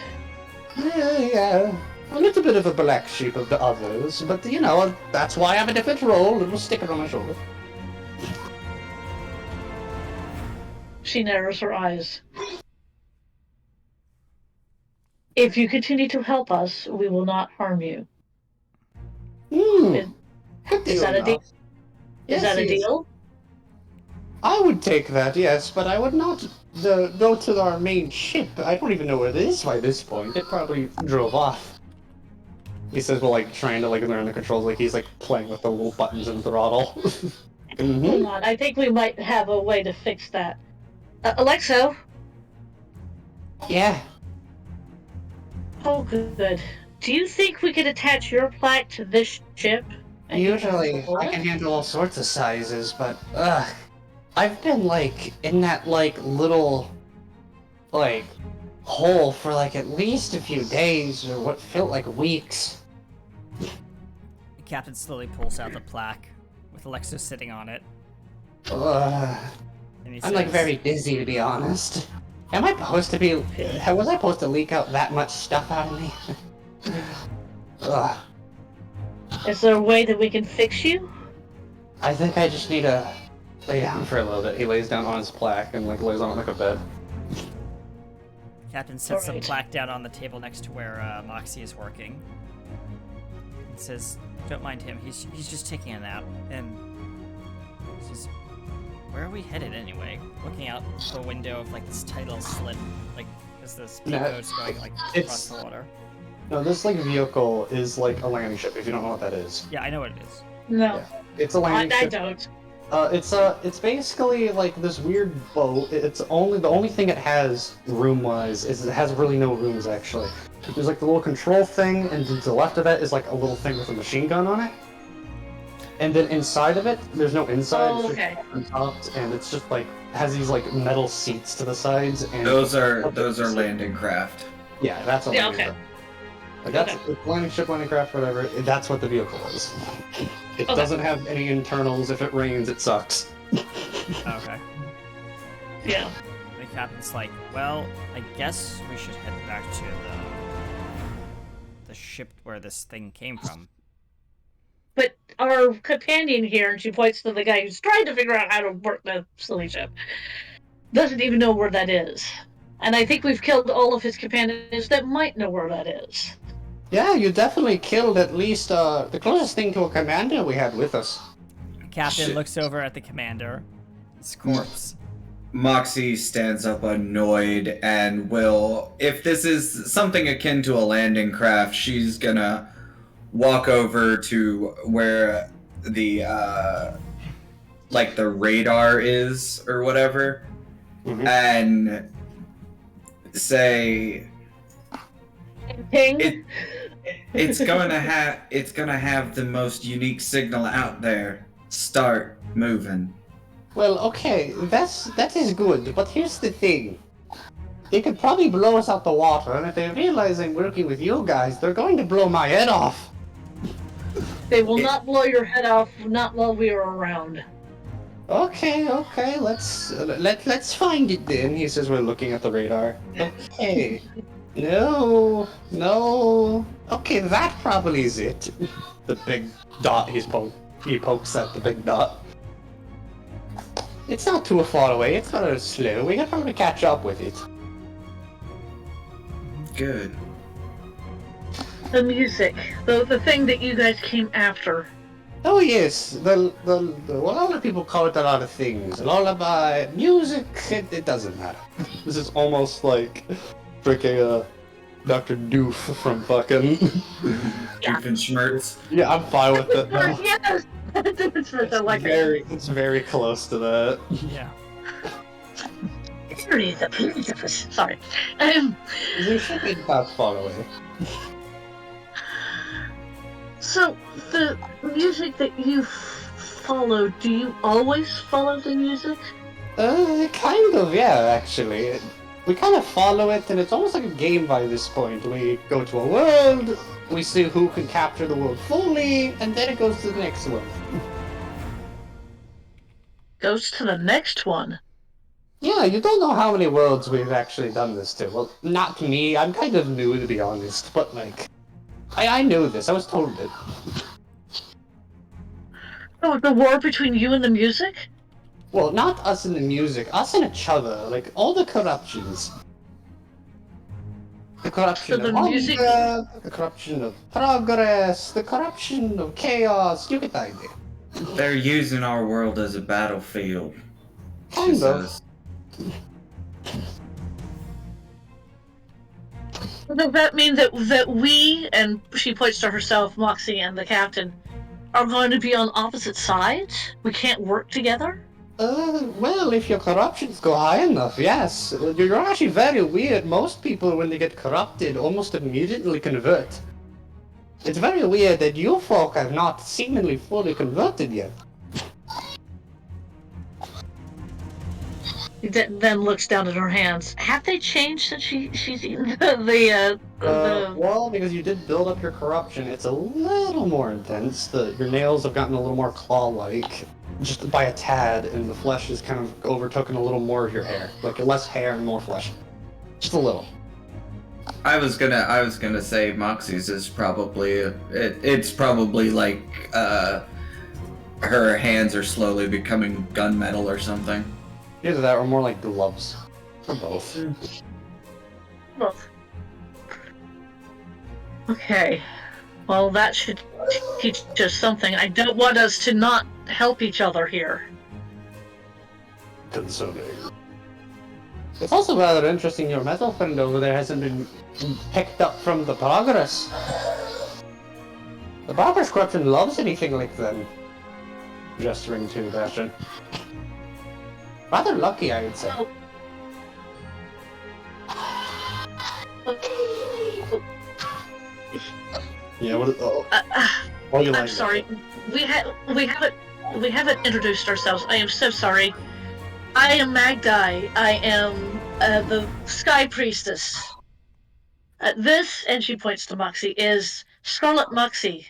[SPEAKER 3] Yeah. A little bit of a black sheep of the others, but you know, that's why I have a different role, a little sticker on my shoulder.
[SPEAKER 2] She narrows her eyes. If you continue to help us, we will not harm you. Is that a deal? Is that a deal?
[SPEAKER 3] I would take that, yes, but I would not go to our main ship. I don't even know where it is by this point. It probably drove off. He says, well, like, trying to, like, learn the controls, like, he's, like, playing with the little buttons and throttle.
[SPEAKER 2] Hold on, I think we might have a way to fix that. Alexo?
[SPEAKER 3] Yeah.
[SPEAKER 2] Oh, good. Do you think we could attach your plaque to this ship?
[SPEAKER 3] Usually, I can handle all sorts of sizes, but, I've been, like, in that, like, little, like, hole for, like, at least a few days, or what felt like weeks.
[SPEAKER 1] The captain slowly pulls out the plaque, with Alexo sitting on it. And he
[SPEAKER 3] I'm, like,
[SPEAKER 1] says,
[SPEAKER 3] very busy, to be honest. Am I supposed to be... Was I supposed to leak out that much stuff out of me? Ugh.
[SPEAKER 2] Is there a way that we can fix you?
[SPEAKER 3] I think I just need to lay down for a little bit. He lays down on his plaque and, like, lays on it like a bed.
[SPEAKER 1] Captain sets the
[SPEAKER 2] Alright.
[SPEAKER 1] plaque down on the table next to where Moxie is working. And says, "Don't mind him. He's just taking a nap." And says, "Where are we headed anyway?" Looking out the window of like this tight little slit, like as the speedboat's going like across the water.
[SPEAKER 3] No, this, like, vehicle is, like, a landing ship, if you don't know what that is.
[SPEAKER 1] Yeah, I know what it is.
[SPEAKER 2] No,
[SPEAKER 3] Yeah. It's a landing
[SPEAKER 2] I
[SPEAKER 3] ship.
[SPEAKER 2] don't.
[SPEAKER 3] It's basically like this weird boat. The only thing it has room-wise is it has really no rooms actually. There's like the little control thing, and to the left of it is like a little thing with a machine gun on it. And then inside of it, there's no inside.
[SPEAKER 2] Oh,
[SPEAKER 3] it's
[SPEAKER 2] okay.
[SPEAKER 3] just on top, and it's just like has these like metal seats to the sides. And
[SPEAKER 4] Those are landing craft.
[SPEAKER 3] Yeah, that's a
[SPEAKER 2] Yeah,
[SPEAKER 3] landing
[SPEAKER 2] okay.
[SPEAKER 3] craft. Like that's it's landing ship, landing craft, whatever. That's what the vehicle is. It
[SPEAKER 2] Okay.
[SPEAKER 3] doesn't have any internals. If it rains, it sucks.
[SPEAKER 1] Okay.
[SPEAKER 2] Yeah.
[SPEAKER 1] The captain's like, "Well, I guess we should head back to the ship where this thing came from."
[SPEAKER 2] But our companion here, and she points to the guy who's trying to figure out how to work the silly ship, doesn't even know where that is. And I think we've killed all of his companions that might know where that is.
[SPEAKER 3] Yeah, you definitely killed at least the closest thing to a commander we had with us.
[SPEAKER 1] The captain
[SPEAKER 4] Shit.
[SPEAKER 1] looks over at the commander, his corpse.
[SPEAKER 4] Moxie stands up annoyed and will, if this is something akin to a landing craft, she's gonna walk over to where the like the radar is or whatever,
[SPEAKER 3] Mhm.
[SPEAKER 4] and say
[SPEAKER 2] Ping.
[SPEAKER 4] it's gonna have the most unique signal out there. start moving.
[SPEAKER 3] Well, okay, that is good, but here's the thing. They could probably blow us out the water, and if they realize I'm working with you guys, they're going to blow my head off.
[SPEAKER 2] They will not blow your head off, not while we are around.
[SPEAKER 3] Okay, let's find it then, he says we're looking at the radar. Okay. No. Okay, that probably is it. The big dot he pokes at the big dot. It's not too far away, it's not as slow, we can probably catch up with it.
[SPEAKER 4] Good.
[SPEAKER 2] The music, the thing that you guys came after.
[SPEAKER 3] Oh yes, well, a lot of people call it a lot of things. Lullaby, music, it doesn't matter. This is almost like freaking Dr. Doof from fucking...
[SPEAKER 4] Doofenshmirtz.
[SPEAKER 3] Yeah, I'm fine with it.
[SPEAKER 2] Yes!
[SPEAKER 3] It's very close to that.
[SPEAKER 1] Yeah.
[SPEAKER 2] Sorry.
[SPEAKER 3] You should be that far away.
[SPEAKER 2] So, the music that you follow, do you always follow the music?
[SPEAKER 3] Kind of, yeah, actually. We kind of follow it, and it's almost like a game by this point. We go to a world, we see who can capture the world fully, and then it goes to the next one.
[SPEAKER 2] Goes to the next one.
[SPEAKER 3] Yeah, you don't know how many worlds we've actually done this to. Well, not me, I'm kind of new to be honest, but like... I knew this, I was told it.
[SPEAKER 2] Oh, the war between you and the music?
[SPEAKER 3] Well, not us and the music, us and each other, like, all the corruptions. The corruption
[SPEAKER 2] So the
[SPEAKER 3] of
[SPEAKER 2] music-
[SPEAKER 3] hunger, the corruption of progress, the corruption of chaos, you get the idea.
[SPEAKER 4] They're using our world as a battlefield.
[SPEAKER 3] Kind
[SPEAKER 4] She
[SPEAKER 3] of.
[SPEAKER 4] says.
[SPEAKER 2] Does that mean that we, and she points to herself, Moxie, and the captain, are going to be on opposite sides? We can't work together?
[SPEAKER 3] Well, if your corruptions go high enough, yes. You're actually very weird. Most people, when they get corrupted, almost immediately convert. It's very weird that you folk have not seemingly fully converted yet.
[SPEAKER 2] Then looks down at her hands. Have they changed since she's eaten
[SPEAKER 3] Well, because you did build up your corruption, it's a little more intense. Your nails have gotten a little more claw-like, just by a tad, and the flesh has kind of overtaken a little more of your hair. Like, less hair and more flesh. Just a little.
[SPEAKER 4] I was gonna say Moxie's is probably it's probably like her hands are slowly becoming gunmetal or something.
[SPEAKER 3] Either that or more like gloves. Or both.
[SPEAKER 2] Both. Okay. Well, that should teach us something. I don't want us to not help each other here.
[SPEAKER 3] Concerning. It's also rather interesting your metal friend over there hasn't been picked up from the progress. The progress corruption loves anything like them. Gesturing to Bastion. Rather lucky, I would say. Yeah, what? Oh, you
[SPEAKER 2] I'm
[SPEAKER 3] like
[SPEAKER 2] sorry. We haven't introduced ourselves. I am so sorry. I am Magdai. I am the Sky Priestess. This, and she points to Moxie, is Scarlet Moxie,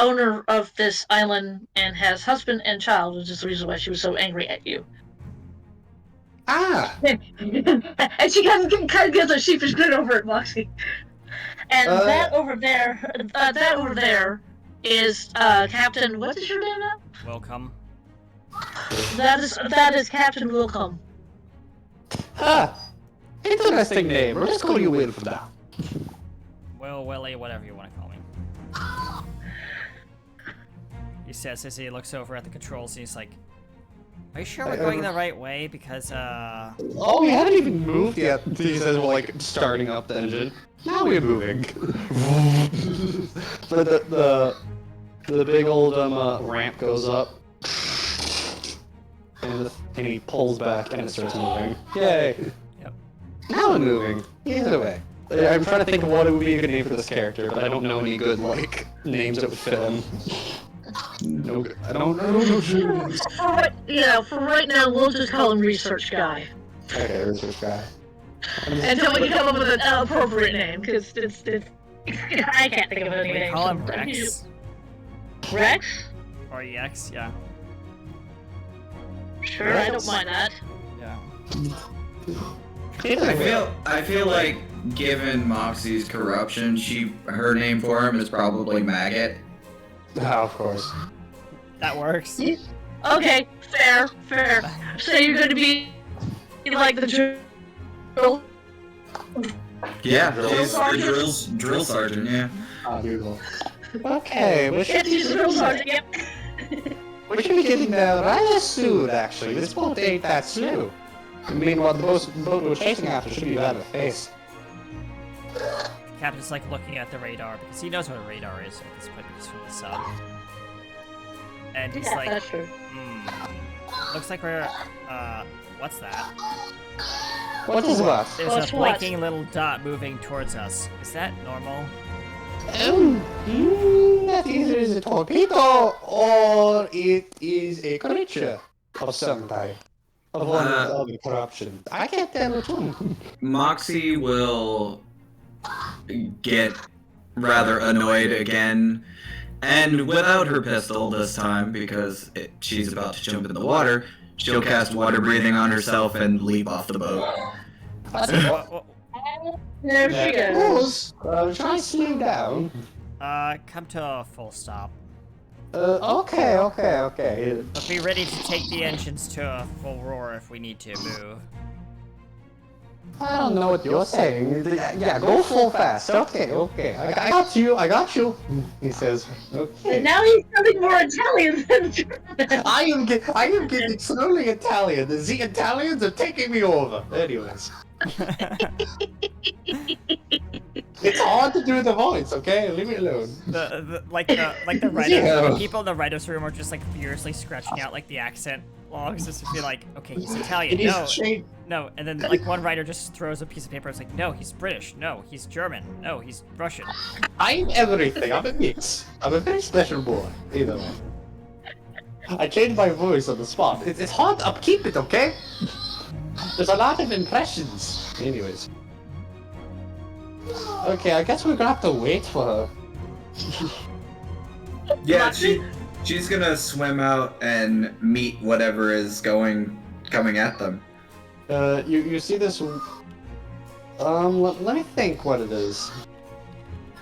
[SPEAKER 2] owner of this island, and has husband and child, which is the reason why she was so angry at you.
[SPEAKER 3] Ah!
[SPEAKER 2] And she kind of gives a sheepish grin over at Moxie. And that over there is Captain. What is your name now?
[SPEAKER 1] Welcome.
[SPEAKER 2] That is Captain Wilcom.
[SPEAKER 3] Ah! Interesting name. Let's call you Will for now.
[SPEAKER 1] Well, Willie, whatever you want to call me. He says as he looks over at the controls, and he's like, "Are you sure we're going the right way? Because,
[SPEAKER 3] Oh, we haven't even moved yet. He says, well, like, starting up the engine. Now we're moving. But the big old ramp goes up. And he pulls back and it starts moving. Yay!
[SPEAKER 1] Yep.
[SPEAKER 3] Now we're moving. Either way. I'm trying to think of what would be a good name for this character, but I don't know any good, like, names that would fit him. No good. I don't know.
[SPEAKER 2] For right now, we'll just call him Research Guy.
[SPEAKER 3] Okay, research guy.
[SPEAKER 2] Until we can come up with an appropriate name, because it's I can't think of any
[SPEAKER 1] We
[SPEAKER 2] names.
[SPEAKER 1] call him Rex.
[SPEAKER 2] Rex?
[SPEAKER 1] Or EX, yeah.
[SPEAKER 2] Sure, I don't mind that.
[SPEAKER 1] Yeah.
[SPEAKER 4] I feel like, given Moxie's corruption, her name for him is probably Maggot.
[SPEAKER 3] Oh, of course.
[SPEAKER 1] That works.
[SPEAKER 2] Okay, fair. So you're gonna be like the drill?
[SPEAKER 4] Yeah,
[SPEAKER 3] Drill
[SPEAKER 4] he's the
[SPEAKER 2] sergeant?
[SPEAKER 4] drill sergeant. Yeah.
[SPEAKER 3] Ah, beautiful. Okay, we should,
[SPEAKER 2] Yes, he's the drill sergeant, yep.
[SPEAKER 3] we should be getting there rather soon, actually. This boat ain't that slow. Meanwhile, the boat we're chasing after should be right in the face.
[SPEAKER 1] The captain's like looking at the radar because he knows what a radar is at this point because from the sub. And he's like,
[SPEAKER 2] That's true.
[SPEAKER 1] looks like we're, what's that?
[SPEAKER 3] What is what?
[SPEAKER 1] There's
[SPEAKER 2] What's
[SPEAKER 1] a
[SPEAKER 2] what?
[SPEAKER 1] blinking little dot moving towards us. Is that normal?
[SPEAKER 3] That either is a torpedo or it is a creature of some type. Of one of the corruption. I can't tell which one.
[SPEAKER 4] Moxie will get rather annoyed again, and without her pistol this time, because she's about to jump in the water, she'll cast water breathing on herself and leap off the boat.
[SPEAKER 2] There she goes.
[SPEAKER 3] Try and slow down.
[SPEAKER 1] Come to a full stop.
[SPEAKER 3] Okay.
[SPEAKER 1] But be ready to take the engines to a full roar if we need to move.
[SPEAKER 3] I don't know what you're saying. Yeah, go full fast. Okay. I got you. He says. Okay.
[SPEAKER 2] And now he's sounding more Italian than German.
[SPEAKER 3] I am getting slowly Italian. The Italians are taking me over. Anyways. It's hard to do the voice, okay? Leave me alone.
[SPEAKER 1] The writers,
[SPEAKER 3] Yeah.
[SPEAKER 1] the people in the writers' room are just like furiously scratching out like the accent logs just to be like, okay, he's Italian, no, and then like one writer just throws a piece of paper. It's like, no, he's British, no, he's German, no, he's Russian.
[SPEAKER 3] I'm everything. I'm a mix. I'm a very special boy. Either way. I changed my voice on the spot. It's hard to upkeep it, okay? There's a lot of impressions. Anyways. Okay, I guess we're gonna have to wait for her.
[SPEAKER 4] Yeah, she's gonna swim out and meet whatever is coming at them.
[SPEAKER 3] You see this? Let me think what it is.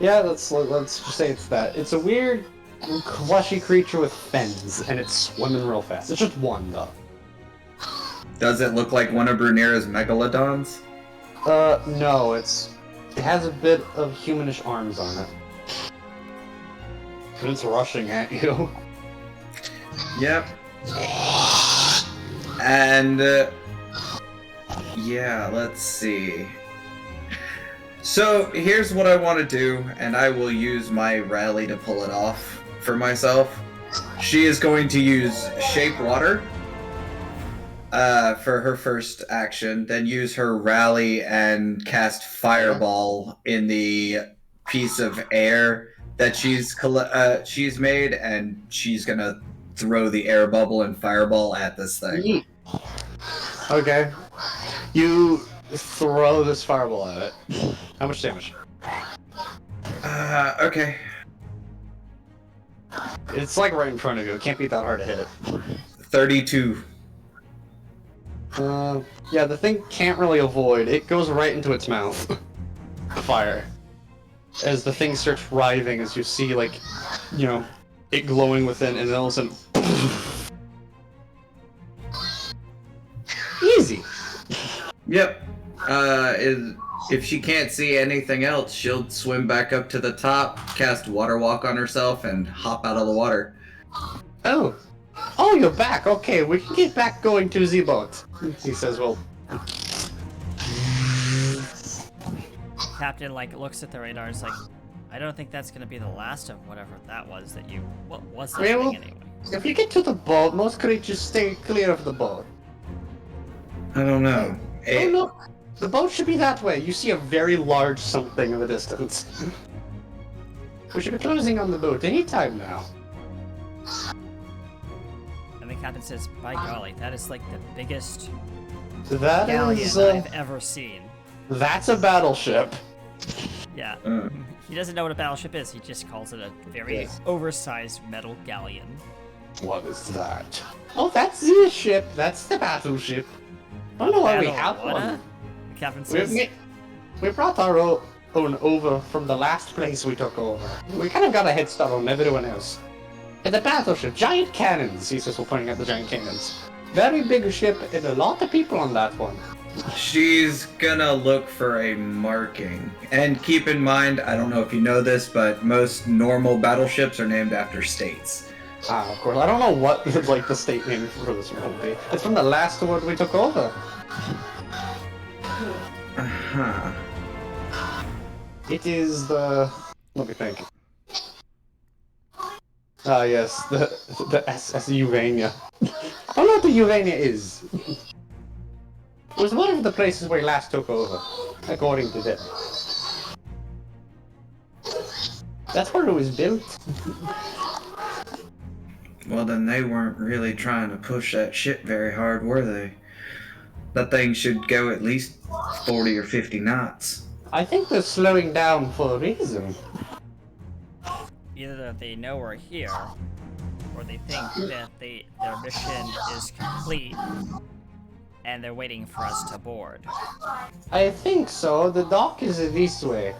[SPEAKER 3] Yeah, let's just say it's that. It's a weird, fleshy creature with fins, and it's swimming real fast. It's just one though.
[SPEAKER 4] Does it look like one of Brunera's megalodons?
[SPEAKER 3] No, it has a bit of humanish arms on it. And it's rushing at you.
[SPEAKER 4] Yep. And, yeah, let's see. So, here's what I want to do, and I will use my rally to pull it off for myself. She is going to use Shape Water for her first action, then use her rally and cast Fireball in the piece of air that she's made, and she's gonna throw the air bubble and Fireball at this thing.
[SPEAKER 3] Okay. You throw this fireball at it. How much damage?
[SPEAKER 4] Okay.
[SPEAKER 3] It's like right in front of you. It can't be that hard to hit it.
[SPEAKER 4] 32.
[SPEAKER 3] Yeah, the thing can't really avoid. It goes right into its mouth. Fire. As the thing starts writhing, as you see, like, you know, it glowing within, and then all of a sudden... Easy!
[SPEAKER 4] Yep. If she can't see anything else, she'll swim back up to the top, cast Water Walk on herself, and hop out of the water.
[SPEAKER 3] Oh. Oh, you're back. Okay, we can get back going to the boat. He says, well...
[SPEAKER 1] Captain like looks at the radar. Is like, I don't think that's gonna be the last of whatever that was that you. What was that
[SPEAKER 3] Well,
[SPEAKER 1] thing anyway?
[SPEAKER 3] If you get to the boat, most creatures stay clear of the boat.
[SPEAKER 4] I don't know.
[SPEAKER 3] Oh, look! The boat should be that way. You see a very large something in the distance. We should be closing on the boat anytime now.
[SPEAKER 1] And the captain says, by golly, that is like the biggest
[SPEAKER 3] That
[SPEAKER 1] galleon
[SPEAKER 3] is,
[SPEAKER 1] I've ever seen.
[SPEAKER 3] that's a battleship.
[SPEAKER 1] Yeah.
[SPEAKER 4] Uh.
[SPEAKER 1] He doesn't know what a battleship is. He just calls it a very
[SPEAKER 3] Yes.
[SPEAKER 1] oversized metal galleon.
[SPEAKER 3] What is that? Oh, that's the ship. That's the battleship. I don't know why we have
[SPEAKER 1] Battle- what?
[SPEAKER 3] one.
[SPEAKER 1] The captain
[SPEAKER 3] We,
[SPEAKER 1] says,
[SPEAKER 3] we brought our own over from the last place we took over. We kind of got a head start on everyone else. And the battleship, giant cannons, he says, we're pointing at the giant cannons. Very big ship, and a lot of people on that one.
[SPEAKER 4] She's gonna look for a marking. And keep in mind, I don't know if you know this, but most normal battleships are named after states.
[SPEAKER 3] Ah, of course. I don't know what like the state name for this one will be. It's from the last one we took over.
[SPEAKER 4] Uh-huh.
[SPEAKER 3] It is the. Let me think. Ah, yes, the SS Urania. I don't know what the Urania is. It was one of the places where we last took over, according to them. That's where it was built.
[SPEAKER 4] Well, then they weren't really trying to push that shit very hard, were they? That thing should go at least 40 or 50 knots.
[SPEAKER 3] I think they're slowing down for a reason.
[SPEAKER 1] either they know we're here, or they think that their mission is complete, and they're waiting for us to board.
[SPEAKER 3] I think so. The dock is this way.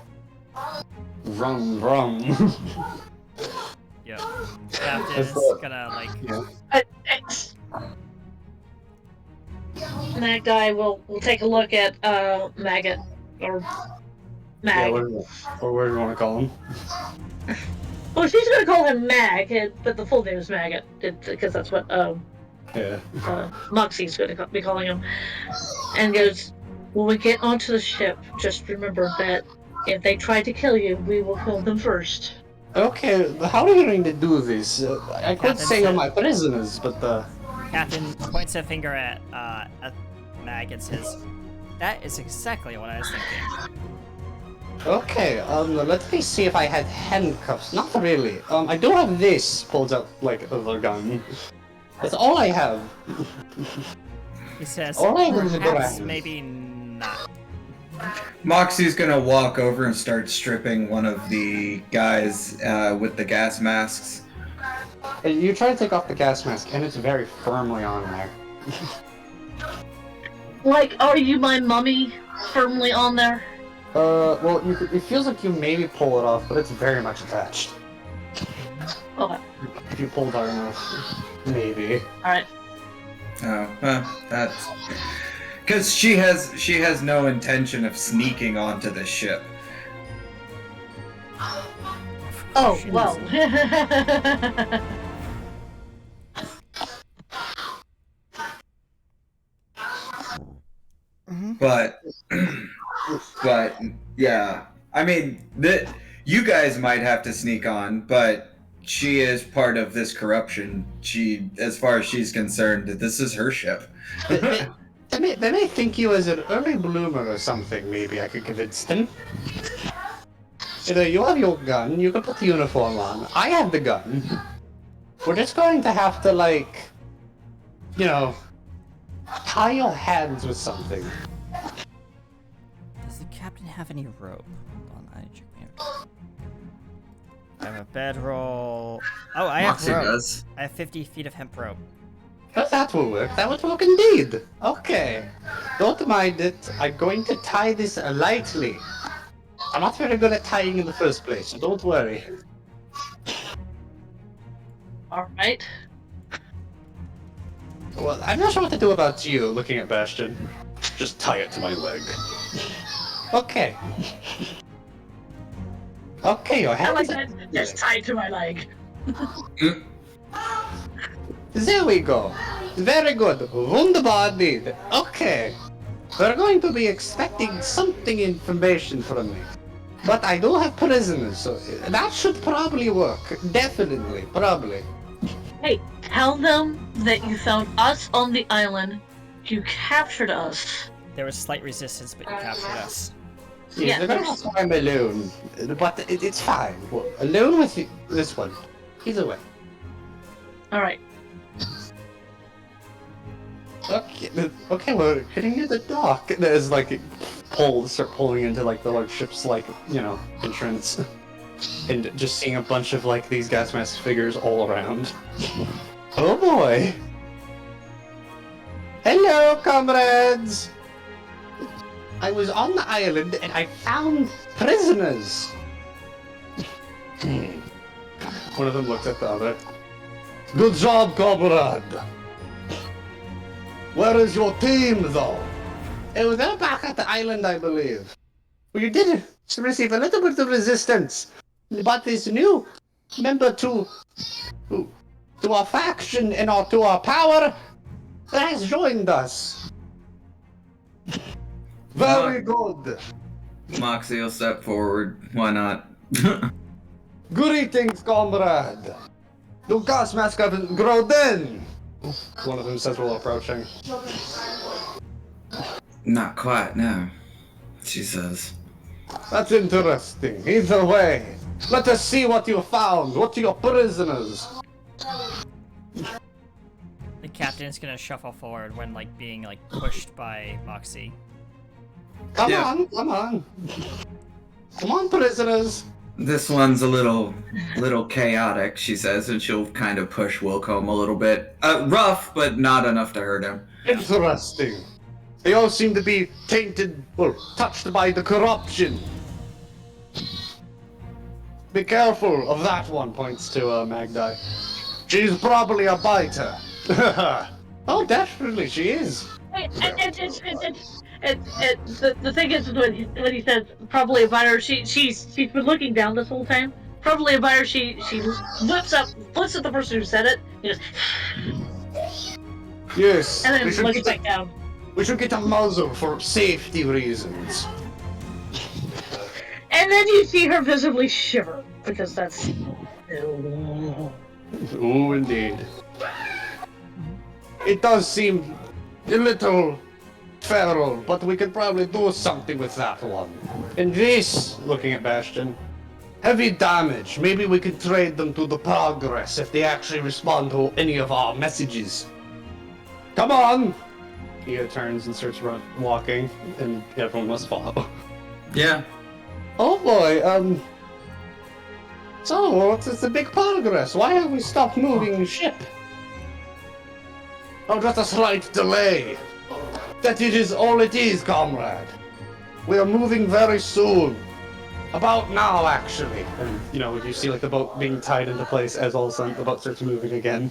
[SPEAKER 3] Vroom, vroom.
[SPEAKER 1] Yep. Captain is gonna, like...
[SPEAKER 3] Yeah.
[SPEAKER 2] That guy will take a look at Maggot or
[SPEAKER 3] Yeah,
[SPEAKER 2] Mag.
[SPEAKER 3] or where do you want to call him?
[SPEAKER 2] Well, she's gonna call him Mag, but the full name is Maggot because that's what
[SPEAKER 3] Yeah.
[SPEAKER 2] Moxie's gonna be calling him. And goes, when we get onto the ship, just remember that if they try to kill you, we will kill them first.
[SPEAKER 3] Okay, how are you going to do this? I could
[SPEAKER 1] Captain
[SPEAKER 3] say you're
[SPEAKER 1] said-
[SPEAKER 3] my prisoners, but
[SPEAKER 1] Captain points a finger at Mag and says, "That is exactly what I was thinking."
[SPEAKER 3] okay. Let me see if I had handcuffs. Not really. I do have this. Pulls out like a gun. That's all I have.
[SPEAKER 1] He says,
[SPEAKER 3] All I have is a
[SPEAKER 1] "Perhaps,
[SPEAKER 3] gun.
[SPEAKER 1] maybe not."
[SPEAKER 4] Moxie's gonna walk over and start stripping one of the guys with the gas masks.
[SPEAKER 3] You try to take off the gas mask, and it's very firmly on there.
[SPEAKER 2] Like, are you my mummy firmly on there?
[SPEAKER 3] Well, it feels like you maybe pull it off, but it's very much attached.
[SPEAKER 2] Okay,
[SPEAKER 3] If you pull hard enough, maybe.
[SPEAKER 2] alright.
[SPEAKER 4] Oh, well, that's because she has no intention of sneaking onto the ship.
[SPEAKER 2] Oh,
[SPEAKER 1] She
[SPEAKER 2] well.
[SPEAKER 4] But but yeah, I mean you guys might have to sneak on, but she is part of this corruption. She, as far as she's concerned, this is her ship.
[SPEAKER 3] They may think you as an early bloomer or something, maybe I could convince them. You know, you have your gun, you can put the uniform on. I have the gun. We're just going to have to, like, you know, tie your hands with something.
[SPEAKER 1] Does the captain have any rope? Hold on, I check my notes. I have a bedroll. Oh, I have
[SPEAKER 4] Moxie
[SPEAKER 1] rope.
[SPEAKER 4] does.
[SPEAKER 1] I have 50 feet of hemp rope.
[SPEAKER 3] Well, that will work. That would work indeed. Okay. Don't mind it. I'm going to tie this lightly. I'm not very good at tying in the first place, so don't worry.
[SPEAKER 2] Alright.
[SPEAKER 3] Well, I'm not sure what to do about you, looking at Bastion. Just tie it to my leg. Okay. Okay, your
[SPEAKER 2] I
[SPEAKER 3] hand
[SPEAKER 2] like
[SPEAKER 3] is...
[SPEAKER 2] that. Just tied to my leg.
[SPEAKER 3] There we go. Very good. Wunderbar indeed. Okay. We're going to be expecting something information from me. But I do have prisoners, so that should probably work. Definitely, probably.
[SPEAKER 2] Hey, tell them that you found us on the island. You captured us.
[SPEAKER 1] There was slight resistance, but you captured us.
[SPEAKER 3] Yeah,
[SPEAKER 2] Yeah,
[SPEAKER 3] they're gonna
[SPEAKER 2] there's-
[SPEAKER 3] have to I'm alone, but it's fine. Well, alone with this one. Either way.
[SPEAKER 2] Alright.
[SPEAKER 3] Okay, we're hitting near the dock. There's like start pulling into like the large ship's like, entrance. And just seeing a bunch of like these gas mask figures all around. Oh boy! Hello, comrades! I was on the island and I found prisoners. One of them looks at the other. Good job, comrade! Where is your team, though? Oh, they're back at the island, I believe. Well, you did receive a little bit of resistance, but this new member to our faction and to our power has joined us. Very good.
[SPEAKER 4] Moxie will step forward. Why not?
[SPEAKER 3] Greetings, comrade. The gas mask haven't grown in. One of them says while approaching.
[SPEAKER 4] Not quite, no. She says.
[SPEAKER 3] That's interesting. Either way, let us see what you found. What are your prisoners?
[SPEAKER 1] The captain is gonna shuffle forward when being pushed by Moxie.
[SPEAKER 3] Come
[SPEAKER 4] Yeah.
[SPEAKER 3] on, come on. Come on, prisoners.
[SPEAKER 4] This one's a little chaotic, she says, and she'll kind of push Wilcombe a little bit. Rough, but not enough to hurt him.
[SPEAKER 3] Interesting. They all seem to be tainted or touched by the corruption. Be careful of that one, points to Magdi. She's probably a biter. Oh, definitely, she is.
[SPEAKER 2] The thing is, when he says probably a biter, she's been looking down this whole time. Probably a biter. She looks at the person who said it. He goes,
[SPEAKER 3] Yes.
[SPEAKER 2] and
[SPEAKER 3] we
[SPEAKER 2] then
[SPEAKER 3] should
[SPEAKER 2] looks
[SPEAKER 3] get
[SPEAKER 2] back down.
[SPEAKER 3] We should get a muzzle for safety reasons.
[SPEAKER 2] And then you see her visibly shiver because that's.
[SPEAKER 3] Oh, indeed. It does seem a little feral, but we could probably do something with that one. And this, looking at Bastion, heavy damage. Maybe we could trade them to the Progress if they actually respond to any of our messages. Come on! He turns and starts walking, and everyone must follow.
[SPEAKER 4] Yeah.
[SPEAKER 3] Oh boy, so, it's a big progress. Why have we stopped moving the ship? Oh, just a slight delay. That it is all it is, comrade. We are moving very soon. About now, actually. And, you see, the boat being tied into place as all of a sudden the boat starts moving again.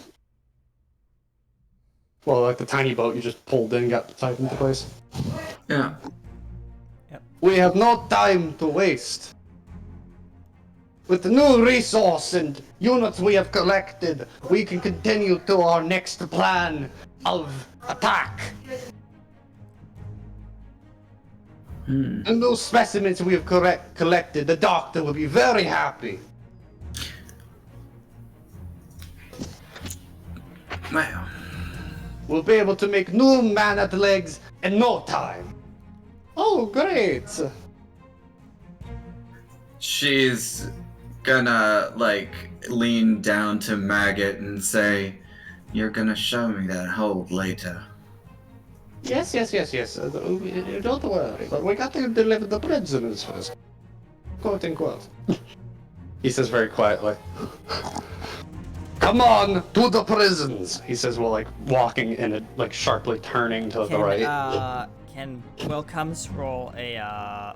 [SPEAKER 3] Well, the tiny boat you just pulled in got tied into place.
[SPEAKER 4] Yeah.
[SPEAKER 3] We have no time to waste. With the new resource and units we have collected, we can continue to our next plan of attack. And those specimens we have collected, the doctor will be very happy.
[SPEAKER 4] Well,
[SPEAKER 3] We'll be able to make new man-at legs in no time. Oh, great!
[SPEAKER 4] she's gonna lean down to Maggot and say, "You're gonna show me that hold later."
[SPEAKER 3] Yes. Don't worry, but we got to deliver the prisoners first. Quote unquote. He says very quietly. Come on, to the prisons! He says while walking and sharply turning to the right.
[SPEAKER 1] Can Wilcombs roll a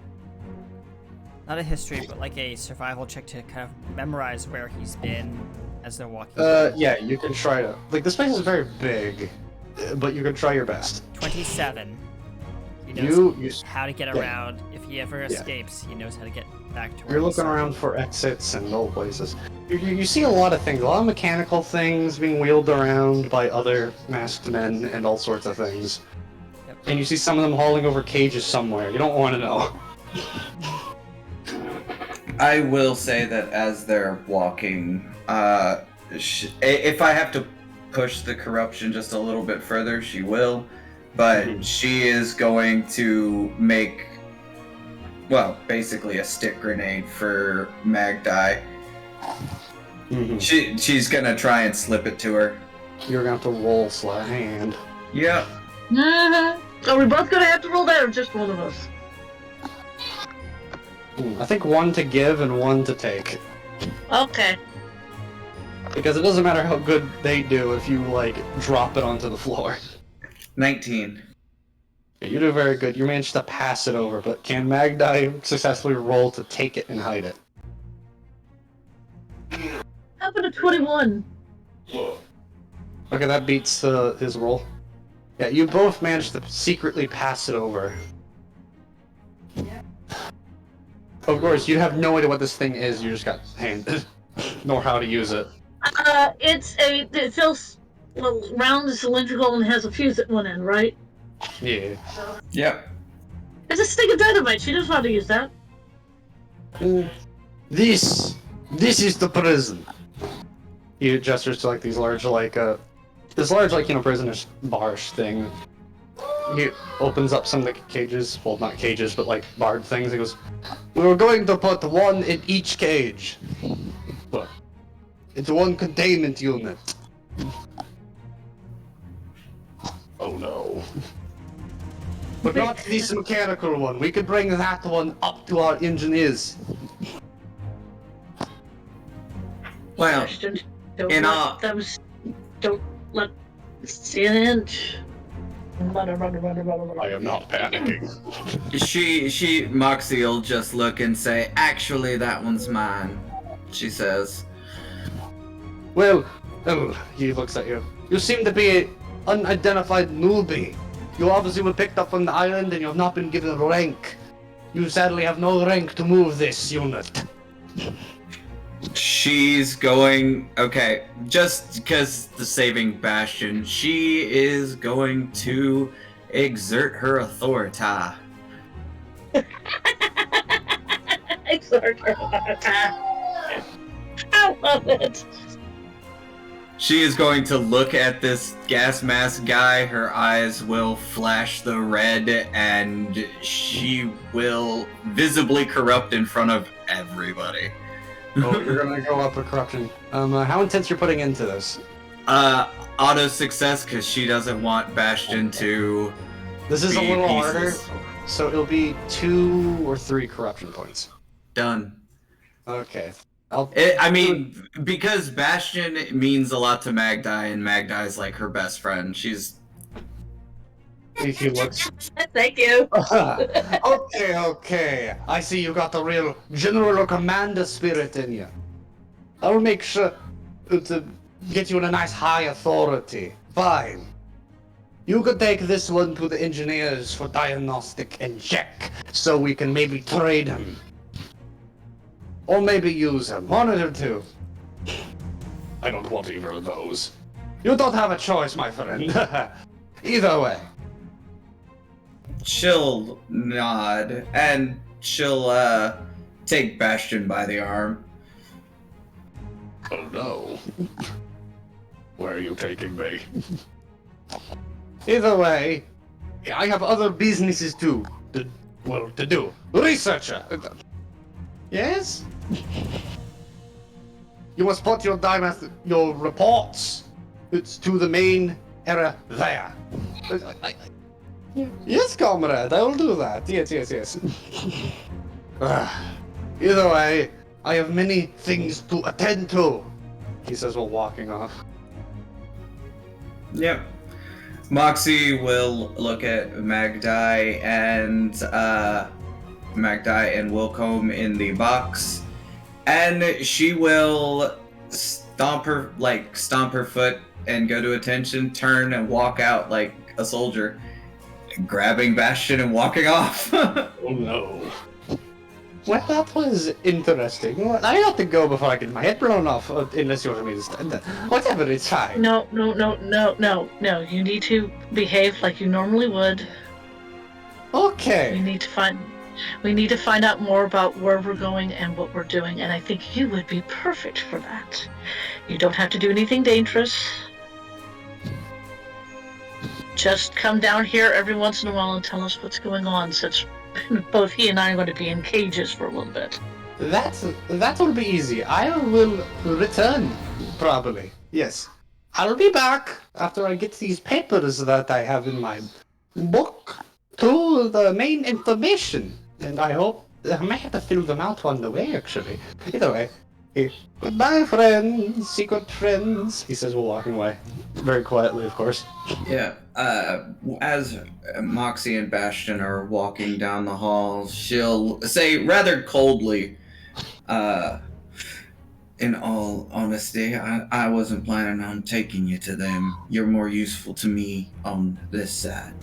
[SPEAKER 1] not a history, but a survival check to kind of memorize where he's been as they're walking?
[SPEAKER 3] Yeah, you can try to. This place is very big, but you can try your best.
[SPEAKER 1] 27. He knows
[SPEAKER 3] You
[SPEAKER 1] how to get around. If he ever escapes, he knows how to get back to where
[SPEAKER 3] You're
[SPEAKER 1] he
[SPEAKER 3] looking
[SPEAKER 1] started.
[SPEAKER 3] around for exits and old places. You see a lot of things, a lot of mechanical things being wheeled around by other masked men and all sorts of things.
[SPEAKER 1] Yep.
[SPEAKER 3] And you see some of them hauling over cages somewhere. You don't want to know.
[SPEAKER 4] I will say that as they're walking, if I have to push the corruption just a little bit further, she will. But she is going to make, basically a stick grenade for Magdi.
[SPEAKER 3] Mhm.
[SPEAKER 4] She's gonna try and slip it to her.
[SPEAKER 3] You're gonna have to roll sleight of hand.
[SPEAKER 4] Yep.
[SPEAKER 2] Mm-hmm. Are we both gonna have to roll that, or just one of us?
[SPEAKER 3] I think one to give and one to take.
[SPEAKER 2] Okay.
[SPEAKER 3] Because it doesn't matter how good they do if you, like, drop it onto the floor.
[SPEAKER 4] 19.
[SPEAKER 3] You do very good. You managed to pass it over, but can Magdai successfully roll to take it and hide it?
[SPEAKER 2] How about a 21?
[SPEAKER 3] Okay, that beats his roll. Yeah, you both managed to secretly pass it over. Of course, you have no idea what this thing is, you just got handed. Nor how to use it.
[SPEAKER 2] It feels round and cylindrical and has a fuse at one end, right?
[SPEAKER 3] Yeah.
[SPEAKER 4] Yep.
[SPEAKER 2] It's a stick of dynamite. She knows how to use that.
[SPEAKER 3] This is the prison. He gestures to like these large prisoner's bars thing. He opens up some of the cages, well not cages, but like barred things. He goes, "We're going to put one in each cage. But it's one containment unit." Oh no. But not this mechanical one. We could bring that one up to our engineers.
[SPEAKER 4] Well,
[SPEAKER 2] Question. Don't
[SPEAKER 4] in
[SPEAKER 2] let
[SPEAKER 4] all-
[SPEAKER 2] them. Don't let. See an inch.
[SPEAKER 3] I am not panicking.
[SPEAKER 4] Moxie will just look and say, "Actually, that one's mine," she says.
[SPEAKER 3] Well, he looks at you. You seem to be an unidentified newbie. You obviously were picked up from the island and you have not been given rank. You sadly have no rank to move this unit.
[SPEAKER 4] She's going, okay, just because the saving Bastion, she is going to exert her authority.
[SPEAKER 2] Exert her. I love it.
[SPEAKER 4] She is going to look at this gas mask guy, her eyes will flash the red, and she will visibly corrupt in front of everybody.
[SPEAKER 3] Oh, you're gonna go up with corruption. How intense you're putting into this?
[SPEAKER 4] Auto success, because she doesn't want Bastion to
[SPEAKER 3] This is a
[SPEAKER 4] be
[SPEAKER 3] little
[SPEAKER 4] pieces.
[SPEAKER 3] harder, so it'll be 2 or 3 corruption points.
[SPEAKER 4] Done.
[SPEAKER 3] Okay.
[SPEAKER 4] Because Bastion means a lot to Magdai, and Magdai's like her best friend. She
[SPEAKER 3] looks.
[SPEAKER 2] Thank you.
[SPEAKER 3] Okay. I see you got the real general or commander spirit in you. I'll make sure to get you in a nice high authority. Fine. You could take this one to the engineers for diagnostic and check, so we can maybe trade him. Or maybe use him. One of the two. I don't want either of those. You don't have a choice, my friend. Either way.
[SPEAKER 4] She'll nod, and she'll take Bastion by the arm.
[SPEAKER 3] Oh no. Where are you taking me? Either way, I have other businesses too to do. Researcher! Yes? You must put your reports to the main area there. Yes, comrade, I will do that. Yes. Either way, I have many things to attend to, he says while walking off.
[SPEAKER 4] Yep. Moxie will look at Magdai and Wilcombe in the box, and she will stomp her foot and go to attention, turn and walk out like a soldier, grabbing Bastion and walking off.
[SPEAKER 3] Oh no. Well, that was interesting. Well, I have to go before I get my head blown off, unless you want me to stand there. Whatever, it's fine.
[SPEAKER 2] No. You need to behave like you normally would.
[SPEAKER 3] Okay.
[SPEAKER 2] We need to find out more about where we're going and what we're doing, and I think you would be perfect for that. You don't have to do anything dangerous. Just come down here every once in a while and tell us what's going on, since both he and I are going to be in cages for a little bit.
[SPEAKER 3] That will be easy. I will return, probably. Yes. I'll be back after I get these papers that I have in my book to the main information. And I hope I may have to fill them out on the way, actually. Either way. Goodbye, friends, secret friends, he says while walking away. Very quietly, of course.
[SPEAKER 4] Yeah. As Moxie and Bastion are walking down the hall, she'll say rather coldly, in all honesty, I wasn't planning on taking you to them. You're more useful to me on this side.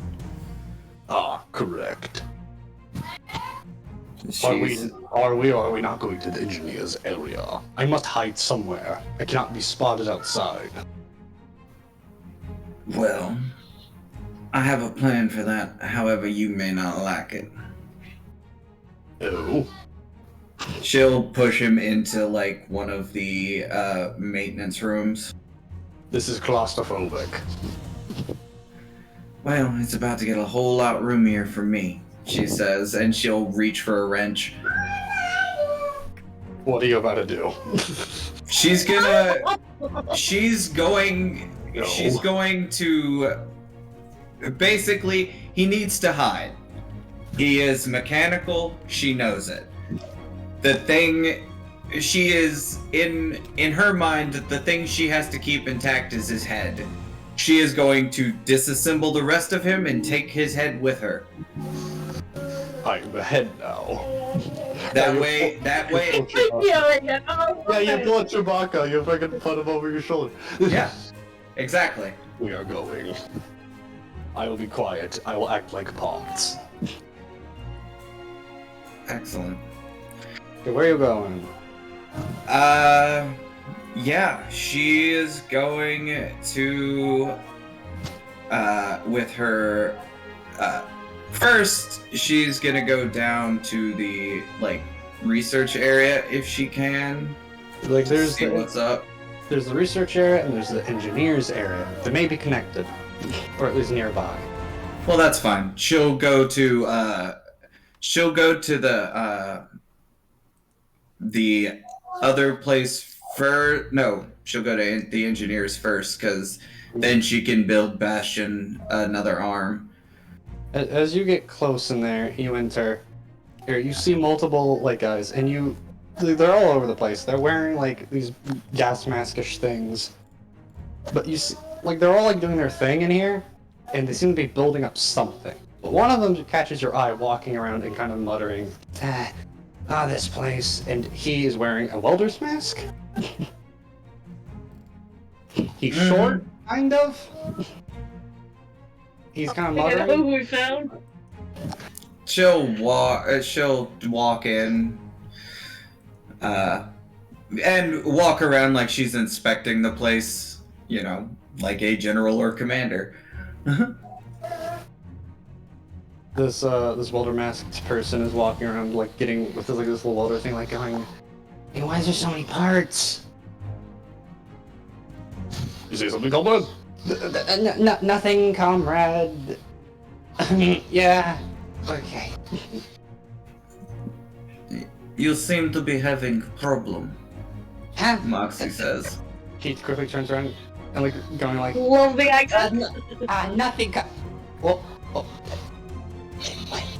[SPEAKER 3] Ah, correct.
[SPEAKER 4] She's,
[SPEAKER 3] Are we not going to the engineer's area? I must hide somewhere. I cannot be spotted outside.
[SPEAKER 4] well, I have a plan for that, however you may not like it.
[SPEAKER 3] Oh?
[SPEAKER 4] She'll push him into, like, one of the, maintenance rooms.
[SPEAKER 3] This is claustrophobic.
[SPEAKER 4] Well, it's about to get a whole lot roomier for me, she says, and she'll reach for a wrench.
[SPEAKER 3] What are you about to do?
[SPEAKER 4] She's going to, basically, he needs to hide. He is mechanical, she knows it. The thing, she is, in her mind, the thing she has to keep intact is his head. She is going to disassemble the rest of him and take his head with her.
[SPEAKER 3] I'm the head now.
[SPEAKER 4] That way.
[SPEAKER 3] Yeah, you pull a Chewbacca, you fucking put him over your shoulder.
[SPEAKER 4] Yeah, exactly.
[SPEAKER 3] We are going. I will be quiet. I will act like Pops.
[SPEAKER 4] Excellent.
[SPEAKER 3] Okay, where are you going?
[SPEAKER 4] Yeah, she is going to, with her, first, she's gonna go down to the, like, research area if she can.
[SPEAKER 3] Like, there's
[SPEAKER 4] See what's up.
[SPEAKER 3] There's the research area and there's the engineers area. They may be connected, or at least nearby.
[SPEAKER 4] Well, that's fine. She'll go to the other place first. No, she'll go to the engineers first, because then she can build Bastion another arm.
[SPEAKER 3] As you get close in there, you enter. You see multiple guys, and they're all over the place. They're wearing these gas maskish things, but you see, they're all doing their thing in here, and they seem to be building up something. But one of them catches your eye, walking around and kind of muttering, this place, and he is wearing a welder's mask. He's short, kind of. He's kind of muttering.
[SPEAKER 2] I know who we found.
[SPEAKER 4] She'll walk in, and walk around like she's inspecting the place, like a general or commander.
[SPEAKER 3] This welder masked person is walking around getting with this little welder thing going, hey, why is there so many parts? You say something, comrade? Nothing, comrade. Yeah. Okay.
[SPEAKER 4] You seem to be having problem,
[SPEAKER 3] Huh?
[SPEAKER 4] Moxie says.
[SPEAKER 3] She quickly turns around and going
[SPEAKER 2] Love the accent.
[SPEAKER 3] nothing. Whoa.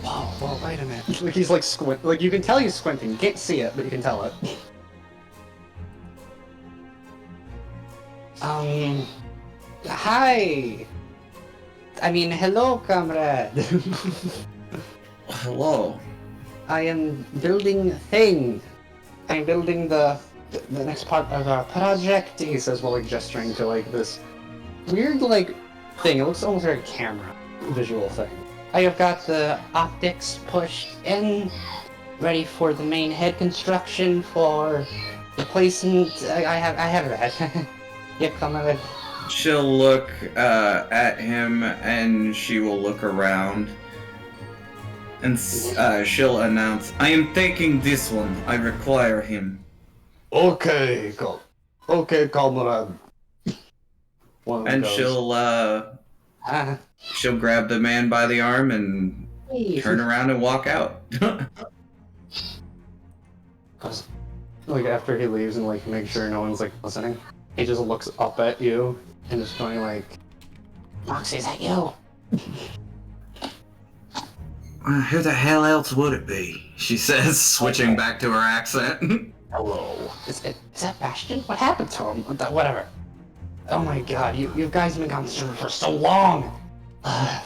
[SPEAKER 3] Whoa, wait a minute. He's squint. You can tell he's squinting. You can't see it, but you can tell it. Hi. I mean, hello, comrade.
[SPEAKER 4] Hello.
[SPEAKER 3] I am building a thing. I'm building the next part of our project, he says while gesturing to this weird thing. It looks almost like a camera visual thing. I have got the optics pushed in, ready for the main head construction for replacement. I have that. Yeah, comrade.
[SPEAKER 4] She'll look at him, and she will look around, and she'll announce, I am taking this one. I require him.
[SPEAKER 3] Okay, comrade.
[SPEAKER 4] And she'll grab the man by the arm and turn around and walk out.
[SPEAKER 3] Cause, like, after he leaves and, like, make sure no one's, like, listening, he just looks up at you and is going, like, Moxie, is that you?
[SPEAKER 4] Who the hell else would it be? She says, switching back to her accent.
[SPEAKER 3] Hello. Is that Bastion? What happened to him? Whatever. Oh my god, you guys have been gone for so long! I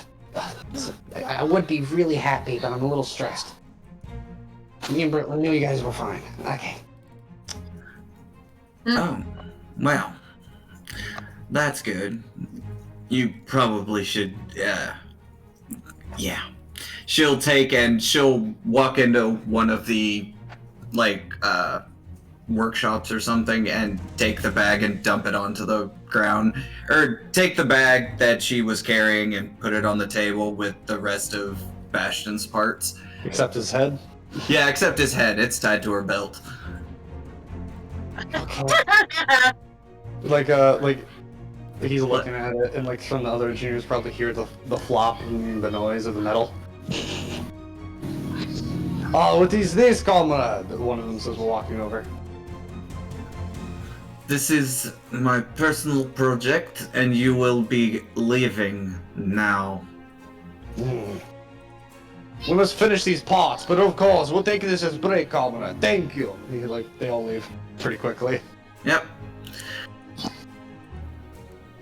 [SPEAKER 3] would be really happy, but I'm a little stressed. Me and Britland knew you guys were fine. Okay.
[SPEAKER 4] Oh, well. That's good. You probably should, yeah. She'll walk into one of the, like, workshops or something and take the bag and dump it onto the ground. Or take the bag that she was carrying and put it on the table with the rest of Bastion's parts.
[SPEAKER 3] Except his head?
[SPEAKER 4] Yeah, except his head. It's tied to her belt.
[SPEAKER 3] Like he's looking at it, and like some of the other juniors probably hear the flop and the noise of the metal. Oh, what is this, comrade? One of them says, walking over.
[SPEAKER 4] This is my personal project, and you will be leaving now.
[SPEAKER 3] We must finish these parts, but of course, we'll take this as break, comrade. Thank you. They all leave pretty quickly.
[SPEAKER 4] Yep.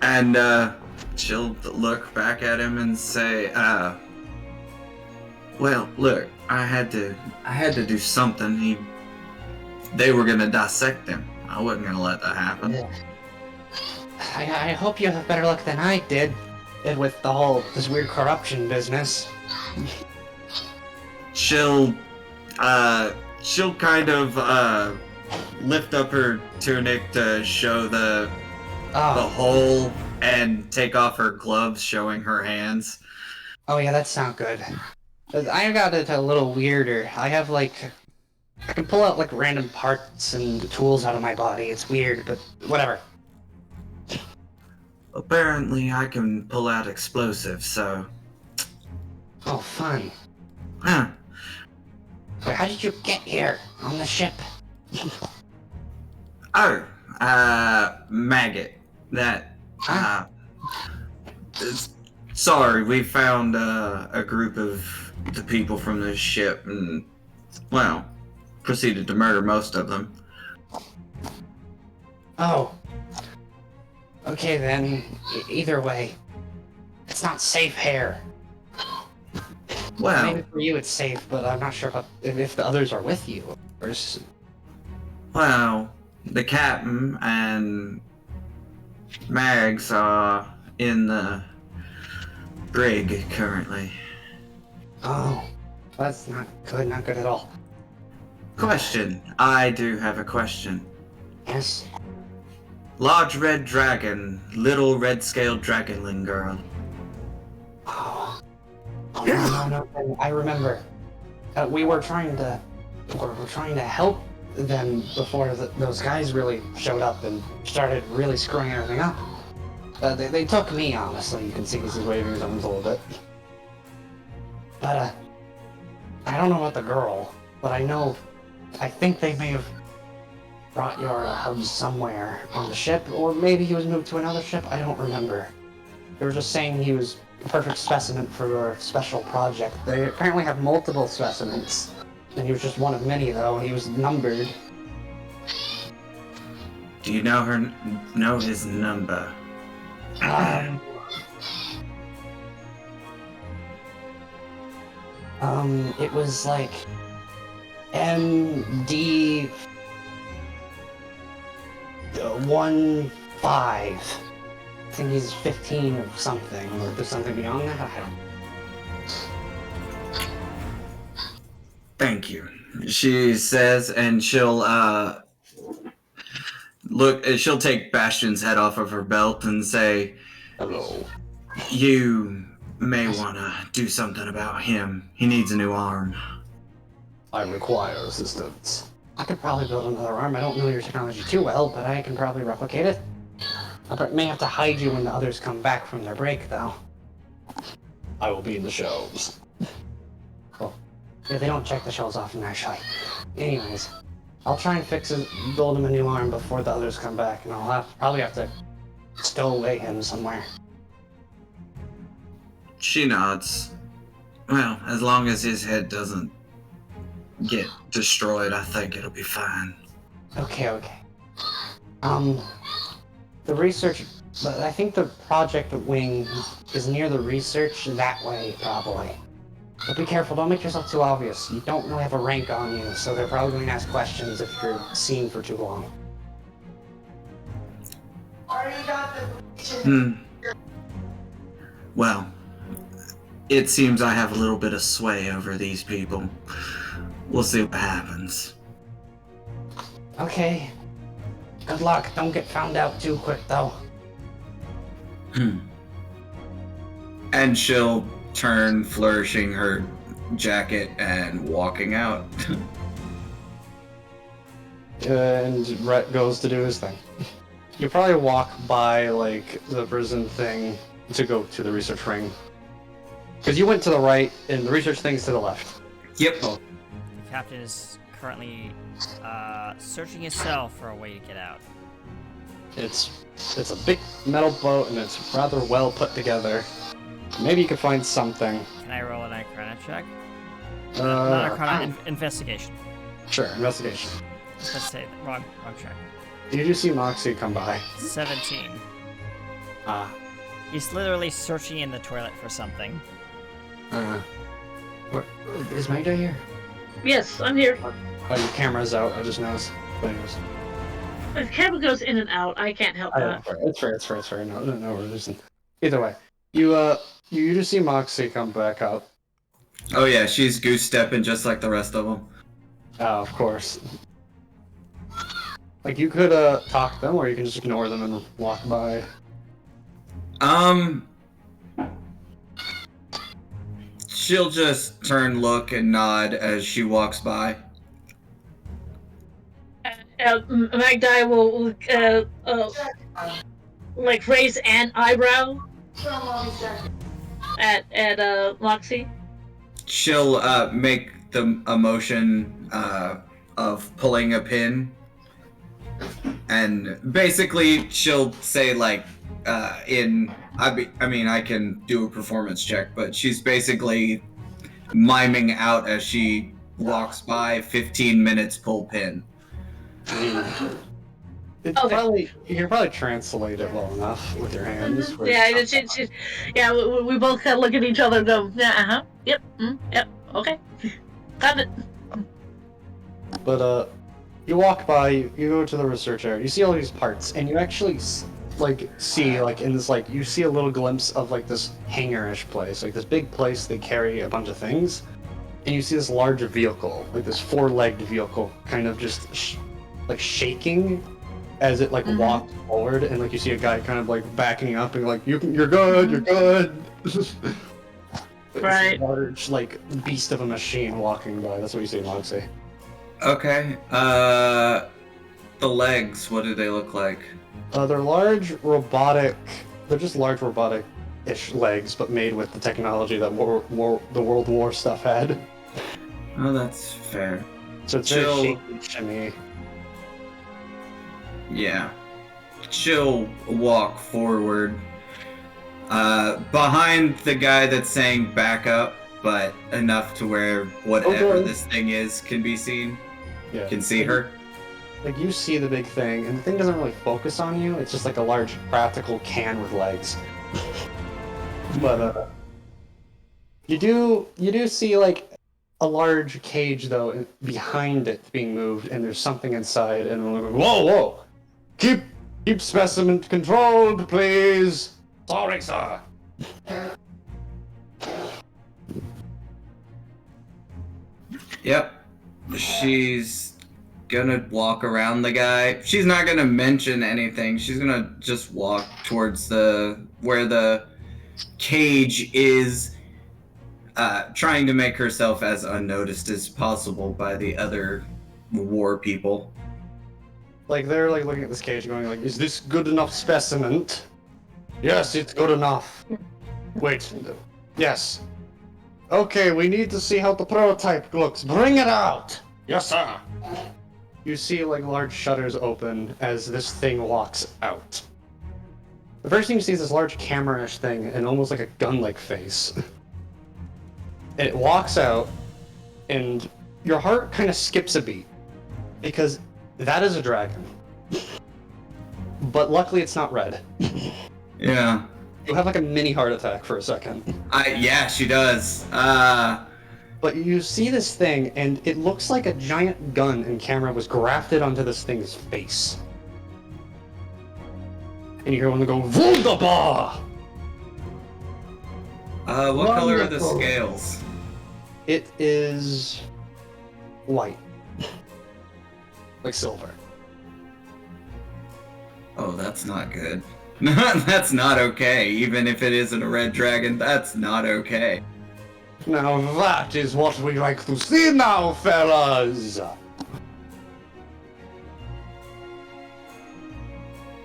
[SPEAKER 4] And, she'll look back at him and say, well, look, I had to do something. They were gonna dissect him. I wasn't gonna let that happen.
[SPEAKER 3] Yeah. I hope you have better luck than I did with this weird corruption business.
[SPEAKER 4] She'll kind of, lift up her tunic to show the hole and take off her gloves, showing her hands.
[SPEAKER 3] Oh yeah, that sounds good. I got it a little weirder. I have I can pull out like random parts and tools out of my body. It's weird, but whatever.
[SPEAKER 4] Apparently I can pull out explosives, so...
[SPEAKER 3] Oh, fun.
[SPEAKER 4] Huh.
[SPEAKER 3] Wait, how did you get here on the ship?
[SPEAKER 4] Oh, Maggot. That, sorry, we found, a group of the people from this ship and, well, proceeded to murder most of them.
[SPEAKER 3] Oh. Okay then, either way, it's not safe here.
[SPEAKER 4] Well...
[SPEAKER 3] Maybe for you it's safe, but I'm not sure if the others are with you.
[SPEAKER 4] Well, the captain and Mags are in the brig currently.
[SPEAKER 3] Oh, that's not good at all.
[SPEAKER 4] Question. I do have a question.
[SPEAKER 3] Yes?
[SPEAKER 4] Large red dragon, little red-scaled dragonling girl.
[SPEAKER 3] Oh, no, I remember. We were trying to help them before those guys really showed up and started really screwing everything up. They took me, honestly. You can see he's waving his arms a little bit. But, I don't know about the girl, but I think they may have brought your hubs somewhere on the ship, or maybe he was moved to another ship, I don't remember. They were just saying he was a perfect specimen for your special project. They apparently have multiple specimens, and he was just one of many, though. He was numbered.
[SPEAKER 4] Do you know his number?
[SPEAKER 3] It was like MD 15. I think he's 15 or something, or there's something beyond that. I don't.
[SPEAKER 4] Thank you, she says, and she'll she'll take Bastion's head off of her belt and say,
[SPEAKER 3] Hello.
[SPEAKER 4] You may want to do something about him. He needs a new arm.
[SPEAKER 3] I require assistance. I could probably build another arm. I don't know your technology too well, but I can probably replicate it. I may have to hide you when the others come back from their break, though. I will be in the shelves. Cool. Yeah, they don't check the shelves often, actually. Anyways, I'll try and build him a new arm before the others come back, and probably have to stow away him somewhere.
[SPEAKER 4] She nods. Well, as long as his head doesn't get destroyed, I think it'll be fine.
[SPEAKER 3] Okay. The research, but I think the project wing is near the research that way, probably. But be careful, don't make yourself too obvious. You don't really have a rank on you, so they're probably going to ask questions if you're seen for too long.
[SPEAKER 4] Well, it seems I have a little bit of sway over these people. We'll see what happens.
[SPEAKER 3] Okay. Good luck. Don't get found out too quick, though.
[SPEAKER 4] And she'll turn, flourishing her jacket and walking out.
[SPEAKER 3] And Rhett goes to do his thing. You probably walk by, like, the prison thing to go to the research ring. Because you went to the right, and the research thing's to the left.
[SPEAKER 4] Yep.
[SPEAKER 1] The captain is currently searching his cell for a way to get out.
[SPEAKER 3] It's a big metal boat, and it's rather well put together. Maybe you could find something.
[SPEAKER 1] Can I roll an Arcana check? Not Arcana, investigation.
[SPEAKER 3] Sure, investigation.
[SPEAKER 1] Let's say wrong check.
[SPEAKER 3] Did you see Moxie come by?
[SPEAKER 1] 17.
[SPEAKER 3] Ah.
[SPEAKER 1] He's literally searching in the toilet for something.
[SPEAKER 3] Is Magda here?
[SPEAKER 2] Yes, I'm here.
[SPEAKER 3] Oh, your camera's out, I just noticed. But anyways.
[SPEAKER 2] If camera goes in and out, I can't help that.
[SPEAKER 3] It's fair. No reason. Either way. You just see Moxie come back up.
[SPEAKER 4] Oh yeah, she's goose stepping just like the rest of them.
[SPEAKER 3] Oh, of course. Like, you could talk to them, or you can just ignore them and walk by.
[SPEAKER 4] She'll just turn, look, and nod as she walks by.
[SPEAKER 2] Magdi will like raise an eyebrow at Moxie.
[SPEAKER 4] She'll make a motion of pulling a pin, and basically she'll say like I can do a performance check, but she's basically miming out as she walks by 15 minutes pull pin.
[SPEAKER 3] It's probably, you can probably translate it well enough with your hands.
[SPEAKER 2] Yeah, we both kind of look at each other and go, yeah, yep, yep, okay, got it.
[SPEAKER 3] But you walk by, you go to the research area, you see all these parts, and you actually see like in this you see a little glimpse of like this hangar-ish place, like this big place they carry a bunch of things, and you see this large vehicle, like this four-legged vehicle, kind of just shaking as it walks forward, and you see a guy kind of backing up and you're good.
[SPEAKER 2] Right.
[SPEAKER 3] This large beast of a machine walking by. That's what you see, Moxie.
[SPEAKER 4] Okay. The legs, what do they look like?
[SPEAKER 3] They're large robotic. They're just large robotic-ish legs, but made with the technology that the World War stuff had.
[SPEAKER 4] Oh, that's fair.
[SPEAKER 3] So it's very shaky, shimmy.
[SPEAKER 4] Yeah. She'll walk forward. Behind the guy that's saying back up, but enough to where whatever this thing is can be seen.
[SPEAKER 3] Yeah.
[SPEAKER 4] Can see her.
[SPEAKER 3] You see the big thing, and the thing doesn't really focus on you. It's just a large practical can with legs. But you do see a large cage though behind it being moved, and there's something inside. And whoa! Keep specimen controlled, please. Sorry, sir.
[SPEAKER 4] Yep. She's gonna walk around the guy. She's not gonna mention anything. She's gonna just walk towards where the cage is, trying to make herself as unnoticed as possible by the other war people.
[SPEAKER 3] They're looking at this cage going is this good enough specimen? Yes, it's good enough. Wait. Yes. Okay, we need to see how the prototype looks. Bring it out! Yes, sir. you see like large shutters open as this thing walks out. The first thing you see is this large camera-ish thing and almost like a gun-like face. And it walks out, and your heart kind of skips a beat because that is a dragon. But luckily it's not red.
[SPEAKER 4] Yeah.
[SPEAKER 3] You have like a mini heart attack for a second.
[SPEAKER 4] Yeah, she does.
[SPEAKER 3] But you see this thing, and it looks like a giant gun and camera was grafted onto this thing's face. And you hear one go, Wunderbar!
[SPEAKER 4] What color are the
[SPEAKER 3] Wonderful.
[SPEAKER 4] scales?
[SPEAKER 3] It is white. Like silver.
[SPEAKER 4] Oh, that's not good. That's not okay. Even if it isn't a red dragon, that's not okay.
[SPEAKER 3] Now that is what we like to see now, fellas!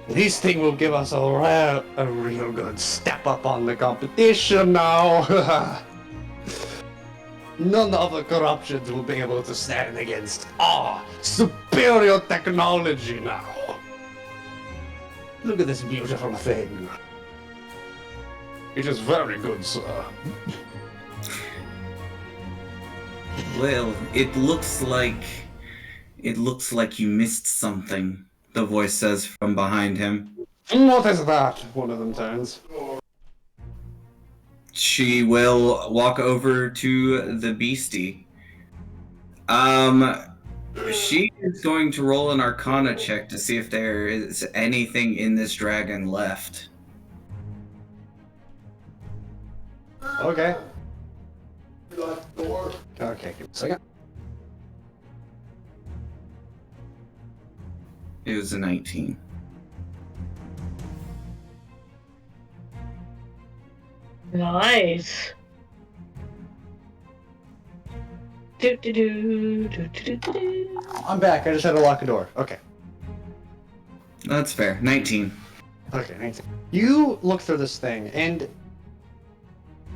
[SPEAKER 3] This thing will give us a real good step up on the competition now. None of the corruptions will be able to stand against our superior technology now. Look at this beautiful thing. It is very good, sir.
[SPEAKER 4] Well, it looks like you missed something, the voice says from behind him.
[SPEAKER 3] What is that? One of them turns.
[SPEAKER 4] She will walk over to the beastie. She is going to roll an arcana check to see if there is anything in this dragon left.
[SPEAKER 3] Okay. Okay, give me a second.
[SPEAKER 4] It was a 19.
[SPEAKER 2] Nice. Do do do do do do do.
[SPEAKER 3] I'm back, I just had to lock a door. Okay.
[SPEAKER 4] That's fair. 19.
[SPEAKER 3] Okay, 19. You look through this thing, and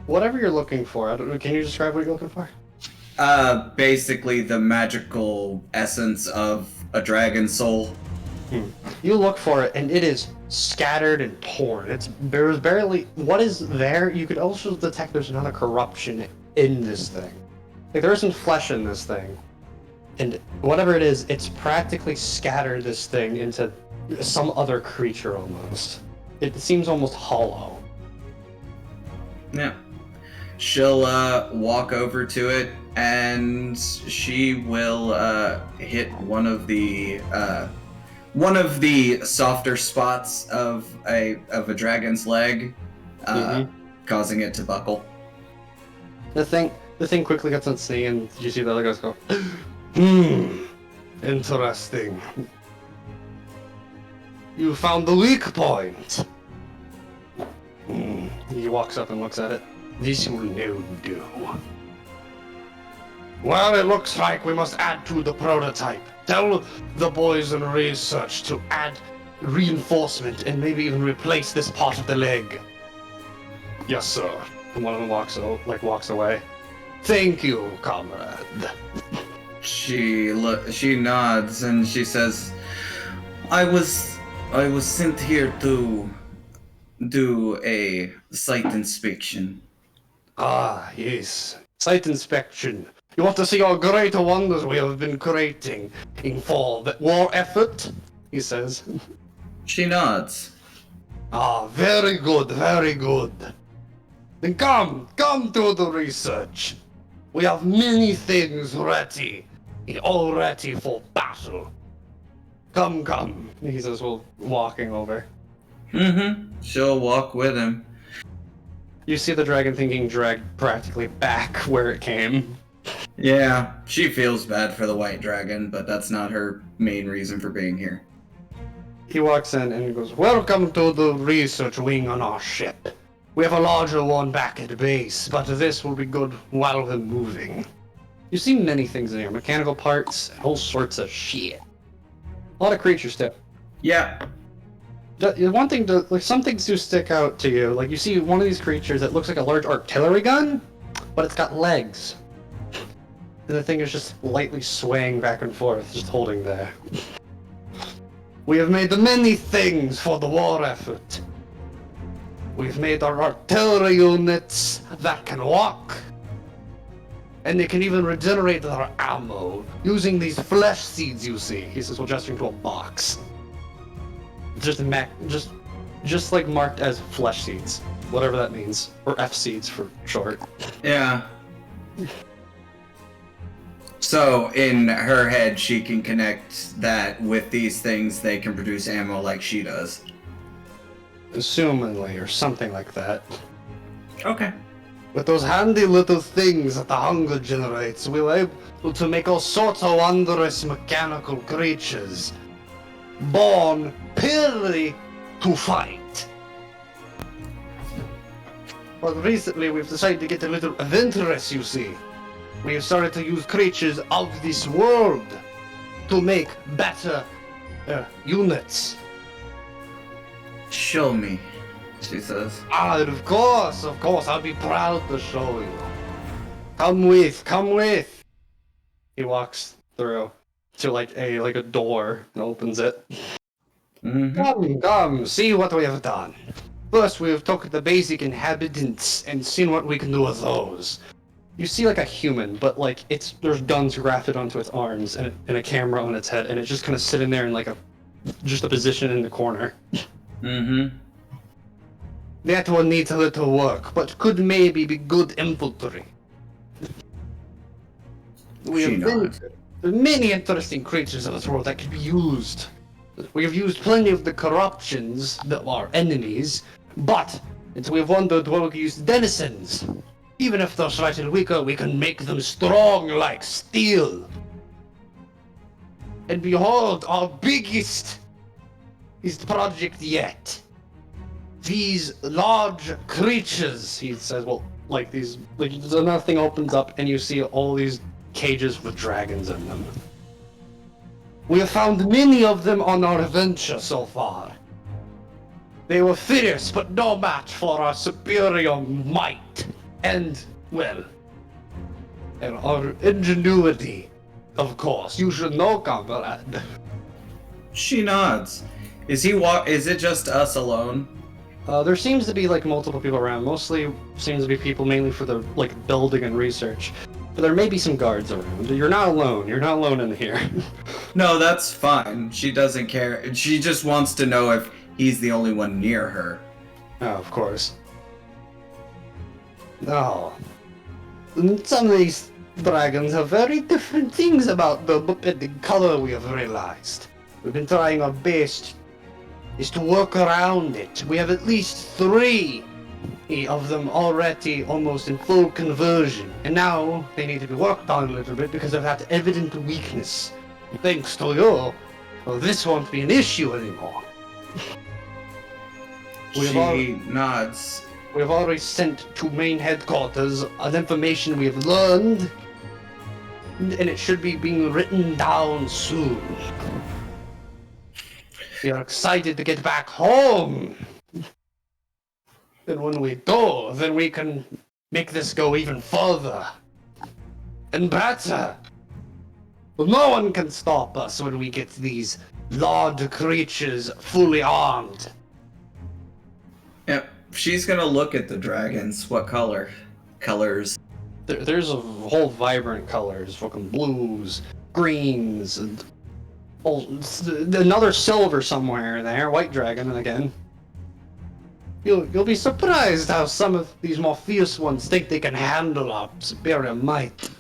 [SPEAKER 3] whatever you're looking for, I don't know, can you describe what you're looking for?
[SPEAKER 4] Basically the magical essence of a dragon soul.
[SPEAKER 3] You look for it, and it is scattered and torn. There's barely what is there. You could also detect there's another corruption in this thing. Like there isn't flesh in this thing, and whatever it is, it's practically scattered this thing into some other creature almost. It seems almost hollow.
[SPEAKER 4] Yeah. She'll walk over to it and she will hit one of the softer spots of a dragon's leg, causing it to buckle.
[SPEAKER 3] The thing quickly gets on sea, and you see the other guys go, interesting. You found the weak point. He walks up and looks at it. This will no do. Well, it looks like we must add to the prototype. Tell the boys in research to add reinforcement and maybe even replace this part of the leg. Yes, sir. And one of them walks away. Thank you, comrade.
[SPEAKER 4] She nods and she says, I was sent here to do a site inspection.
[SPEAKER 3] Ah, yes. Site inspection. You want to see our great wonders we have been creating for the war effort? He says.
[SPEAKER 4] She nods.
[SPEAKER 3] Ah, very good, very good. Then come to the research. We have many things ready, all ready for battle. Come. He says, well, walking over.
[SPEAKER 4] She'll walk with him.
[SPEAKER 3] You see the dragon thing getting dragged practically back where it came.
[SPEAKER 4] Yeah, she feels bad for the white dragon, but that's not her main reason for being here.
[SPEAKER 3] He walks in and goes, welcome to the research wing on our ship. We have a larger one back at base, but this will be good while we're moving. You see many things in here, mechanical parts, all sorts of shit. A lot of creatures too.
[SPEAKER 4] Yeah.
[SPEAKER 3] One thing, some things do stick out to you. Like you see one of these creatures that looks like a large artillery gun, but it's got legs. And the thing is just lightly swaying back and forth, just holding there. We have made many things for the war effort. We've made our artillery units that can walk. And they can even regenerate their ammo using these flesh seeds you see. He says while gesturing to a box. Just like marked as flesh seeds. Whatever that means. Or F seeds for short.
[SPEAKER 4] Yeah. So, in her head, she can connect that with these things, they can produce ammo like she does.
[SPEAKER 3] Assumingly, or something like that.
[SPEAKER 4] Okay.
[SPEAKER 3] With those handy little things that the hunger generates, we were able to make all sorts of wondrous mechanical creatures. Born purely to fight. But recently we've decided to get a little adventurous, you see. We have started to use creatures of this world to make better units.
[SPEAKER 4] Show me, she says.
[SPEAKER 3] Ah, of course, I'll be proud to show you. Come with. He walks through to like a door and opens it. Come, see what we have done. First, we have took the basic inhabitants and seen what we can do with those. You see like a human, but like there's guns grafted onto its arms and a camera on its head, and it's just kind of sitting there in like a position in the corner. That one needs a little work, but could maybe be good infantry. We have many interesting creatures in this world that could be used. We have used plenty of the corruptions that are enemies, but we have wondered why we could use denizens. Even if they're slightly weaker, we can make them strong like steel. And behold, our biggest project yet. These large creatures, he says, well, like these, like another thing opens up and you see all these cages with dragons in them. We have found many of them on our adventure so far. They were fierce, but no match for our superior might. And, well, and our ingenuity, of course. You should know, comrade.
[SPEAKER 4] She nods. Is it just us alone?
[SPEAKER 3] There seems to be like multiple people around. Mostly seems to be people mainly for the like building and research. But there may be some guards around. You're not alone. You're not alone in here.
[SPEAKER 4] No, that's fine. She doesn't care. She just wants to know if he's the only one near her.
[SPEAKER 3] Oh, of course. No. Some of these dragons have very different things about them, but the color we have realized. We've been trying our best is to work around it. We have at least 3 of them already almost in full conversion. And now they need to be worked on a little bit because of that evident weakness. Thanks to you, well, this won't be an issue anymore.
[SPEAKER 4] She nods.
[SPEAKER 3] We've already sent to main headquarters an information we have learned, and it should be being written down soon. We are excited to get back home. And when we do, then we can make this go even further and better. Well, no one can stop us when we get these large creatures fully armed.
[SPEAKER 4] Yep. She's gonna look at the dragons. What color? Colors.
[SPEAKER 3] There's a whole vibrant colors, fucking blues, greens, and another silver somewhere there, white dragon again. You'll be surprised how some of these more fierce ones think they can handle our superior might.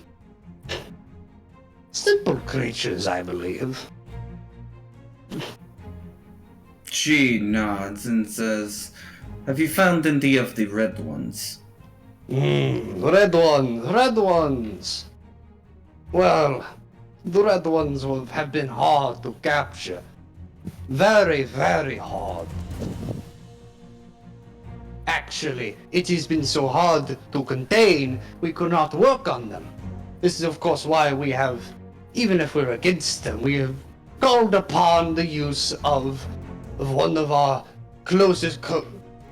[SPEAKER 3] Simple creatures, I believe.
[SPEAKER 4] She nods and says, "Have you found any of the red ones?"
[SPEAKER 3] Red ones. Well, the red ones have been hard to capture. Very, very hard. Actually, it has been so hard to contain, we could not work on them. This is of course why we have, even if we're against them, we have called upon the use of one of our closest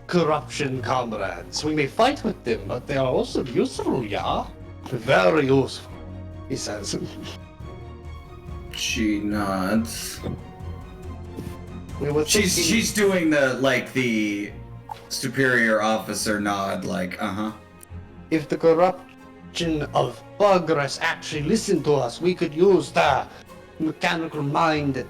[SPEAKER 3] corruption comrades. We may fight with them, but they are also useful, yeah? Very useful. he says.
[SPEAKER 4] She nods.
[SPEAKER 3] We were thinking,
[SPEAKER 4] She's doing the superior officer nod, like, uh-huh.
[SPEAKER 3] if the corruption of Bugress actually listened to us, we could use the mechanical mind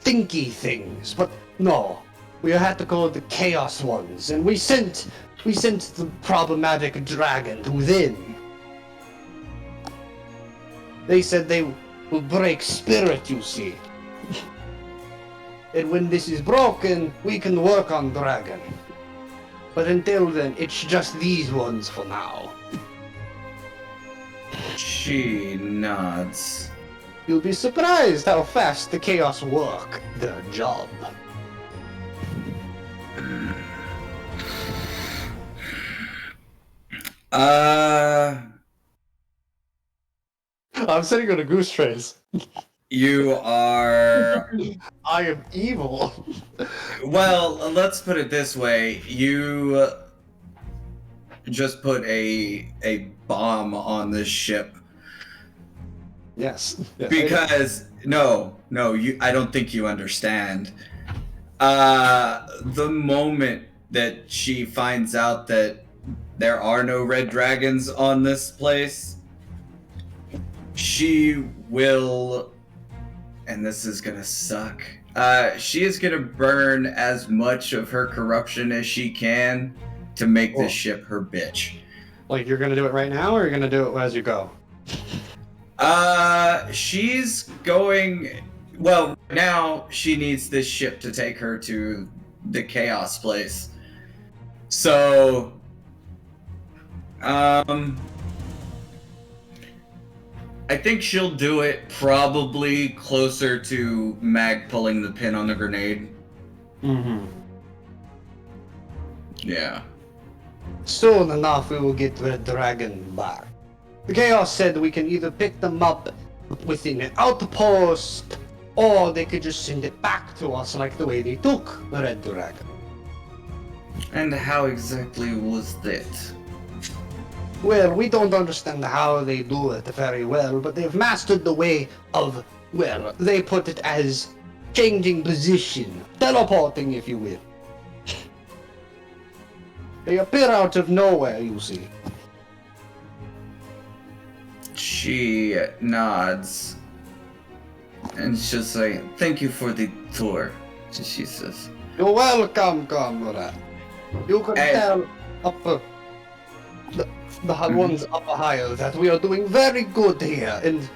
[SPEAKER 3] thinky things. But no, we had to call the Chaos ones, and we sent the problematic dragon to them. They said they will break spirit, you see. And when this is broken, we can work on dragon. But until then, it's just these ones for now.
[SPEAKER 4] She nods.
[SPEAKER 3] You'll be surprised how fast the Chaos work their job. I'm sitting on a goose trace.
[SPEAKER 4] You are...
[SPEAKER 3] I am evil.
[SPEAKER 4] Well, let's put it this way. You just put a bomb on this ship.
[SPEAKER 3] Yes. Yes,
[SPEAKER 4] Because I don't think you understand. The moment that she finds out that there are no red dragons on this place, she will, and this is gonna suck, she is gonna burn as much of her corruption as she can to make this ship her bitch.
[SPEAKER 3] Like, you're gonna do it right now, or you're gonna do it as you go?
[SPEAKER 4] She's going... Well, now she needs this ship to take her to the Chaos place. So... I think she'll do it probably closer to Mag pulling the pin on the grenade.
[SPEAKER 3] Mm-hmm.
[SPEAKER 4] Yeah.
[SPEAKER 3] Soon enough, we will get the dragon back. The Chaos said we can either pick them up within an outpost, or they could just send it back to us like the way they took the Red Dragon.
[SPEAKER 4] And how exactly was that?
[SPEAKER 3] Well, we don't understand how they do it very well, but they've mastered the way of, well, they put it as changing position, teleporting, if you will. They appear out of nowhere, you see.
[SPEAKER 4] She nods. And she'll say, "Thank you for the tour," she says.
[SPEAKER 3] You're welcome, comrade. You can tell up the ones up higher that we are doing very good here, and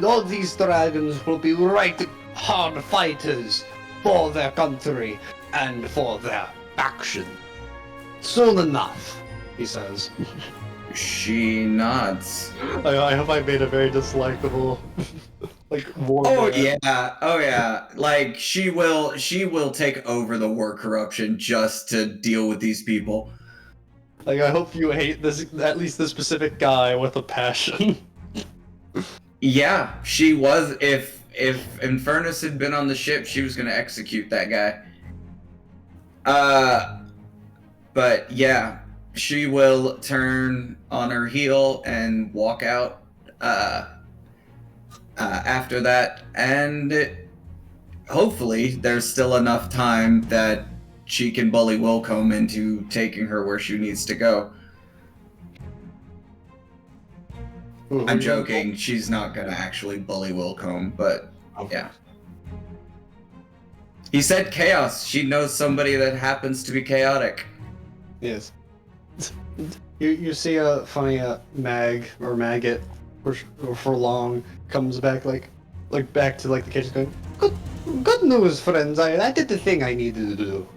[SPEAKER 3] all these dragons will be right hard fighters for their country and for their faction. Soon enough, he says.
[SPEAKER 4] She nods.
[SPEAKER 3] I hope I made a very dislikable, war.
[SPEAKER 4] Oh yeah. Like she will take over the war corruption just to deal with these people.
[SPEAKER 3] Like, I hope you hate this, at least this specific guy, with a passion.
[SPEAKER 4] Yeah, she was. If Infernus had been on the ship, she was gonna execute that guy. But yeah, she will turn on her heel and walk out after that, and hopefully there's still enough time that she can bully Wilcombe into taking her where she needs to go. I'm joking, she's not gonna actually bully Wilcombe, but yeah. He said chaos. She knows somebody that happens to be chaotic.
[SPEAKER 3] Yes. You see a funny mag or maggot for long comes back back to the kitchen going, good news, friends. I did the thing I needed to do.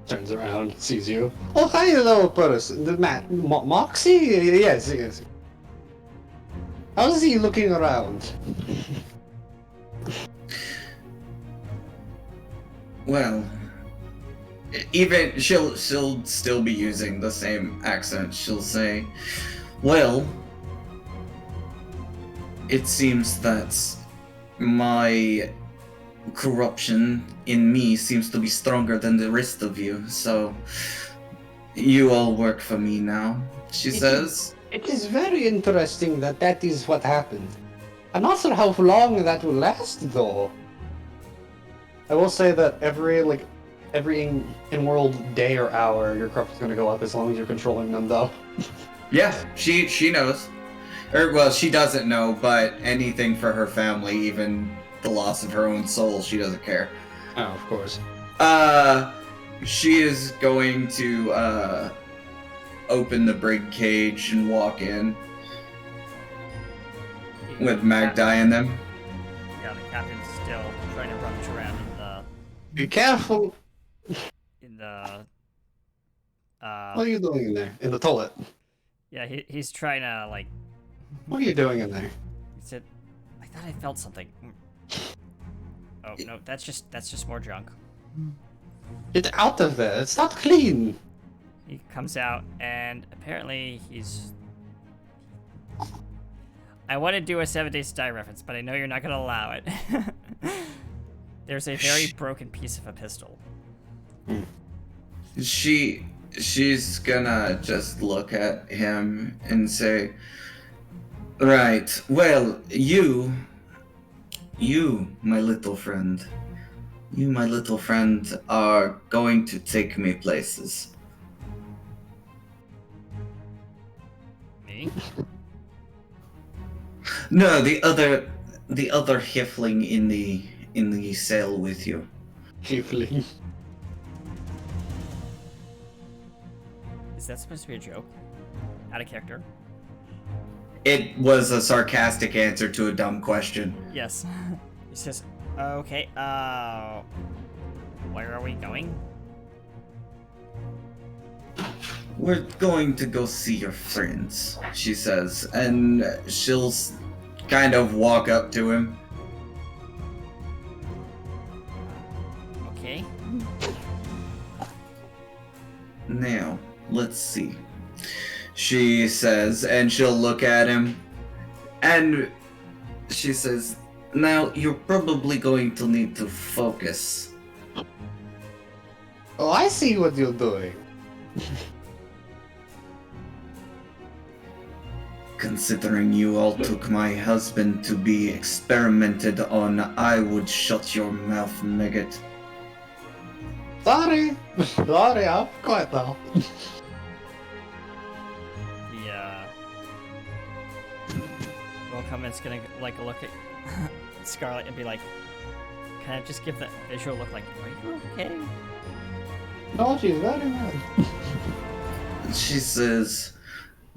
[SPEAKER 3] Turns around, sees you. Oh, hi, hello, person. Moxie? Yes. How's he looking around?
[SPEAKER 4] Well, even she'll still be using the same accent. She'll say, "Well, it seems that my corruption in me seems to be stronger than the rest of you, so you all work for me now," she says.
[SPEAKER 3] It is very interesting that that is what happened. I'm not sure how long that will last, though. I will say that every in-world day or hour, your corruption's gonna go up as long as you're controlling them, though.
[SPEAKER 4] Yeah, she knows. Or, well, she doesn't know, but anything for her family, even the loss of her own soul, she doesn't care.
[SPEAKER 3] Oh, of course.
[SPEAKER 4] She is going to, open the brig cage and walk in with Magdi and them.
[SPEAKER 1] Yeah, the captain's still trying to rummage around
[SPEAKER 3] Be careful!
[SPEAKER 1] in the
[SPEAKER 3] What are you doing in there? In the toilet?
[SPEAKER 1] yeah, he's trying to like.
[SPEAKER 3] What are you doing in there?
[SPEAKER 1] He said, I thought I felt something. Oh no, that's just more junk.
[SPEAKER 3] Get out of there! It's not clean!
[SPEAKER 1] He comes out and apparently he's. I want to do a 7 Days to Die reference, but I know you're not going to allow it. There's a very broken piece of a pistol.
[SPEAKER 4] She's gonna just look at him and say, right, well, you, my little friend, are going to take me places.
[SPEAKER 1] Me?
[SPEAKER 4] No, the other Hiffling in the cell with you.
[SPEAKER 3] Chiefly.
[SPEAKER 1] Is that supposed to be a joke? Out of character?
[SPEAKER 4] It was a sarcastic answer to a dumb question.
[SPEAKER 1] Yes. He says, okay, where are we going?
[SPEAKER 4] We're going to go see your friends, she says, and she'll kind of walk up to him.
[SPEAKER 1] Okay.
[SPEAKER 4] Now, let's see. She says, and she'll look at him, and she says, now you're probably going to need to focus.
[SPEAKER 3] Oh, I see what you're doing.
[SPEAKER 4] Considering you all took my husband to be experimented on, I would shut your mouth, maggot.
[SPEAKER 3] Sorry! Sorry, I'm quiet now.
[SPEAKER 1] Willkomen's gonna like look at Scarlet and be like, kind of just give that visual look like, are you okay?
[SPEAKER 3] No, she's very mad.
[SPEAKER 4] She says,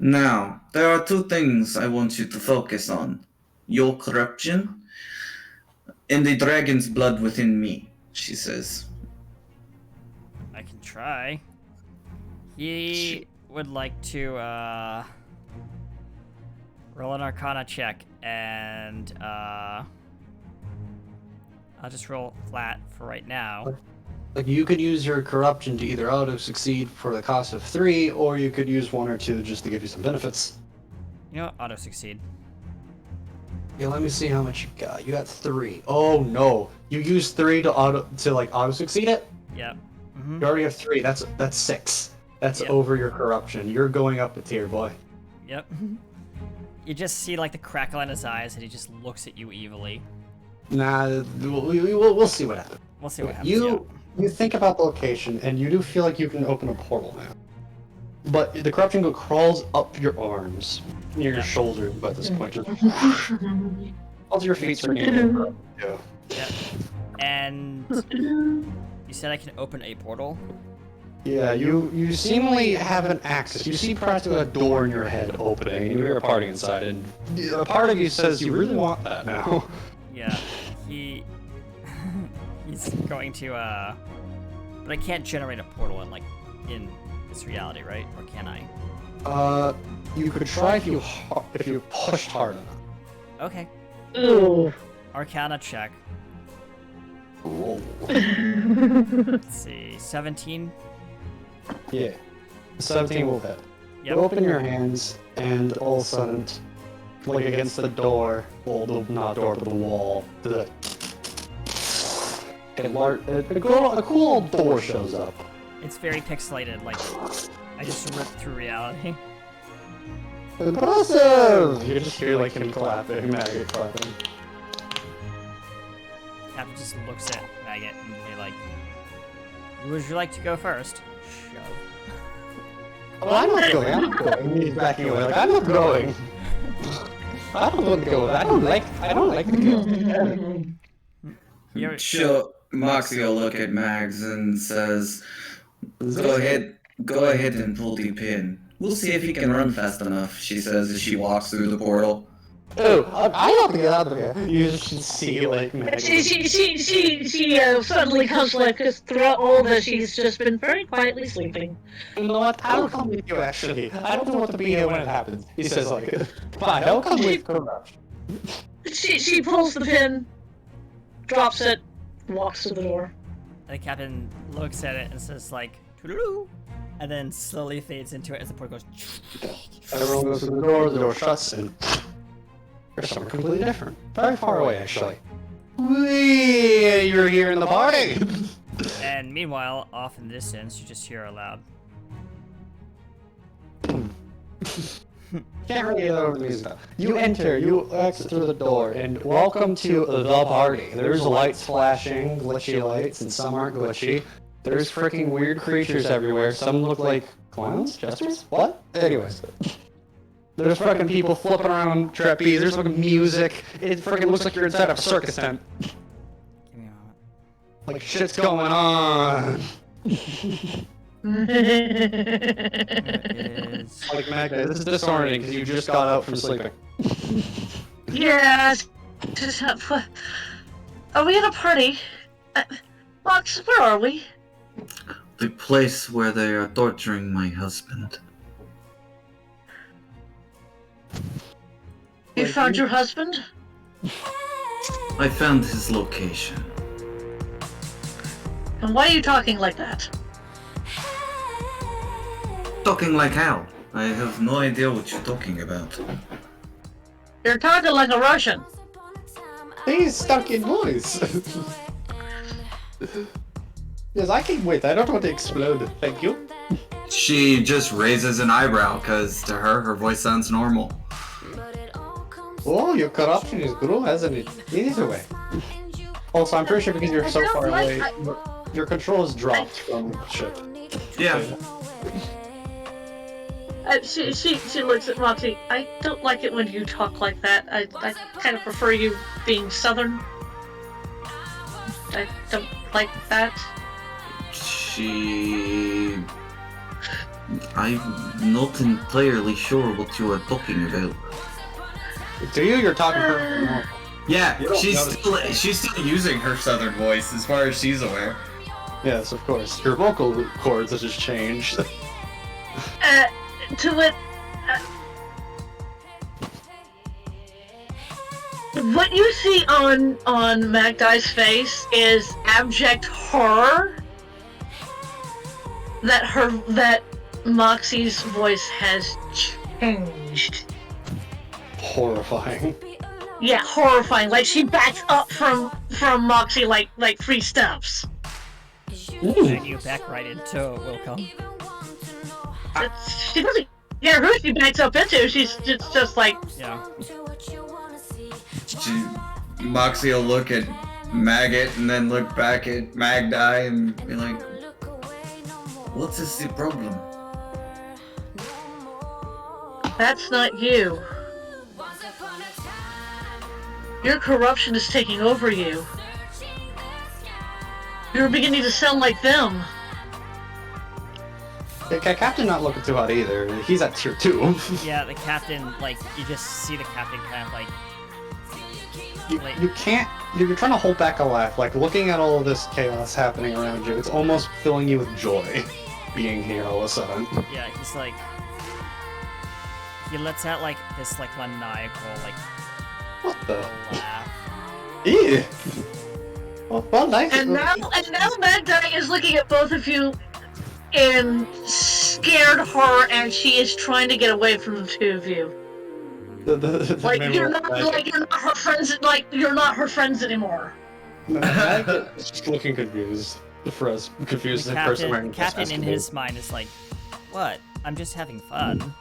[SPEAKER 4] now, there are two things I want you to focus on. Your corruption and the dragon's blood within me, she says.
[SPEAKER 1] I can try. He would like to roll an Arcana check, and I'll just roll flat for right now.
[SPEAKER 3] Like, you could use your corruption to either auto-succeed for the cost of 3, or you could use 1 or 2 just to give you some benefits.
[SPEAKER 1] You know what? Auto succeed.
[SPEAKER 3] Yeah, let me see how much you got. You got 3. Oh no. You used 3 to auto-succeed it?
[SPEAKER 1] Yep.
[SPEAKER 3] You already have 3. That's 6. That's
[SPEAKER 1] Yep.
[SPEAKER 3] over your corruption. You're going up a tier, boy.
[SPEAKER 1] Yep. You just see like the crackle in his eyes, and he just looks at you evilly.
[SPEAKER 3] Nah, we'll see what happens.
[SPEAKER 1] We'll see what happens.
[SPEAKER 3] You think about the location, and you do feel like you can open a portal now. But the corruption crawls up your arms, near your shoulder by this point. All your feet are near. Yeah.
[SPEAKER 1] Yep. And you said I can open a portal?
[SPEAKER 3] Yeah, you seemingly have an access. You see practically a door in your head opening, and you hear a party inside, and a part of you says you really want that now.
[SPEAKER 1] Yeah. He's going to but I can't generate a portal in this reality, right? Or can I?
[SPEAKER 3] You could try if you pushed hard enough.
[SPEAKER 1] Okay.
[SPEAKER 2] Ooh.
[SPEAKER 1] Arcana check.
[SPEAKER 3] Roll.
[SPEAKER 1] Let's see. 17.
[SPEAKER 3] Yeah. 17 will hit.
[SPEAKER 1] Yep.
[SPEAKER 3] You open your hands, and all of a sudden, like against the door, well, not door, but the wall, a cool old door shows up.
[SPEAKER 1] It's very pixelated, like I just ripped through reality.
[SPEAKER 3] Impressive! You just hear like him clapping, Maggot clapping.
[SPEAKER 1] Captain just looks at Maggot and be like, would you like to go first? Shove.
[SPEAKER 3] Well, I'm not going. I'm not going. He's backing away. Like, I'm not going. I don't want to go. I don't like the go.
[SPEAKER 4] Moxie will look at Mags and says, go ahead and pull the pin. We'll see if he can run fast enough, she says as she walks through the portal.
[SPEAKER 3] Oh, I have to get out of here. You should see, like, Maggot.
[SPEAKER 2] She suddenly comes to life because throughout all this she's just been very quietly sleeping.
[SPEAKER 3] You know what? I'll come with you, actually. I don't want to be here when it happens. He says, like, fine, I'll come with Corruption.
[SPEAKER 2] She pulls the pin, drops it, walks to the door.
[SPEAKER 1] The captain looks at it and says like, toodaloo, and then slowly fades into it as the portal goes.
[SPEAKER 3] Everyone goes to the door shuts, and there's somewhere completely different. Very far away, actually. Whee! You're here in the party!
[SPEAKER 1] And meanwhile, off in the distance, you just hear a loud.
[SPEAKER 3] Can't really get over the music though. You enter, you exit through the door, and welcome to the party. There's lights flashing, glitchy lights, and some aren't glitchy. There's freaking weird creatures everywhere. Some look like clowns? Jesters? What? Anyways. There's fucking people flipping around trapeze, there's fucking music. It freaking looks like you're inside of a circus tent.
[SPEAKER 1] Give me a moment.
[SPEAKER 3] Like shit's going on.
[SPEAKER 1] Is...
[SPEAKER 3] Like Magda, this is disorienting because you just got out from sleeping.
[SPEAKER 2] Yes. Are we at a party? Mox, where are we?
[SPEAKER 4] The place where they are torturing my husband.
[SPEAKER 2] You found your husband?
[SPEAKER 4] I found his location.
[SPEAKER 2] And why are you talking like that?
[SPEAKER 4] Talking like how? I have no idea what you're talking about.
[SPEAKER 2] You're talking like a Russian.
[SPEAKER 3] He's stuck in voice. Yes, I can wait. I don't want to explode. Thank you.
[SPEAKER 4] She just raises an eyebrow because to her, her voice sounds normal.
[SPEAKER 3] Oh, your corruption is grew, hasn't it? Either way. Also, I'm pretty sure because you're so far away, your control is dropped from the ship.
[SPEAKER 4] Yeah.
[SPEAKER 2] She looks at Moxie. I don't like it when you talk like that. I kind of prefer you being southern. I don't like that.
[SPEAKER 4] I'm not entirely sure what you are talking about.
[SPEAKER 3] To you, you're talking her.
[SPEAKER 4] Yeah, she's still using her southern voice as far as she's aware.
[SPEAKER 3] Yes, of course. Your vocal cords have just changed.
[SPEAKER 2] To it. What you see on Magdie's face is abject horror that Moxie's voice has changed.
[SPEAKER 3] Horrifying.
[SPEAKER 2] Yeah, horrifying. Like she backs up from Moxie like 3 steps.
[SPEAKER 1] And you back right into Wilcom.
[SPEAKER 2] She doesn't care who she backs up into. She's just like,
[SPEAKER 1] Yeah.
[SPEAKER 4] Moxie will look at Maggot and then look back at Magdie and be like, what is the problem?
[SPEAKER 2] that's not you. Your corruption is taking over you. You're beginning to sound like them.
[SPEAKER 3] Captain not looking too hot either. He's at tier 2.
[SPEAKER 1] Yeah, the captain, like, you just see the captain kind of like...
[SPEAKER 3] You can't... You're trying to hold back a laugh. Like, looking at all of this chaos happening around you, it's almost filling you with joy. Being here all of a sudden.
[SPEAKER 1] Yeah, he's like... He lets out, like, this, like, maniacal, like,
[SPEAKER 3] What the?
[SPEAKER 1] laugh.
[SPEAKER 3] Ew. Well, nice.
[SPEAKER 2] And now Magdie is looking at both of you in scared horror, and she is trying to get away from the two of you. Like you're not her friends. Like you're not her friends anymore.
[SPEAKER 3] It's just looking confused. For us, confused
[SPEAKER 1] The
[SPEAKER 3] person.
[SPEAKER 1] captain in his mind is like, what? I'm just having fun.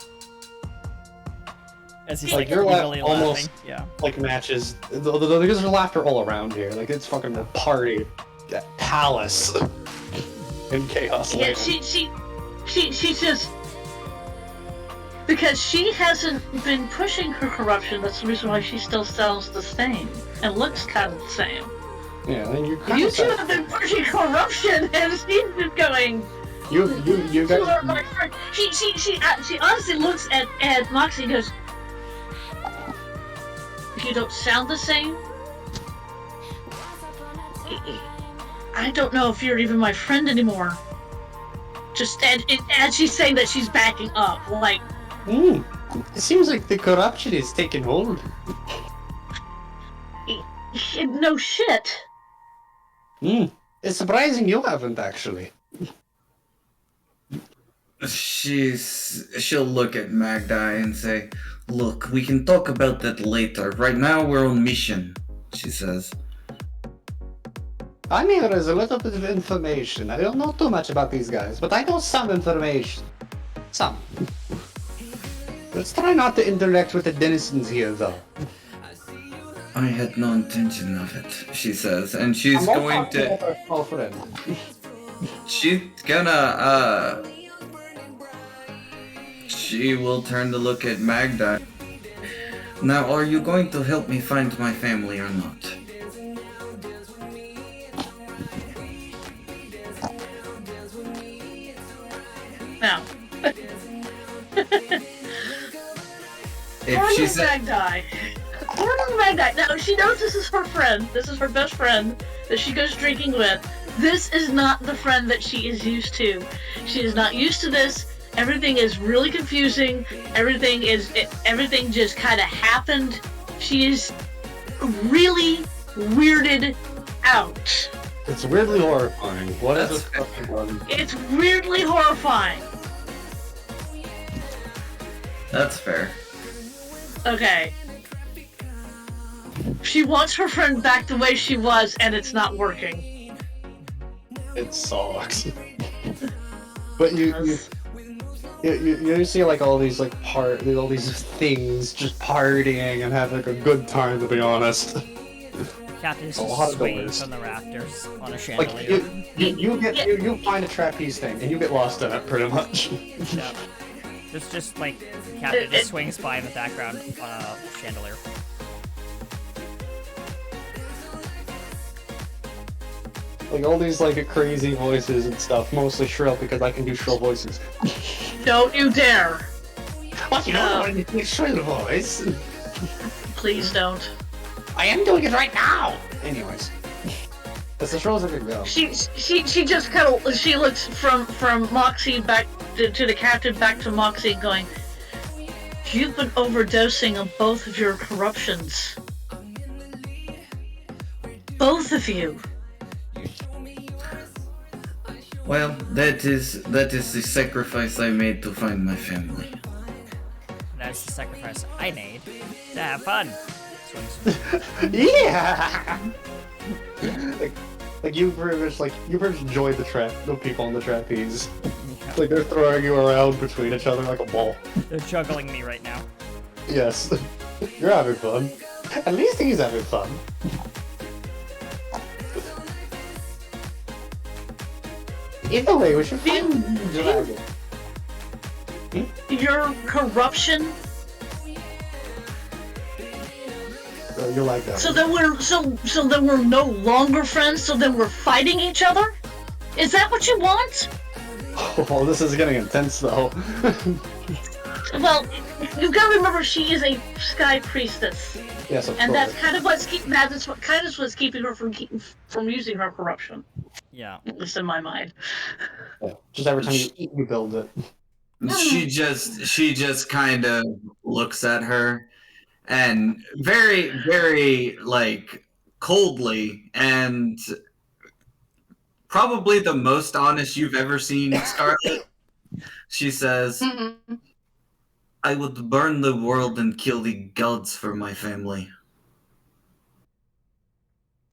[SPEAKER 1] As he's
[SPEAKER 3] Like,
[SPEAKER 1] like,
[SPEAKER 3] your laugh
[SPEAKER 1] eagerly
[SPEAKER 3] almost-
[SPEAKER 1] laughing. Yeah.
[SPEAKER 3] like matches. There's laughter all around here. Like it's fucking a party, that palace in Chaos
[SPEAKER 2] Yeah,
[SPEAKER 3] Land.
[SPEAKER 2] she's just because she hasn't been pushing her corruption. That's the reason why she still sounds the same and looks kind of the same.
[SPEAKER 3] Yeah, and you kind
[SPEAKER 2] You
[SPEAKER 3] of
[SPEAKER 2] two have been pushing corruption, and she's just going.
[SPEAKER 3] you
[SPEAKER 2] You are
[SPEAKER 3] guys.
[SPEAKER 2] my friend. She honestly looks at Moxie and goes, "You don't sound the same. I don't know if you're even my friend anymore." Just as she's saying that, she's backing up, like.
[SPEAKER 3] It seems like the corruption is taking hold.
[SPEAKER 2] No shit.
[SPEAKER 3] It's surprising you haven't actually.
[SPEAKER 4] She'll look at Magdi and say, "Look, we can talk about that later. Right now we're on mission," she says.
[SPEAKER 3] I'm here as a little bit of information. I don't know too much about these guys, but I know some information. Some. Let's try not to interact with the denizens here, though.
[SPEAKER 4] "I had no intention of it," she says, and she's going to.
[SPEAKER 3] Oh, friend.
[SPEAKER 4] She's gonna. She will turn to look at Magda. "Now, are you going to help me find my family or not?"
[SPEAKER 2] No.
[SPEAKER 4] If she said,
[SPEAKER 2] Magdi. Magdi. Now she knows this is her friend. This is her best friend that she goes drinking with. This is not the friend that she is used to. She is not used to this. Everything is really confusing. Everything just kind of happened. She is really weirded out.
[SPEAKER 3] It's weirdly horrifying. What is
[SPEAKER 4] That's
[SPEAKER 3] this fucking one?
[SPEAKER 2] It's weirdly horrifying.
[SPEAKER 4] that's fair.
[SPEAKER 2] Okay. She wants her friend back the way she was, and it's not working.
[SPEAKER 3] It sucks. But you see like all these like all these things just partying and having like a good time, to be honest.
[SPEAKER 1] Captain's
[SPEAKER 3] A lot of
[SPEAKER 1] swinging
[SPEAKER 3] doors.
[SPEAKER 1] from the rafters on a
[SPEAKER 3] Like
[SPEAKER 1] chandelier.
[SPEAKER 3] you find a trapeze thing and you get lost in it pretty much.
[SPEAKER 1] Yeah. Just like Captain just swings by in the background on a chandelier.
[SPEAKER 3] Like all these like crazy voices and stuff, mostly shrill because I can do shrill voices.
[SPEAKER 2] Don't you dare.
[SPEAKER 3] What, you don't want to do a shrill voice?
[SPEAKER 2] Please don't.
[SPEAKER 3] I am doing it right now! Anyways. As the shrills are gonna go.
[SPEAKER 2] She just kind of, she looks from Moxie back to the captain, back to Moxie, going, "You've been overdosing on both of your corruptions. Both of you."
[SPEAKER 4] Well, that is the sacrifice I made to find my family.
[SPEAKER 1] That's the sacrifice I made to have fun. Swings.
[SPEAKER 3] Yeah! like you pretty much enjoy the people on the trapeze. Like they're throwing you around between each other like a ball.
[SPEAKER 1] They're juggling me right now.
[SPEAKER 3] Yes. You're having fun. At least he's having fun. Either way, we should find dragon.
[SPEAKER 2] Your corruption.
[SPEAKER 3] You like that.
[SPEAKER 2] So then we're no longer friends. So then we're fighting each other. Is that what you want?
[SPEAKER 3] Oh, this is getting intense though.
[SPEAKER 2] Well, you've got to remember she is a sky priestess,
[SPEAKER 3] Yes, of
[SPEAKER 2] and
[SPEAKER 3] course.
[SPEAKER 2] that's kind of what's keeping her from using her corruption.
[SPEAKER 1] Yeah.
[SPEAKER 2] At least in my mind.
[SPEAKER 3] Yeah. Just every time you eat, you build it.
[SPEAKER 4] She just kind of looks at her and very, very like coldly and probably the most honest you've ever seen Scarlet. She says, "I would burn the world and kill the gods for my family."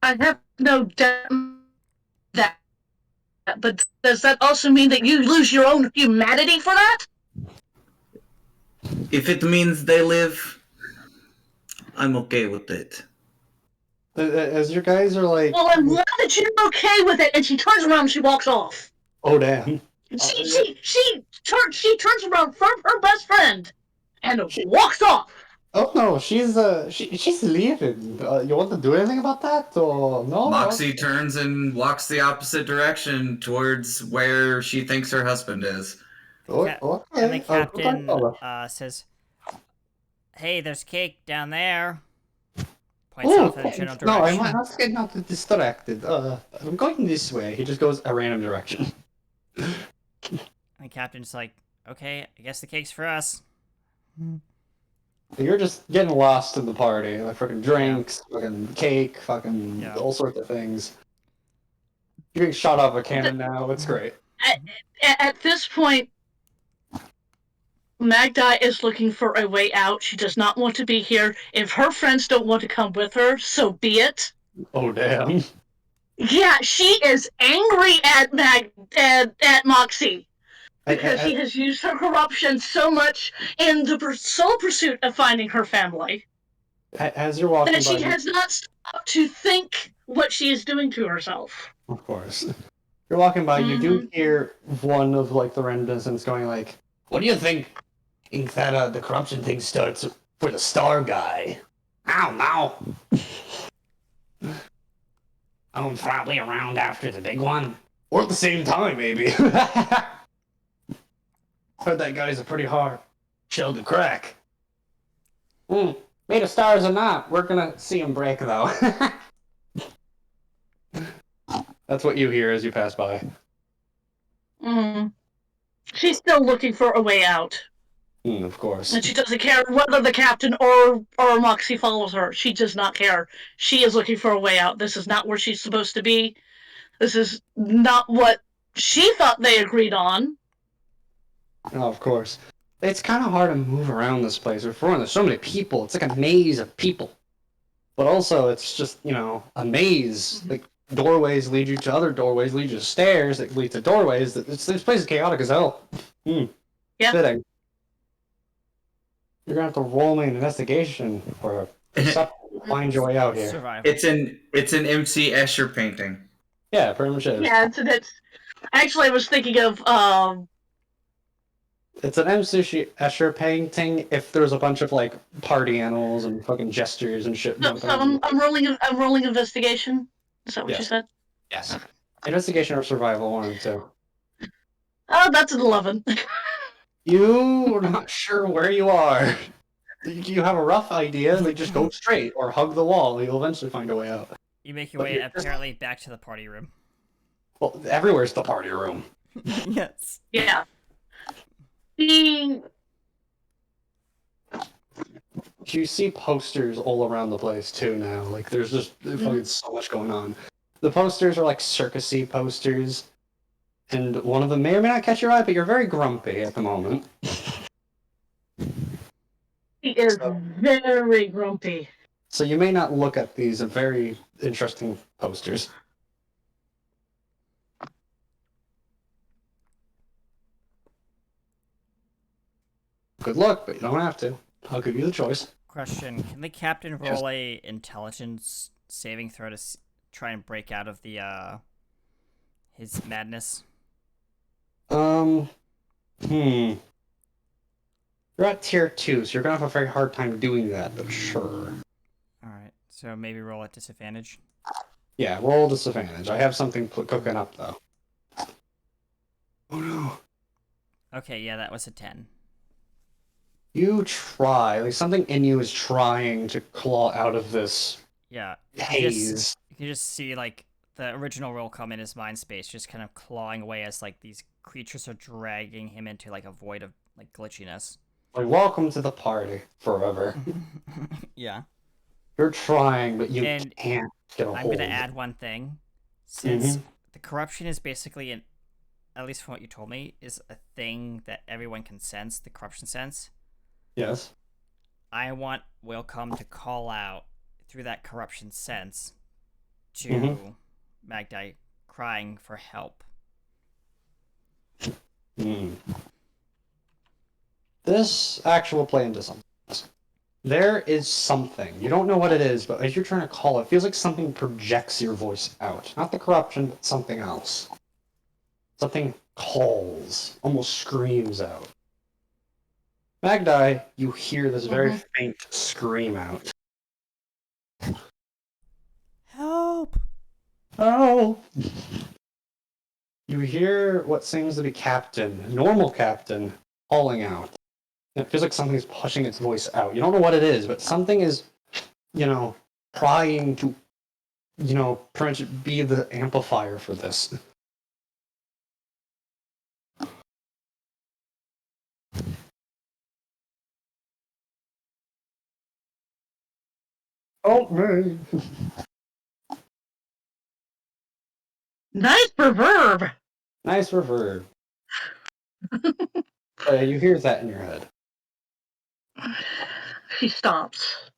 [SPEAKER 2] I have no doubt that, but does that also mean that you lose your own humanity for that?
[SPEAKER 4] If it means they live, I'm okay with it.
[SPEAKER 3] As your guys are like,
[SPEAKER 2] Well, I'm glad that you're okay with it. And she turns around and she walks off.
[SPEAKER 3] oh damn.
[SPEAKER 2] She turns around from her best friend and walks off.
[SPEAKER 3] Oh no, she's leaving. You want to do anything about that or no?
[SPEAKER 4] Moxie turns and walks the opposite direction towards where she thinks her husband is.
[SPEAKER 3] Okay.
[SPEAKER 1] And the
[SPEAKER 3] Good
[SPEAKER 1] captain
[SPEAKER 3] fella.
[SPEAKER 1] says, "Hey, there's cake down there." Points
[SPEAKER 3] Oh,
[SPEAKER 1] off in a general
[SPEAKER 3] no, I
[SPEAKER 1] direction.
[SPEAKER 3] might not get not distracted. I'm going this way. He just goes a random direction.
[SPEAKER 1] And the captain's like, "Okay, I guess the cake's for us."
[SPEAKER 3] You're just getting lost in the party. Like fucking drinks, fucking cake, fucking
[SPEAKER 1] Yeah.
[SPEAKER 3] all sorts of things. You're getting shot off a cannon now. It's great.
[SPEAKER 2] At this point, Magda is looking for a way out. She does not want to be here. If her friends don't want to come with her, so be it.
[SPEAKER 3] Oh damn.
[SPEAKER 2] Yeah, she is angry at at Moxie because she has used her corruption so much in the sole pursuit of finding her family
[SPEAKER 3] As you're walking
[SPEAKER 2] that
[SPEAKER 3] by,
[SPEAKER 2] she has not stopped to think what she is doing to herself.
[SPEAKER 3] of course, you're walking by. You do hear one of like the residents going like, "What do you think that the corruption thing starts for the star guy?" Ow, no. I'm probably around after the big one. Or at the same time, maybe. Heard that guy's a pretty hard shell to crack. Made of stars or not, we're gonna see him break, though. That's what you hear as you pass by.
[SPEAKER 2] She's still looking for a way out.
[SPEAKER 3] Of course.
[SPEAKER 2] And she doesn't care whether the captain or Moxie follows her. She does not care. She is looking for a way out. This is not where she's supposed to be. This is not what she thought they agreed on.
[SPEAKER 3] Oh, of course. It's kind of hard to move around this place. For one, there's so many people. It's like a maze of people. But also, it's just, a maze. Like, doorways lead you to other doorways, lead you to stairs that lead to doorways. This place is chaotic as hell.
[SPEAKER 2] Yeah.
[SPEAKER 3] Fitting. You're gonna have to roll me an investigation or find your way out here.
[SPEAKER 1] Survival.
[SPEAKER 4] It's an MC Escher painting.
[SPEAKER 3] Yeah, pretty much is.
[SPEAKER 2] Yeah, that's actually I was thinking of
[SPEAKER 3] It's an M. Sushi Escher painting if there's a bunch of like party animals and fucking gestures and shit.
[SPEAKER 2] so I'm rolling investigation. Is that what you said?
[SPEAKER 3] Yes. Investigation or survival, one and two.
[SPEAKER 2] Oh, that's an 11.
[SPEAKER 3] You are not sure where you are. You have a rough idea, like just go straight or hug the wall. You'll eventually find a way out.
[SPEAKER 1] You make your way apparently back to the party room.
[SPEAKER 3] Well, everywhere's the party room.
[SPEAKER 1] Yes.
[SPEAKER 2] Yeah.
[SPEAKER 3] You see posters all around the place too now. Like there's just fucking so much going on. The posters are like circusy posters. And one of them may or may not catch your eye, but you're very grumpy at the moment.
[SPEAKER 2] He is very grumpy.
[SPEAKER 3] So you may not look at these very interesting posters. Good luck, but you don't have to. I'll give you the choice.
[SPEAKER 1] Question: can the captain roll a intelligence saving throw to try and break out of the his madness?
[SPEAKER 3] You're at tier 2, so you're gonna have a very hard time doing that, but sure.
[SPEAKER 1] Alright, so maybe roll at disadvantage.
[SPEAKER 3] Yeah, roll disadvantage. I have something cooking up, though. Oh no.
[SPEAKER 1] Okay, yeah, that was a 10.
[SPEAKER 3] You try. Like, something in you is trying to claw out of this
[SPEAKER 1] Yeah.
[SPEAKER 3] haze.
[SPEAKER 1] You can just see, like, the original roll come in his mind space, just kind of clawing away as, like, these creatures are dragging him into, like, a void of, like, glitchiness.
[SPEAKER 3] Like, welcome to the party, forever.
[SPEAKER 1] Yeah.
[SPEAKER 3] You're trying, but you
[SPEAKER 1] And
[SPEAKER 3] can't get a
[SPEAKER 1] I'm
[SPEAKER 3] hold.
[SPEAKER 1] gonna add one thing. Since the corruption is basically, at least from what you told me, is a thing that everyone can sense, the corruption sense.
[SPEAKER 3] Yes.
[SPEAKER 1] I want Willcome to call out through that corruption sense to Magdi crying for help.
[SPEAKER 3] This actual play into something. There is something. You don't know what it is, but as you're trying to call it, feels like something projects your voice out. Not the corruption, but something else. Something calls, almost screams out. Magdi, you hear this very faint scream out.
[SPEAKER 1] Help!
[SPEAKER 3] Oh! You hear what seems to be normal Captain, calling out. It feels like something's pushing its voice out. You don't know what it is, but something is, trying to, pretty much be the amplifier for this. Oh, man.
[SPEAKER 2] Nice reverb.
[SPEAKER 3] Nice reverb. You hear that in your head.
[SPEAKER 2] She stops.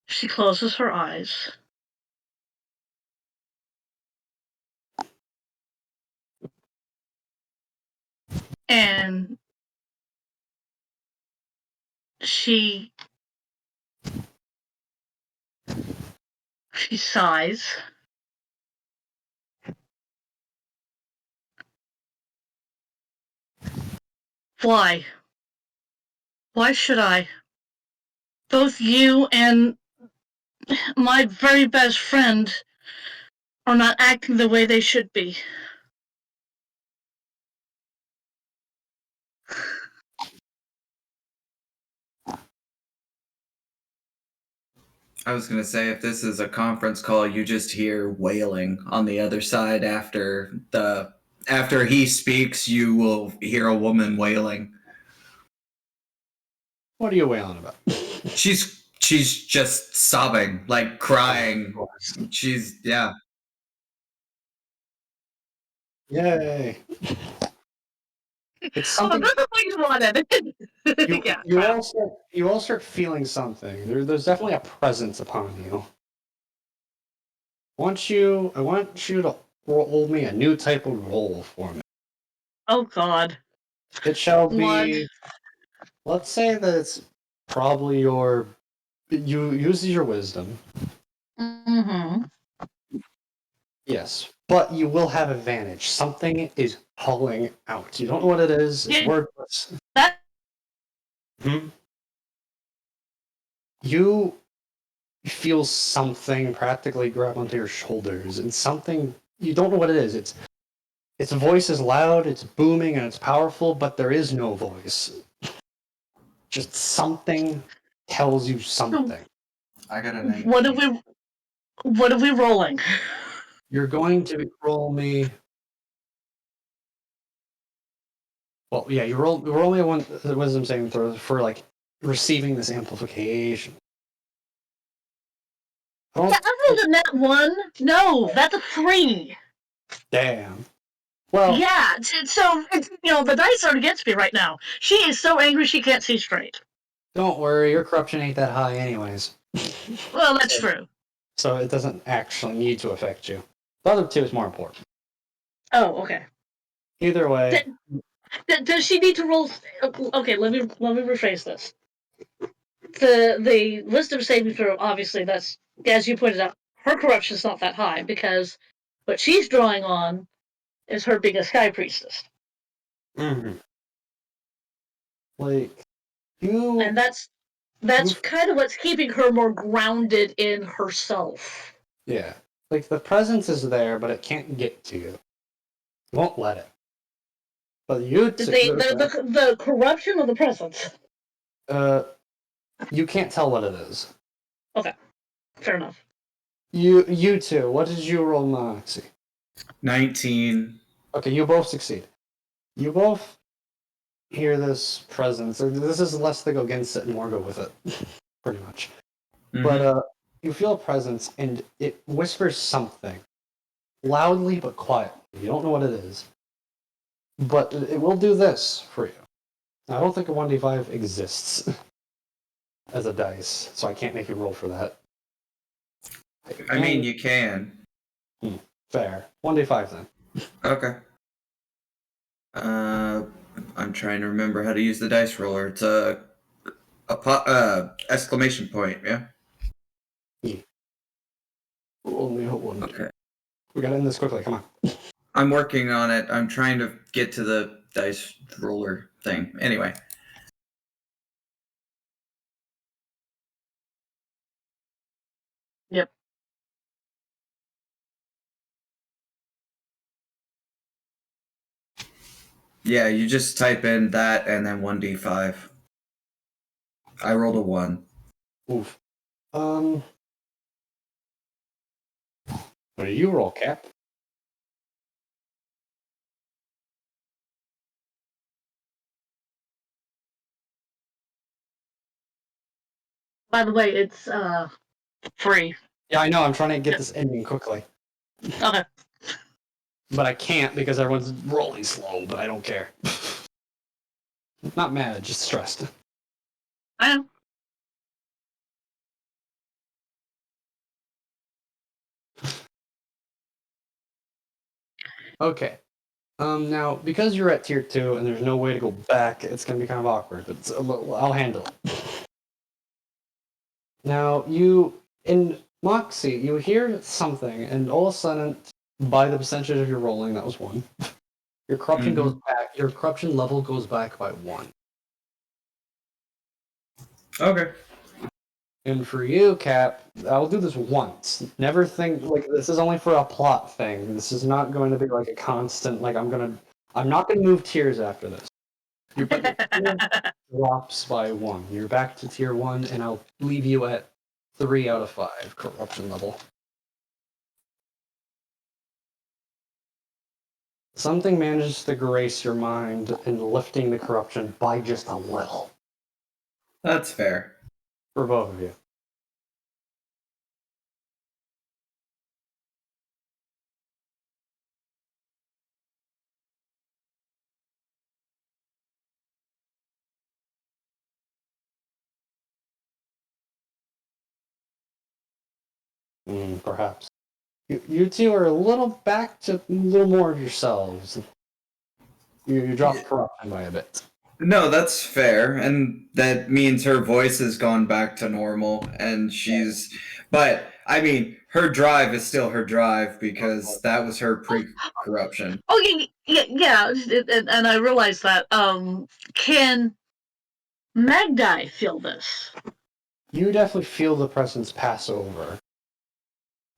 [SPEAKER 2] She closes her eyes. And she sighs. Why? Why should I? Both you and my very best friend are not acting the way they should be.
[SPEAKER 4] I was gonna say, if this is a conference call, you just hear wailing on the other side after he speaks, you will hear a woman wailing.
[SPEAKER 3] What are you wailing about?
[SPEAKER 4] She's just sobbing, like crying. Yeah.
[SPEAKER 3] Yay. It's something.
[SPEAKER 2] That's what you wanted.
[SPEAKER 3] You all start feeling something. There's definitely a presence upon you. I want you to roll me a new type of roll for me.
[SPEAKER 2] Oh God.
[SPEAKER 3] It shall be.
[SPEAKER 2] Blood.
[SPEAKER 3] Let's say that it's probably you use your wisdom.
[SPEAKER 2] Mm-hmm.
[SPEAKER 3] Yes, but you will have advantage. Something is calling out. You don't know what it is. It's wordless.
[SPEAKER 2] That.
[SPEAKER 3] You feel something practically grab onto your shoulders, and something you don't know what it is. Its voice is loud, it's booming, and it's powerful, but there is no voice. Just something tells you something.
[SPEAKER 4] I got a 19.
[SPEAKER 2] What are we rolling?
[SPEAKER 3] You're going to roll me. Well, yeah, you roll me a wisdom saving throw for like receiving this amplification.
[SPEAKER 2] Yeah, I rolled a net 1. No, that's a 3.
[SPEAKER 3] Damn. Well,
[SPEAKER 2] yeah, so the dice are against me right now. She is so angry she can't see straight.
[SPEAKER 3] Don't worry, your corruption ain't that high anyways.
[SPEAKER 2] Well, that's true.
[SPEAKER 3] So it doesn't actually need to affect you. The other two is more important.
[SPEAKER 2] Oh, okay.
[SPEAKER 3] Either way.
[SPEAKER 2] Does she need to roll? Okay, let me rephrase this. The wisdom saving throw, obviously, that's, as you pointed out, her corruption's not that high because what she's drawing on is her being a sky priestess.
[SPEAKER 3] Mm-hmm. Like you,
[SPEAKER 2] and that's kind of what's keeping her more grounded in herself.
[SPEAKER 3] Yeah, like the presence is there, but it can't get to you. Won't let it. But you,
[SPEAKER 2] the corruption or the presence?
[SPEAKER 3] You can't tell what it is.
[SPEAKER 2] Okay, fair enough.
[SPEAKER 3] You two, what did you roll, Moxie?
[SPEAKER 4] 19.
[SPEAKER 3] Okay, you both succeed. You both hear this presence. This is less to go against it and more go with it, pretty much. Mm-hmm. But you feel a presence, and it whispers something loudly but quietly. You don't know what it is, but it will do this for you. I don't think a 1d5 exists as a dice, so I can't make you roll for that.
[SPEAKER 4] I mean, you can.
[SPEAKER 3] Fair. 1d5 then.
[SPEAKER 4] Okay. I'm trying to remember how to use the dice roller. It's exclamation point. Yeah.
[SPEAKER 3] Only one.
[SPEAKER 4] Okay.
[SPEAKER 3] We gotta end this quickly. Come on.
[SPEAKER 4] I'm working on it. I'm trying to get to the dice roller thing. Anyway.
[SPEAKER 2] Yep.
[SPEAKER 4] Yeah, you just type in that and then 1d5. I rolled a 1.
[SPEAKER 3] Oof. What do you roll, Cap?
[SPEAKER 2] By the way, it's 3.
[SPEAKER 3] Yeah, I know. I'm trying to get this ending quickly,
[SPEAKER 2] Okay.
[SPEAKER 3] but I can't because everyone's rolling slow. But I don't care. Not mad, just stressed.
[SPEAKER 2] I know.
[SPEAKER 3] Okay. Now, because you're at tier 2 and there's no way to go back, it's gonna be kind of awkward, but I'll handle it. Now, in Moxie, you hear something, and all of a sudden, by the percentage of your rolling, that was 1. Your corruption goes back. Your corruption level goes back by 1.
[SPEAKER 4] Okay.
[SPEAKER 3] And for you, Cap, I'll do this once. Never think like this is only for a plot thing. This is not going to be like a constant. Like I'm not gonna move tiers after this. Your tier drops by 1. You're back to tier 1, and I'll leave you at 3 out of 5 corruption level. Something manages to grace your mind in lifting the corruption by just a little
[SPEAKER 4] That's fair.
[SPEAKER 3] for both of you. Perhaps. You two are a little back to a little more of yourselves. You dropped corruption by a bit.
[SPEAKER 4] No, that's fair, and that means her voice has gone back to normal, and she's. But I mean, her drive is still her drive because that was her pre-corruption.
[SPEAKER 2] Oh yeah. And I realized that. Can Magdi feel this?
[SPEAKER 3] You definitely feel the presence pass over.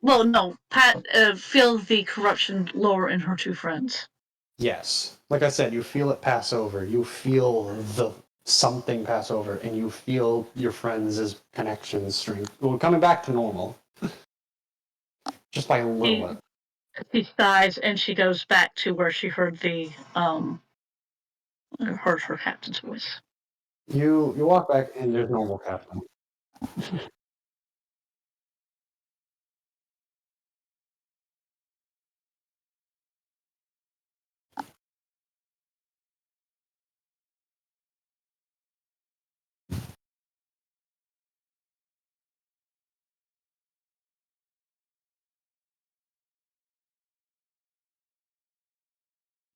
[SPEAKER 2] Well, no. Pat feel the corruption lower in her 2 friends.
[SPEAKER 3] Yes. Like I said, you feel it pass over. You feel the something pass over, and you feel your friends' connections strength. Well, coming back to normal. Just by a little bit.
[SPEAKER 2] She sighs and she goes back to where she heard her captain's voice.
[SPEAKER 3] You walk back, and there's normal Captain.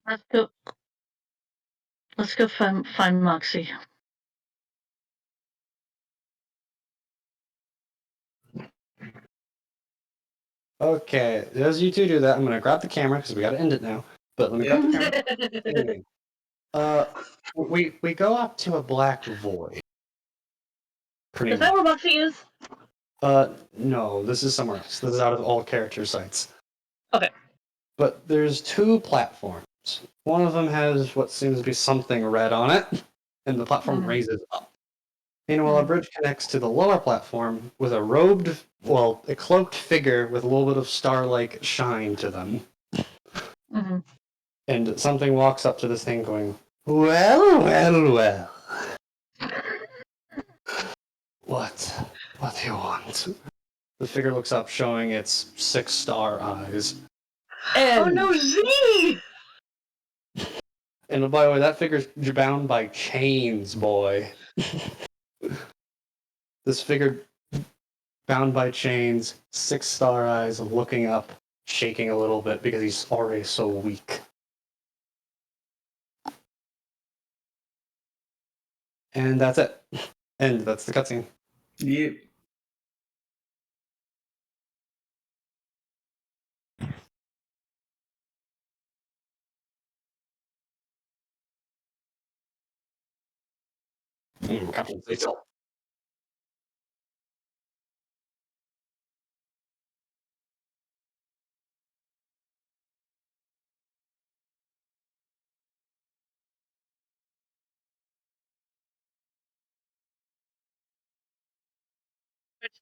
[SPEAKER 2] Let's go. Let's go find Moxie.
[SPEAKER 3] Okay, as you two do that, I'm gonna grab the camera because we gotta end it now. But let me grab the camera. We go up to a black void. Pretty
[SPEAKER 2] Is that where Moxie is?
[SPEAKER 3] No, this is somewhere else. This is out of all character sites.
[SPEAKER 2] Okay.
[SPEAKER 3] But there's 2 platforms. One of them has what seems to be something red on it, and the platform raises up. Meanwhile, a bridge connects to the lower platform with a cloaked figure with a little bit of star-like shine to them.
[SPEAKER 2] Mm-hmm.
[SPEAKER 3] And something walks up to this thing going, well. What do you want? The figure looks up, showing its 6-star eyes.
[SPEAKER 2] Oh no, Z!
[SPEAKER 3] And by the way, that figure's bound by chains, boy. This figure bound by chains, 6-star eyes, looking up, shaking a little bit because he's already so weak. And that's it. And that's the cutscene.
[SPEAKER 4] Yep.
[SPEAKER 3] Captain Cecil.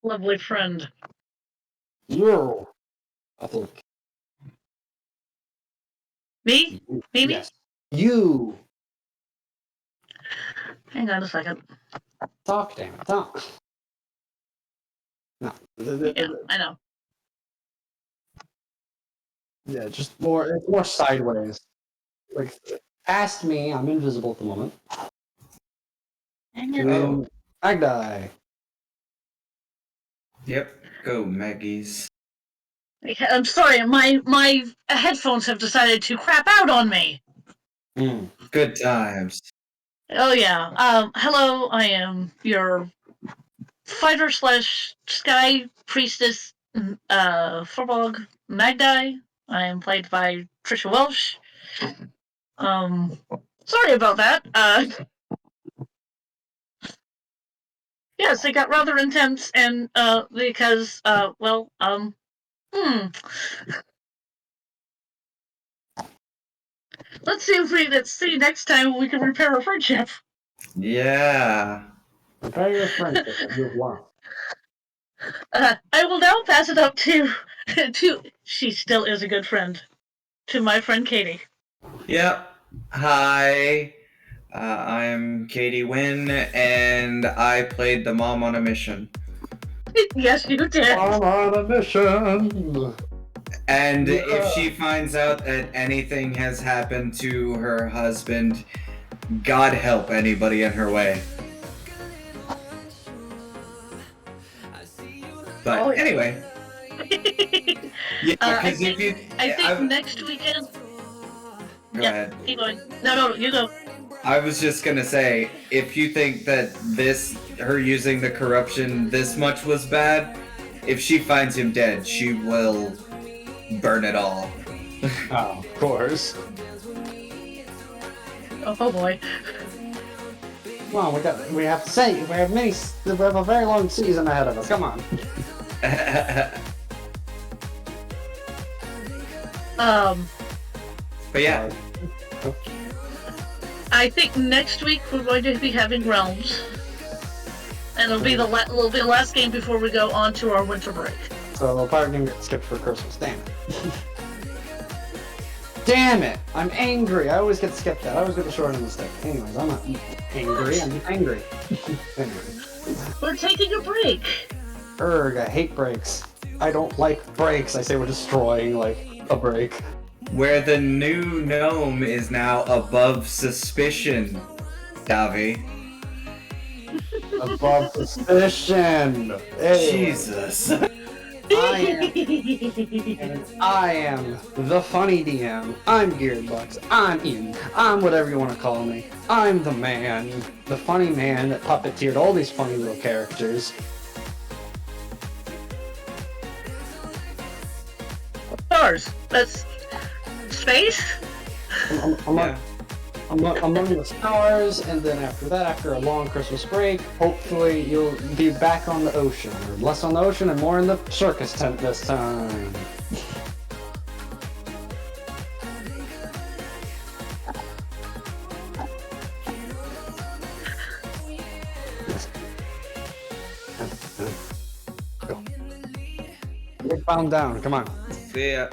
[SPEAKER 2] Lovely friend.
[SPEAKER 3] You. I think.
[SPEAKER 2] Me? Maybe?
[SPEAKER 3] Yes. You.
[SPEAKER 2] Hang on a second.
[SPEAKER 3] Talk, damn it. Talk. No.
[SPEAKER 2] Yeah, I know.
[SPEAKER 3] Yeah, just more. It's more sideways. Like past me, I'm invisible at the moment.
[SPEAKER 2] Hang it.
[SPEAKER 3] To Magdi.
[SPEAKER 4] Yep. Go, Maggie's.
[SPEAKER 2] I'm sorry, my headphones have decided to crap out on me.
[SPEAKER 4] Good times.
[SPEAKER 2] Oh yeah. Hello, I am your fighter slash sky priestess, Forbog Magdi. I am played by Trisha Welsh. Sorry about that. Yes, it got rather intense, and because let's see if let's see next time we can repair our friendship.
[SPEAKER 4] Yeah.
[SPEAKER 3] Prepare your friendship if you want.
[SPEAKER 2] I will now pass it up to she still is a good friend, to my friend Katie.
[SPEAKER 4] Yep. Hi. I'm Katie Wynn, and I played the mom on a mission.
[SPEAKER 2] Yes, you did.
[SPEAKER 3] I'm on a mission.
[SPEAKER 4] And if she finds out that anything has happened to her husband, God help anybody in her way. But
[SPEAKER 2] Oh,
[SPEAKER 4] anyway, yeah,
[SPEAKER 2] I
[SPEAKER 4] because if you,
[SPEAKER 2] think next weekend.
[SPEAKER 4] Go
[SPEAKER 2] Yeah,
[SPEAKER 4] ahead.
[SPEAKER 2] keep going. No, you go.
[SPEAKER 4] I was just gonna say, if you think that her using the corruption this much was bad, if she finds him dead, she will burn it all.
[SPEAKER 3] Oh, of course.
[SPEAKER 2] Oh boy.
[SPEAKER 3] Come on, we have a very long season ahead of us. Come on.
[SPEAKER 4] But yeah,
[SPEAKER 2] I think next week we're going to be having Realms, and it'll be the last game before we go on to our winter break.
[SPEAKER 3] So the part didn't get skipped for Christmas. Damn it. Damn it! I'm angry. I always get skipped out. I always get the short end of the stick. Anyways, I'm not angry. I'm angry. Anyway.
[SPEAKER 2] We're taking a break.
[SPEAKER 3] Erg, I hate breaks. I don't like breaks. I say we're destroying, like, a break.
[SPEAKER 4] where the new gnome is now above suspicion, Davi.
[SPEAKER 3] Above suspicion. Hey.
[SPEAKER 4] Jesus.
[SPEAKER 3] I am the funny DM. I'm Gearbox. I'm Ian. I'm whatever you want to call me. I'm the man, the funny man that puppeteered all these funny little characters.
[SPEAKER 2] Stars. That's space.
[SPEAKER 3] Among the stars, and then after that, after a long Christmas break, hopefully you'll be back on the ocean, or less on the ocean and more in the circus tent this time. Go. Get bound down, come on.
[SPEAKER 4] See ya.